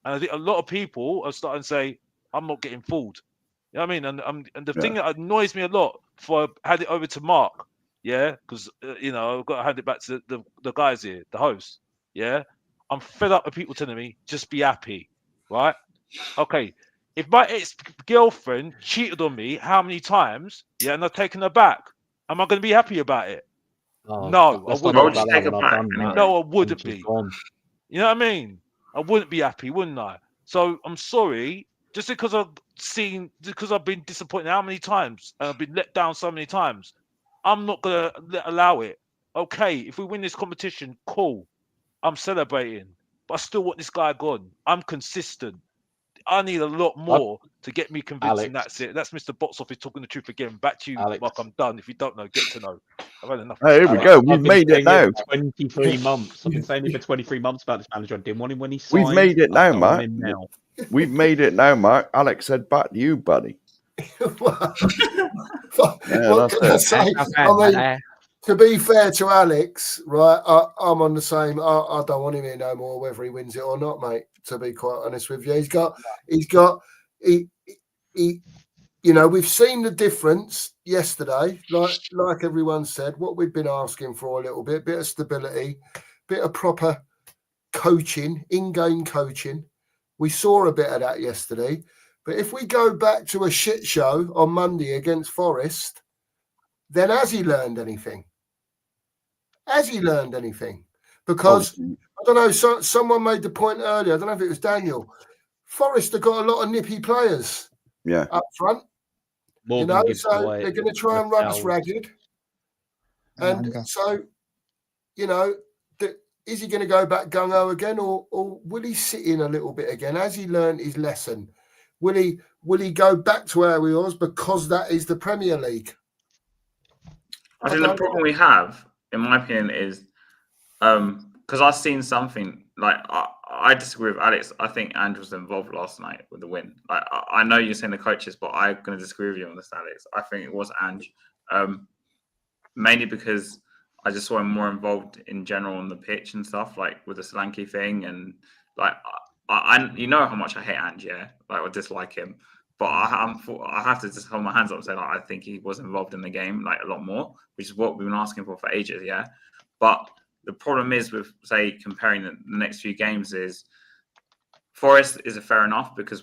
And I think a lot of people are starting to say, I'm not getting fooled. You know what I mean? And the thing that annoys me a lot before I had it over to Mark, yeah, because, I've got to hand it back to the guys here, the hosts, yeah? I'm fed up with people telling me, just be happy, right? Okay, if my ex-girlfriend cheated on me how many times, yeah, and I've taken her back, am I going to be happy about it? No, I wouldn't. No, I wouldn't be. You know what I mean? I wouldn't be happy, wouldn't I? So I'm sorry, just because I've been disappointed how many times and I've been let down so many times, I'm not gonna allow it. Okay, if we win this competition, cool. I'm celebrating, but I still want this guy gone. I'm consistent. I need a lot more to get me convinced, Alex, and that's it. That's Mr. Box Office talking the truth again. Back to you, Alex. Mark. I'm done. If you don't know, get to know. I've had enough. Here we go. We've made it now. 23 months. I've been saying it for 23 months about this manager. I didn't want him when he signed. We've made it now, Mark. We've made it now, Mark. Alex said back to you, buddy. What can I say? I mean, To be fair to Alex, right, I'm on the same. I don't want him here no more, whether he wins it or not, mate. To be quite honest with you, he, you know, we've seen the difference yesterday. Like everyone said, what we've been asking for a little bit of stability, bit of proper coaching, in-game coaching. We saw a bit of that yesterday. But if we go back to a shit show on Monday against Forest, then has he learned anything? Has he learned anything? Because, I don't know, someone made the point earlier, I don't know if it was Daniel, Forest have got a lot of nippy players up front. Morgan Gibbs so White, they're going to try and run us ragged. And so, you know, is he going to go back gung-ho again, or will he sit in a little bit again? Has he learned his lesson? Will he go back to where he was because that is the Premier League? I think the problem we have, in my opinion, is because I've seen something like I disagree with Alex. I think Andrew was involved last night with the win. Like I know you're saying the coaches, but I'm going to disagree with you on this, Alex. I think it was Ange, mainly because I just saw him more involved in general on the pitch and stuff, like with the Solanke thing, and like I you know how much I hate Ange, yeah, like I dislike him. But I have to just hold my hands up and say, like, I think he was involved in the game like a lot more, which is what we've been asking for ages, yeah. But the problem is with, say, comparing the next few games is Forest is a fair enough because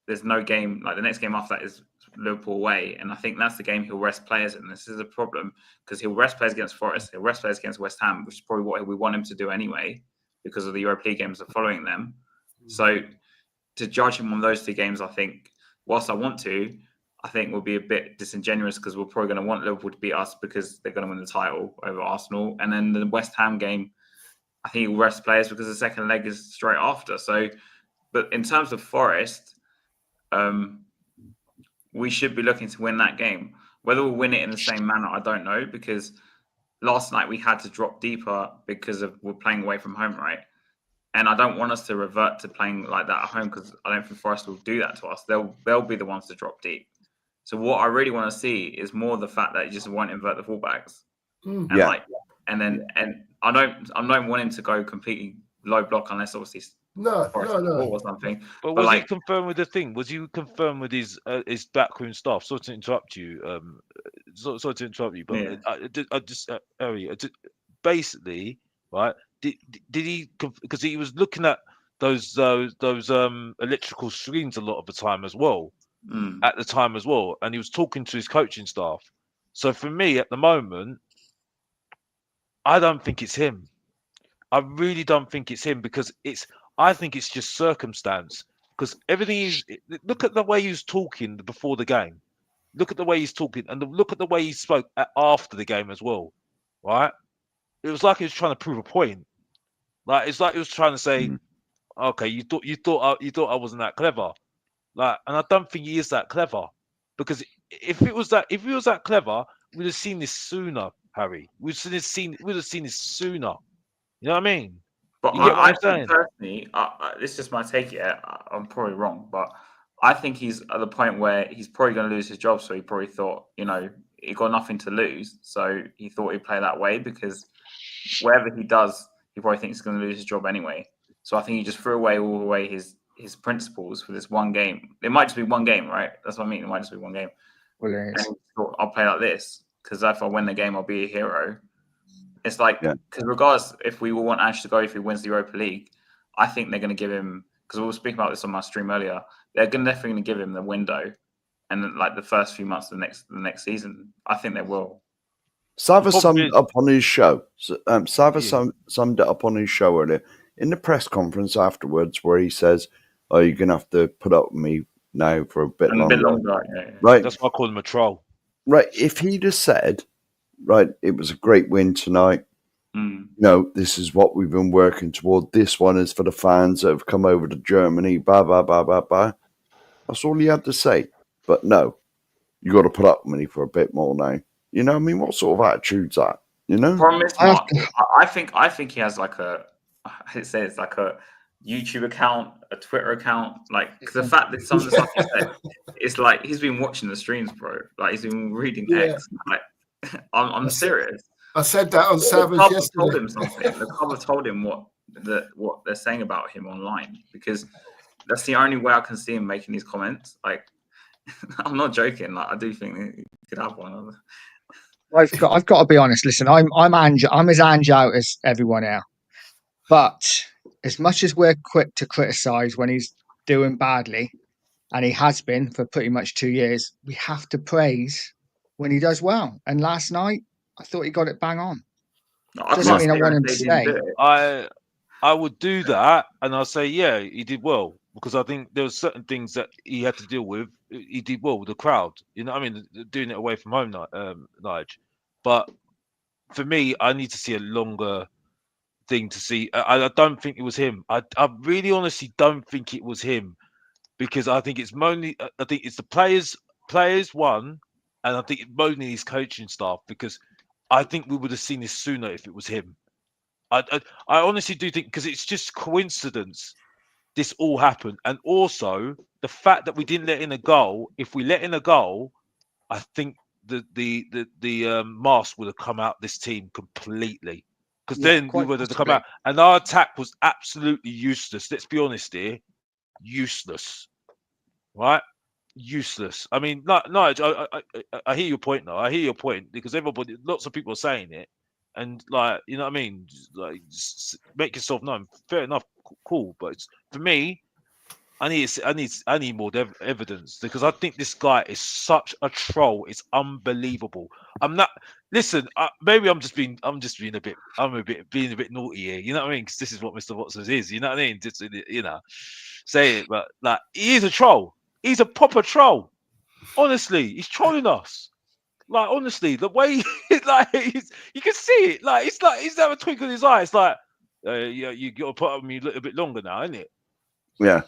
there's no game, like the next game after that is Liverpool away. And I think that's the game he'll rest players in. This is a problem because he'll rest players against Forest, he'll rest players against West Ham, which is probably what we want him to do anyway because of the Europa League games are following them. So to judge him on those two games, I think, whilst I want to, I think we'll be a bit disingenuous because we're probably going to want Liverpool to beat us because they're going to win the title over Arsenal. And then the West Ham game, I think he'll rest players because the second leg is straight after. So, but in terms of Forest, we should be looking to win that game. Whether we'll win it in the same manner, I don't know, because last night we had to drop deeper because we're playing away from home, right? And I don't want us to revert to playing like that at home because I don't think Forest will do that to us. They'll be the ones to drop deep. So what I really want to see is more the fact that you just won't invert the fullbacks. And I don't want him to go completely low block unless obviously no or something. But was he confirmed with the thing? Was he confirmed with his backroom staff? Sorry to interrupt you. But basically, right? Did he? Because he was looking at those electrical screens a lot of the time as well. At the time as well, and he was talking to his coaching staff. So for me, at the moment, I don't think it's him. I really don't think it's him because I think it's just circumstance. Because everything is. Look at the way he was talking before the game. Look at the way he's talking, and look at the way he spoke after the game as well. Right? It was like he was trying to prove a point. Like it's like he was trying to say, "Okay, you thought I wasn't that clever." Like, and I don't think he is that clever, because if he was that clever, we'd have seen this sooner, Harry. We'd have seen this sooner. You know what I mean? But you get what I I'm saying? Personally, this is just my take. Yeah, I'm probably wrong, but I think he's at the point where he's probably going to lose his job. So he probably thought, you know, he got nothing to lose, so he thought he'd play that way because whatever he does, he probably thinks he's going to lose his job anyway. So I think he just threw away his principles for this one game. It might just be one game, right? That's what I mean. It might just be one game. Well, and he thought, I'll play like this because if I win the game, I'll be a hero. It's like, because regardless if we will want Ash to go if he wins the Europa League, I think they're going to give him, because we were speaking about this on my stream earlier, they're definitely going to give him the window and then, like the first few months of the next season. I think they will. Sava summed it up on his show. Summed it up on his show earlier in the press conference afterwards, where he says, "Oh, you're gonna have to put up with me now for a bit longer." Yeah. Right? That's why I call him a troll. Right? If he'd have said, "Right, it was a great win tonight. No, this is what we've been working toward. This one is for the fans that have come over to Germany." Blah blah blah blah blah. That's all he had to say. But no, you got to put up with me for a bit more now. You know what I mean? What sort of attitude's that? You know? I think he has like it's like a YouTube account, a Twitter account. Like, because the fact that some of the stuff he said, it's like he's been watching the streams, bro. Like he's been reading X. Like, I'm serious. I said that on Savage yesterday. Told him something. The club have told him what they're saying about him online, because that's the only way I can see him making these comments. Like, I'm not joking. Like, I do think he could have one. I've got to be honest. Listen, I'm as Ange out as everyone else. But as much as we're quick to criticise when he's doing badly, and he has been for pretty much 2 years, we have to praise when he does well. And last night, I thought he got it bang on. Doesn't mean I want him to stay. I would do that, and I'll say, yeah, he did well, because I think there were certain things that he had to deal with. He did well with the crowd. You know what I mean? Doing it away from home, Nige. But for me, I need to see a longer thing to see. I don't think it was him. I really honestly don't think it was him, because I think it's mainly, I think it's the players one, and I think it's mainly his coaching staff, because I think we would have seen this sooner if it was him. I honestly do think, because it's just coincidence this all happened, and also the fact that we didn't let in a goal. If we let in a goal, I think the mask would have come out this team completely, because then we would have come out, and our attack was absolutely useless. Let's be honest here, useless, right? Useless. I mean, Nigel, I hear your point now. I hear your point, because lots of people are saying it. And like, you know what I mean? Like, make yourself known. Fair enough, cool. But for me, I need more evidence, because I think this guy is such a troll. It's unbelievable. I'm not. Listen, maybe I'm being a bit naughty here. You know what I mean? Because this is what Mr. Watson is. You know what I mean? Just, you know, say it. But like, he is a troll. He's a proper troll. Honestly, he's trolling us. Like, honestly, the way like you can see it. Like, it's like he's got a twinkle in his eye. It's like, yeah, you got to put up with me a little bit longer now, isn't it? Yeah.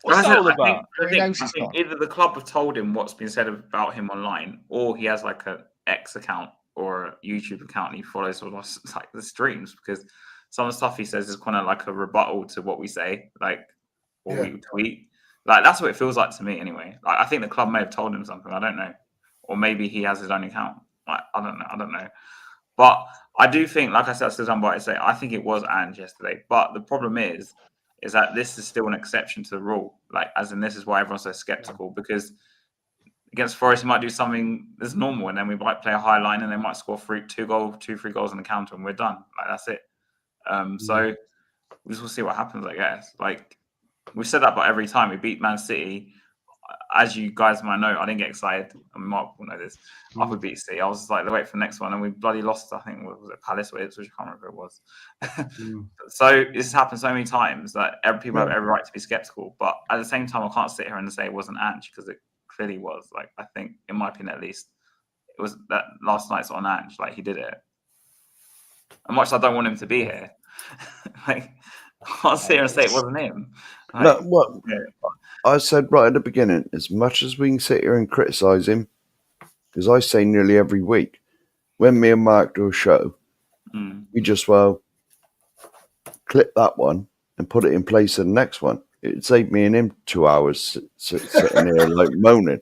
What's that all about? I think either the club have told him what's been said about him online, or he has like an X account or a YouTube account and he follows all us, like, the streams, because some of the stuff he says is kind of like a rebuttal to what we say, like, or we tweet. Like, that's what it feels like to me, anyway. Like, I think the club may have told him something. I don't know. Or maybe he has his own account. Like, I don't know. But I do think, like I said, I think it was Ange yesterday. But the problem is that this is still an exception to the rule. Like, as in, this is why everyone's so skeptical, because against Forest, he might do something that's normal, and then we might play a high line, and they might score 3 goals on the counter, and we're done. Like, that's it. So we just will see what happens, I guess. Like, we've said that about every time we beat Man City. As you guys might know, I didn't get excited. I mean, Mark will know this. After we beat City, I was just like, wait for the next one, and we bloody lost. I think was it Palace or Ipswich? I can't remember who it was. So this has happened so many times that people have every right to be skeptical. But at the same time, I can't sit here and say it wasn't Ange, because it clearly was. Like, I think, in my opinion, at least, it was that last night's on Ange. Like, he did it. And much as I don't want him to be here, like, I can't sit here and say it wasn't him. Like, I said right at the beginning, as much as we can sit here and criticise him, because I say nearly every week, when me and Mark do a show, we just, clip that one and put it in place of the next one. It'd save me and him 2 hours sitting here like moaning,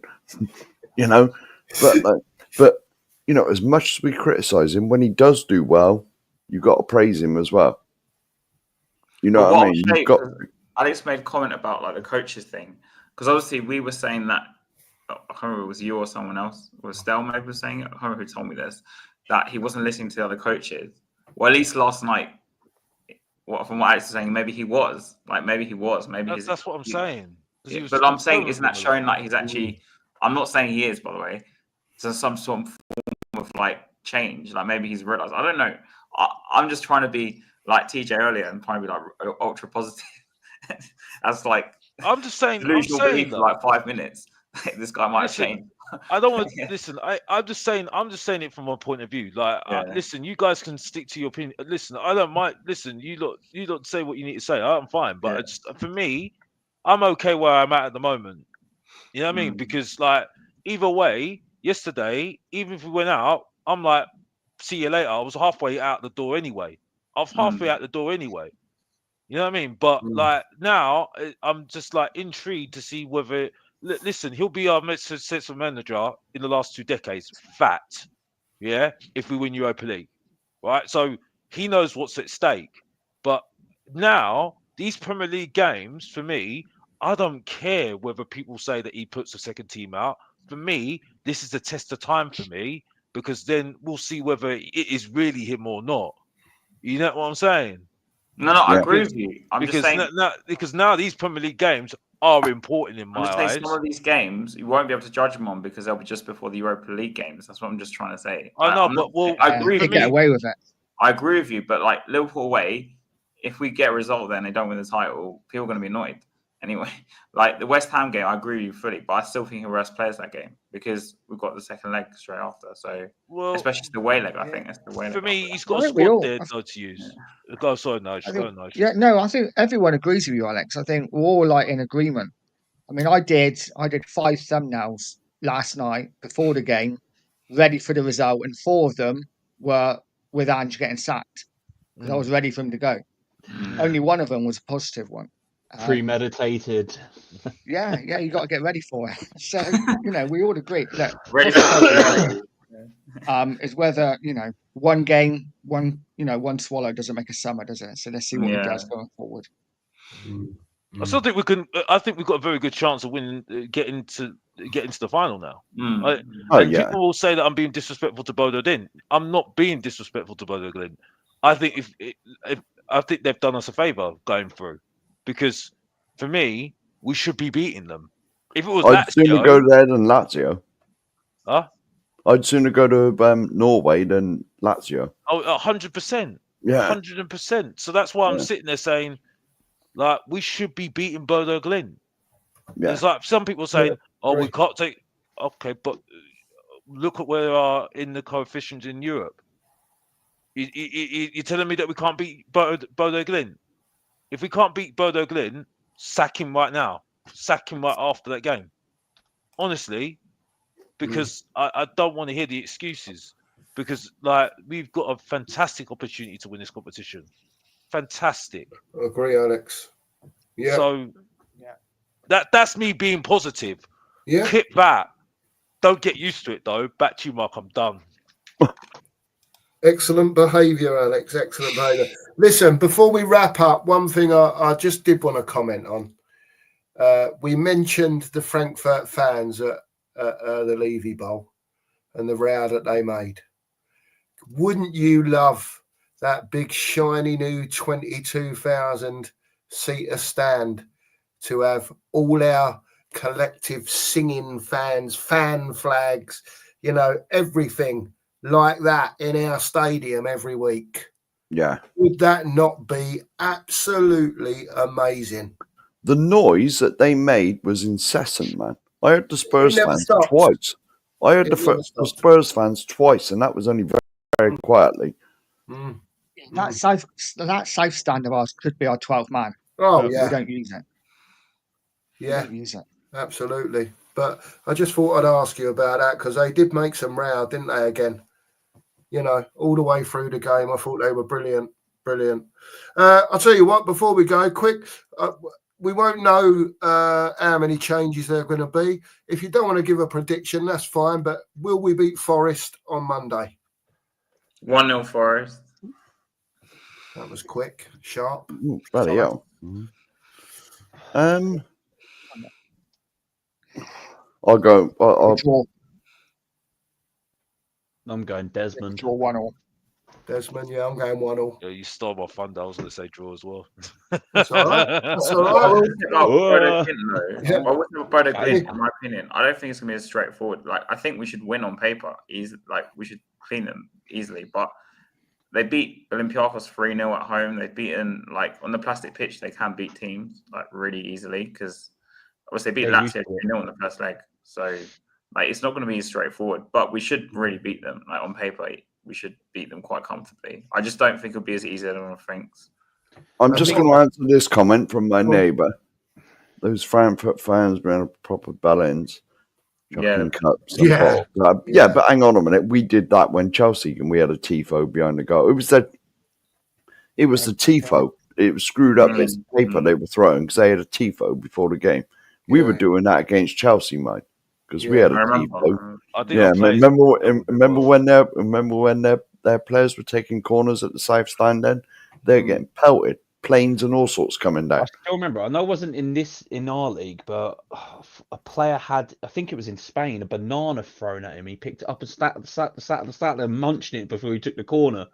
you know. But you know, as much as we criticise him, when he does do well, you've got to praise him as well. You know what I mean? Alex made a comment about, like, the coaches thing, because obviously we were saying that, I can't remember if it was you or someone else, or Stell maybe was saying it, I can't remember who told me this, that he wasn't listening to the other coaches. Well, at least last night, from what Alex was saying, maybe he was. Maybe that's what I'm saying. But I'm saying, isn't that showing like he's actually, I'm not saying he is, by the way, so some sort of form of, like, change, like maybe he's realized. I don't know. I'm just trying to be like TJ earlier and trying to be like ultra positive. That's like, I'm just saying, delusional belief for like 5 minutes. This guy might change. I don't want to listen. I'm just saying it from my point of view. Like, listen, you guys can stick to your opinion. Listen, I don't mind. Listen, you lot say what you need to say. I'm fine, but it's, for me, I'm okay where I'm at the moment. You know what I mean? Because, like, either way, yesterday, even if we went out, I'm like, see you later. I was halfway out the door anyway. You know what I mean? But like, now, I'm just like intrigued to see whether. Listen, he'll be our successful manager in the last 2 decades. Fact, yeah. If we win Europa League, right? So he knows what's at stake. But now these Premier League games, for me, I don't care whether people say that he puts the second team out. For me, this is the test of time for me, because then we'll see whether it is really him or not. You know what I'm saying? No, I agree with you. I'm just saying because now these Premier League games are important in my eyes. I'm just saying some of these games you won't be able to judge them on because they'll be just before the Europa League games. That's what I'm just trying to say. I know, I agree. They get away with it. I agree with you, but like Liverpool away, if we get a result there and they don't win the title, people are going to be annoyed. Anyway, like the West Ham game, I agree with you fully, but I still think he rest players that game because we've got the second leg straight after. So, especially the away leg, I think that's the way. For me, he's got a squad there to use. Yeah. Go, sorry, Nige. Yeah, no, I think everyone agrees with you, Alex. I think we're all like in agreement. I mean, I did 5 thumbnails last night before the game, ready for the result, and 4 of them were with Ange getting sacked because I was ready for him to go. Only one of them was a positive one. Premeditated. Yeah, you got to get ready for it. So we all agree that ready for is whether one game, one swallow doesn't make a summer, does it? So let's see what he does going forward. I still think we can. I think we've got a very good chance of winning, getting to the final now. People will say that I'm being disrespectful to Bodo Glimt. I'm not being disrespectful to Bodo Glimt. I think I think they've done us a favour going through, because for me, we should be beating them. If it was I'd sooner go there than Lazio. Huh? I'd sooner go to Norway than Lazio. Oh, 100%. Yeah, 100%. So that's why I'm sitting there saying, like, we should be beating Bodo Glimt. Yeah. It's like some people saying, we can't take. Okay, but look at where they are in the coefficients in Europe. You're telling me that we can't beat Bodo Glimt? If we can't beat Bodo Glimt, sack him right now. Sack him right after that game. Honestly, because I don't want to hear the excuses. Because like we've got a fantastic opportunity to win this competition. Fantastic. I agree, Alex. Yeah. So that's me being positive. Yeah. Clip that. Don't get used to it though. Back to you, Mark. I'm done. Excellent behaviour, Alex. Excellent behaviour. Listen, before we wrap up, one thing I just did want to comment on. We mentioned the Frankfurt fans at the Levy Bowl and the row that they made. Wouldn't you love that big shiny new 22,000 seater stand to have all our collective singing fans, fan flags, everything like that in our stadium every week? Yeah. Would that not be absolutely amazing? The noise that they made was incessant, man. I heard the Spurs fans twice. I heard the Spurs fans twice, and that was only very, very quietly. That south stand of ours could be our 12th man. Oh, yeah. We don't use it. Yeah, we don't use it. Absolutely. But I just thought I'd ask you about that because they did make some row, didn't they, again? All the way through the game. I thought they were brilliant. Brilliant. I'll tell you what, before we go, quick, we won't know how many changes there are going to be. If you don't want to give a prediction, that's fine. But will we beat Forest on Monday? 1-0 Forest. That was quick, sharp. Bloody hell. I'll go. I'm going Desmond. Draw 1-1. Desmond, yeah, I'm going 1-1. Yeah, you stole my thunder. I was going to say draw as well. That's all right. That's all right. I wouldn't have Bodo Glimt, in my opinion. I don't think it's going to be as straightforward. Like, I think we should win on paper. We should clean them easily. But they beat Olympiacos 3-0 at home. They've beaten, on the plastic pitch, they can beat teams, really easily. Because, obviously, they beat Lazio 3-0 in the first leg. So, it's not going to be as straightforward. But we should really beat them. On paper, we should beat them quite comfortably. I just don't think it'll be as easy as everyone thinks. I'm just going to answer this comment from my neighbour. Those Frankfurt fans ran proper bellends. Cups and bottles. But hang on a minute. We did that when Chelsea and we had a tifo behind the goal. It was the tifo. It was screwed up bits of paper they were throwing because they had a tifo before the game. We were doing that against Chelsea, mate, because we had a tifo. Remember when their players were taking corners at the south stand end. They're getting pelted. Planes and all sorts coming down. I still remember. I know it wasn't in our league, but a player had, I think it was in Spain, a banana thrown at him. He picked it up and sat there munching it before he took the corner,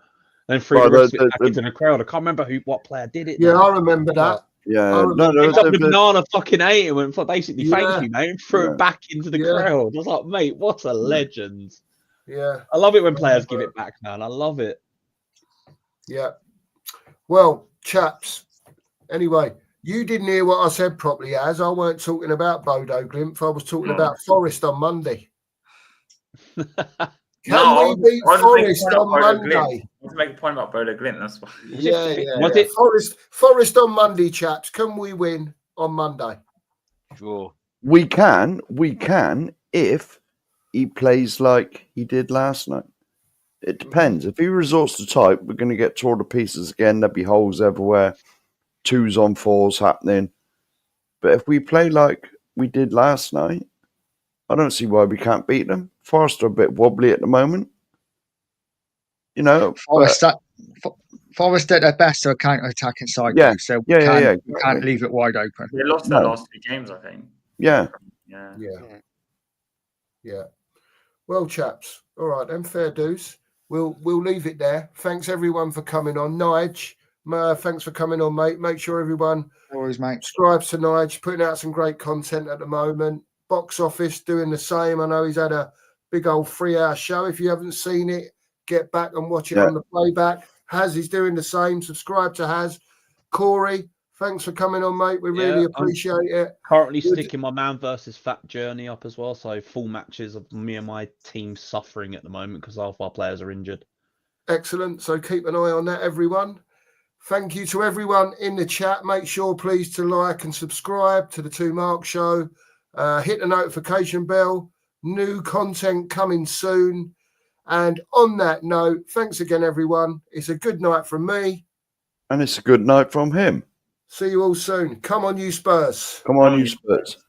then threw the rest of it back into the crowd. I can't remember what player did it. Yeah, I remember that. Yeah, picked up the banana, fucking ate it, and basically thank you, mate, and threw it back into the crowd. I was like, mate, what a legend. Yeah, I love it when players give it back, man. I love it. Yeah. Well, chaps. Anyway, you didn't hear what I said properly, as I weren't talking about Bodo Glimt. I was talking about Forest on Monday. Can we beat Forest on Monday? I want to make a point about Bodo Glimt. That's why. Was it Forest on Monday, chaps? Can we win on Monday? Sure. We can if he plays like he did last night. It depends. If he resorts to type, we're going to get torn to pieces again. There'll be holes everywhere. 2s on 4s happening. But if we play like we did last night, I don't see why we can't beat them. Forest are a bit wobbly at the moment. You know, Forest at their best are a counter-attacking side. Yeah, so we can't leave it wide open. They lost their last 2 games, I think. Yeah. Well, chaps, all right then, fair dues. We'll leave it there. Thanks everyone for coming on. Nige, thanks for coming on, mate. Make sure everyone subscribes to Nige, putting out some great content at the moment. Box Office doing the same. I know he's had a big old 3-hour show. If you haven't seen it, get back and watch it on the playback. Haz is doing the same. Subscribe to Haz. Corey, thanks for coming on, mate. We really appreciate it. Currently sticking my Man versus Fat journey up as well. So full matches of me and my team suffering at the moment because half our players are injured. Excellent. So keep an eye on that, everyone. Thank you to everyone in the chat. Make sure, please, to like and subscribe to the 2 Mark Show. Hit the notification bell. New content coming soon. And on that note, thanks again, everyone. It's a good night from me. And it's a good night from him. See you all soon. Come on, you Spurs. Come on, you Spurs.